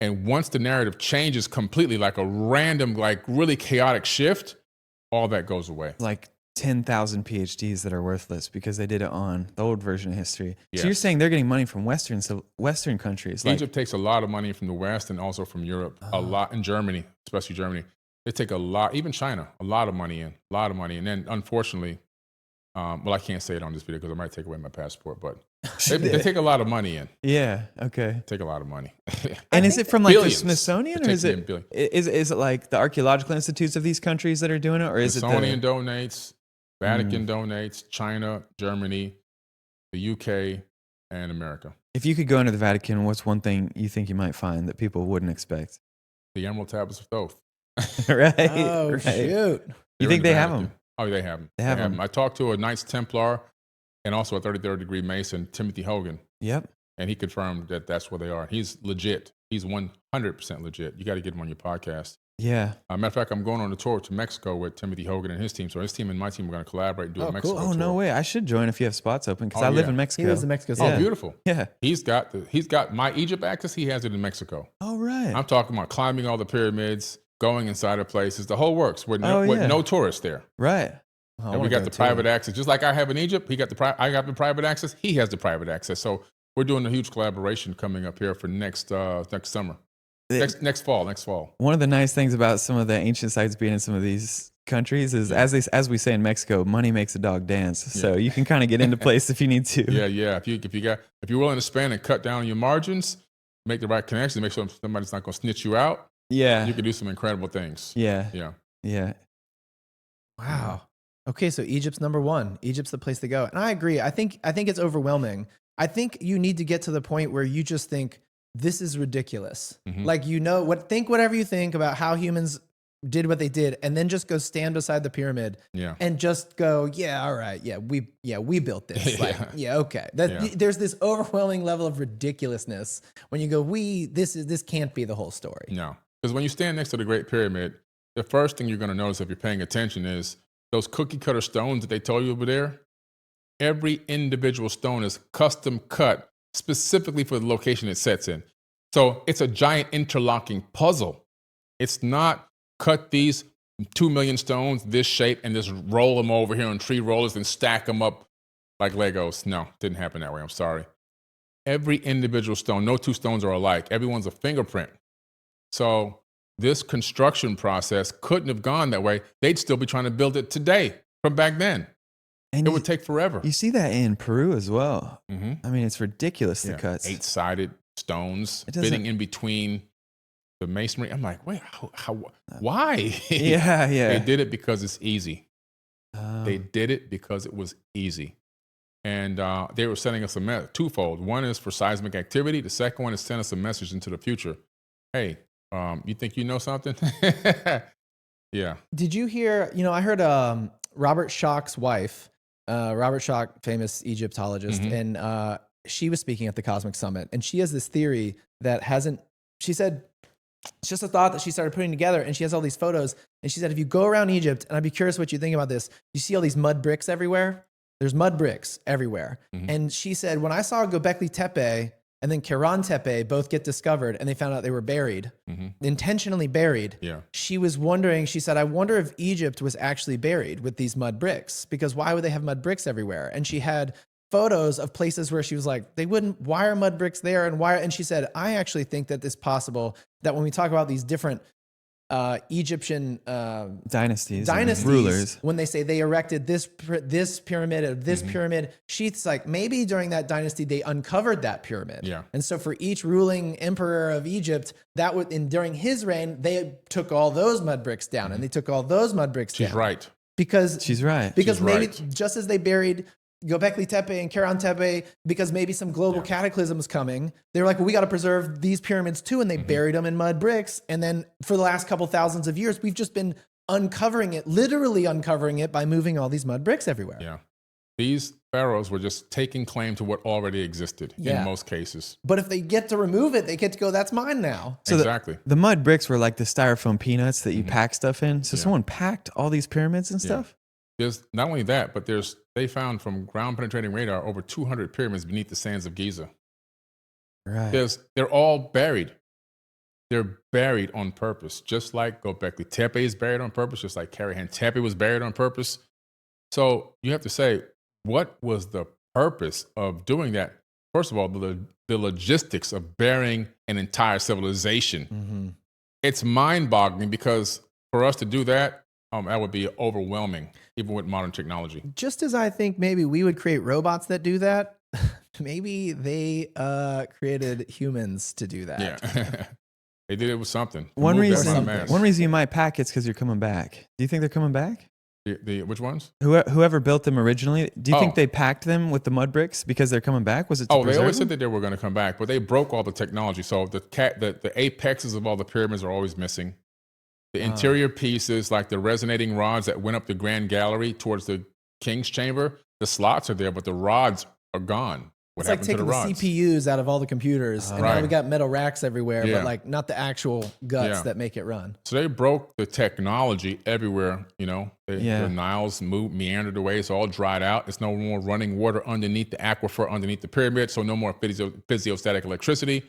And once the narrative changes completely, like a random, like really chaotic shift, all that goes away. Like 10,000 PhDs that are worthless because they did it on the old version of history. Yes. So you're saying they're getting money from Western countries? Egypt takes a lot of money from the West and also from Europe, a lot in Germany, especially Germany. They take a lot, even China, a lot of money in. And then unfortunately, well, I can't say it on this video because I might take away my passport, but they take a lot of money in. Yeah, okay. Take a lot of money. And is it from like billions. the Smithsonian, or is it like the archaeological institutes of these countries that are doing it, or is Smithsonian donates, Vatican donates, China, Germany, the UK, and America. If you could go into the Vatican, what's one thing you think you might find that people wouldn't expect? The Emerald Tablets of Thoth. Right. Oh, right. shoot. You think they have them? Oh, they have them. They have them. I talked to a Knights Templar and also a 33rd degree Mason, Timothy Hogan. Yep. And he confirmed that that's where they are. He's legit. He's 100% legit. You got to get him on your podcast. Yeah. Matter of fact, I'm going on a tour to Mexico with Timothy Hogan and his team. So his team and my team are going to collaborate and do a Mexico tour. Oh, no way. I should join if you have spots open, because I live in Mexico. He lives in Mexico. Oh, beautiful. Yeah. He's got my Egypt access. He has it in Mexico. Oh, right. I'm talking about climbing all the pyramids, going inside of places. The whole works with no tourists there. Right. Oh, And we got the private access. Just like I have in Egypt, I got the private access. He has the private access. So we're doing a huge collaboration coming up here for next summer. Next fall. One of the nice things about some of the ancient sites being in some of these countries is, as we say in Mexico, money makes a dog dance. So you can kind of get into place if you need to. Yeah. If you're willing to spend and cut down on your margins, make the right connections, make sure somebody's not going to snitch you out. Yeah. You can do some incredible things. Yeah. Wow. Okay, so Egypt's number one. Egypt's the place to go. And I agree. I think it's overwhelming. I think you need to get to the point where you just think, this is ridiculous. Like, think whatever you think about how humans did what they did, and then just go stand beside the pyramid and just go, yeah, all right. Yeah, we built this. Like, okay. There's this overwhelming level of ridiculousness when you go, this can't be the whole story. No. Because when you stand next to the Great Pyramid, the first thing you're going to notice if you're paying attention is those cookie cutter stones that they told you over there. Every individual stone is custom cut specifically for the location it sets in. So it's a giant interlocking puzzle. It's not cut these 2 million stones this shape and just roll them over here on tree rollers and stack them up like Legos. No, didn't happen that way. I'm sorry. Every individual stone, no two stones are alike. Everyone's a fingerprint. So this construction process couldn't have gone that way. They'd still be trying to build it today from back then. And it would take forever. You see that in Peru as well. I mean, it's ridiculous, the cuts. 8-sided stones fitting in between the masonry. I'm like, wait, why? Yeah. They did it because it's easy. They did it because it was easy. And they were sending us a twofold. One is for seismic activity. The second one is send us a message into the future. Hey, you think you know something? Yeah. Did you hear, I heard Robert Schoch's wife, Robert Schoch, famous Egyptologist, and she was speaking at the Cosmic Summit, and she has this theory that she said, it's just a thought that she started putting together, and she has all these photos. And she said, if you go around Egypt, and I'd be curious what you think about this, you see all these mud bricks everywhere? There's mud bricks everywhere. Mhm. And she said, when I saw Göbekli Tepe and then Keren Tepe both get discovered, and they found out they were buried, intentionally buried, Yeah. she was wondering, she said, I wonder if Egypt was actually buried with these mud bricks, because why would they have mud bricks everywhere? And she had photos of places where she was like, why are mud bricks there? And she said, I actually think that it's possible that when we talk about these different Egyptian Dynasties, rulers, when they say they erected this pyramid or this pyramid, she's like, maybe during that dynasty they uncovered that pyramid. Yeah. And so for each ruling emperor of Egypt, during his reign, they took all those mud bricks down, and they took all those mud bricks down. She's right. Because she's right. Because She's maybe right. just as they buried Göbekli Tepe and Keren Tepe, because maybe some global cataclysm was coming, they were like, well, we got to preserve these pyramids too, and they buried them in mud bricks. And then for the last couple thousands of years, we've just been literally uncovering it by moving all these mud bricks everywhere. Yeah. These pharaohs were just taking claim to what already existed in most cases. But if they get to remove it, they get to go, that's mine now. So exactly. The mud bricks were like the styrofoam peanuts that you pack stuff in. So someone packed all these pyramids and stuff? There's not only that, but they found from ground penetrating radar over 200 pyramids beneath the sands of Giza. Right. They're all buried. They're buried on purpose, just like Göbekli Tepe is buried on purpose, just like Keren Tepe was buried on purpose. So you have to say, what was the purpose of doing that? First of all, the logistics of burying an entire civilization. It's mind-boggling, because for us to do that, that would be overwhelming, even with modern technology. Just as I think maybe we would create robots that do that, maybe they created humans to do that. Yeah. They did it with something. One Move that reason mass. you might pack it's because you're coming back. Do you think they're coming back? Which ones? Whoever built them originally, do you think they packed them with the mud bricks because they're coming back? Was it to they preserve always them? said that they were going to come back, but they broke all the technology. So the apexes of all the pyramids are always missing. The interior pieces, like the resonating rods that went up the Grand Gallery towards the King's Chamber, the slots are there, but the rods are gone. What It's like happened to taking the the rods? CPUs out of all the computers, and now we got metal racks everywhere, Yeah. but like not the actual guts that make it run. So they broke the technology everywhere, The Niles meandered away. It's all dried out. It's no more running water underneath the aquifer, underneath the pyramid, so no more physiostatic electricity.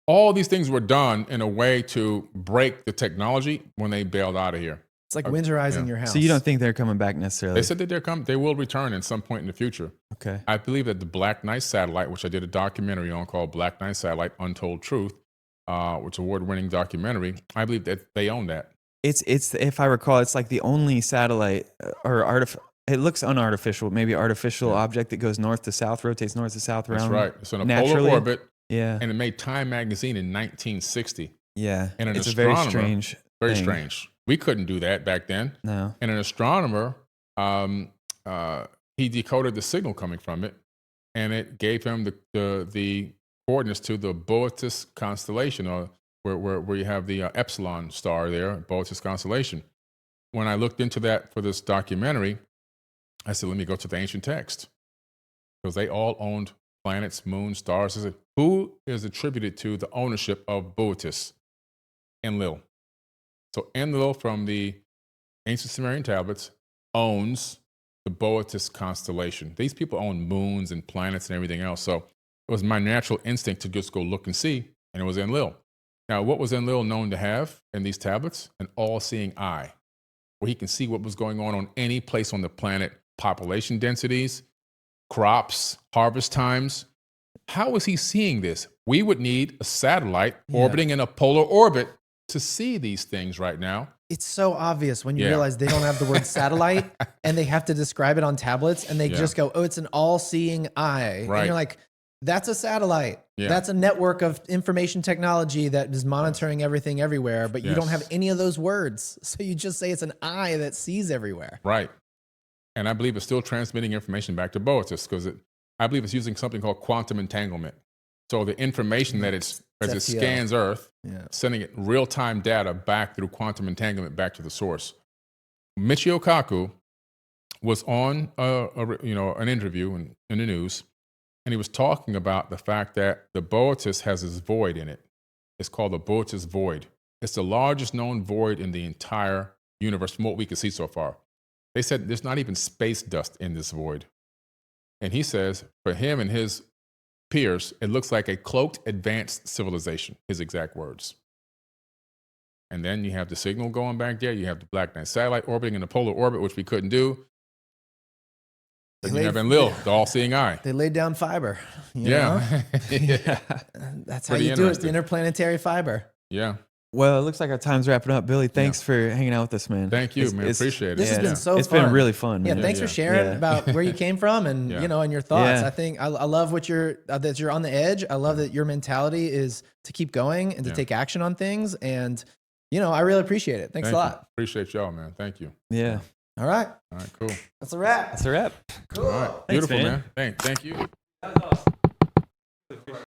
All these things were done in a way to break the technology when they bailed out of here. It's like winterizing your house. So you don't think they're coming back necessarily? They said that they will return in some point in the future. Okay. I believe that the Black Knight satellite, which I did a documentary on called Black Knight Satellite Untold Truth, which is an award-winning documentary, I believe that they own that. It's if I recall, it's like the only satellite it looks unartificial, maybe artificial object that goes north to south, rotates north to south around. That's right. It's on a naturally. polar orbit. Yeah. And it made Time magazine in 1960. Yeah. And an it's astronomer, a very strange Very thing. strange. We couldn't do that back then. No. And an astronomer, he decoded the signal coming from it, and it gave him the coordinates to the Boötis constellation, or where you have the Epsilon star there, Boötis constellation. When I looked into that for this documentary, I said, let me go to the ancient text, because they all owned planets, moons, stars. I said, who is attributed to the ownership of Boötis? Enlil. So Enlil from the ancient Sumerian tablets owns the Boötis constellation. These people own moons and planets and everything else. So it was my natural instinct to just go look and see, and it was Enlil. Now, what was Enlil known to have in these tablets? An all-seeing eye, where he can see what was going on any place on the planet, population densities, crops, harvest times. How is he seeing this? We would need a satellite orbiting in a polar orbit to see these things right now. It's so obvious when you realize they don't have the word satellite and they have to describe it on tablets, and they just go, oh, it's an all-seeing eye. Right. And you're like, that's a satellite. Yeah. That's a network of information technology that is monitoring everything everywhere, but you don't have any of those words. So you just say it's an eye that sees everywhere. Right. And I believe it's still transmitting information back to Boötis, because I believe it's using something called quantum entanglement. So the information that as it FTL. scans Earth, sending it real-time data back through quantum entanglement back to the source. Michio Kaku was on an interview in the news, And he was talking about the fact that the Boötis has this void in it. It's called the Boötis void. It's the largest known void in the entire universe from what we can see so far. They said there's not even space dust in this void. And he says, for him and his peers, it looks like a cloaked advanced civilization, his exact words. And then you have the signal going back there. You have the Black Knight satellite orbiting in the polar orbit, which we couldn't do. Then you have Enlil, the all-seeing eye. They laid down fiber. You Yeah. Yeah. know? That's how Pretty you do it. interesting. Interplanetary fiber. Yeah. Well, it looks like our time's wrapping up. Billy, thanks for hanging out with us, man. Thank you, man. Appreciate it. This has been so It's fun. been really fun, man. Yeah, thanks Yeah. for sharing Yeah. about where you came from and Yeah. you know and your thoughts. Yeah. I think I love what that you're on the edge. I love that your mentality is to keep going and to Yeah. take action on things. And you know, I really appreciate it. Thanks Thank a you. lot. Appreciate y'all, man. Thank you. Yeah. All right, All right, cool. that's a wrap. That's a wrap. Cool. All right. Thanks, Beautiful, man. man. Thank you. That was awesome.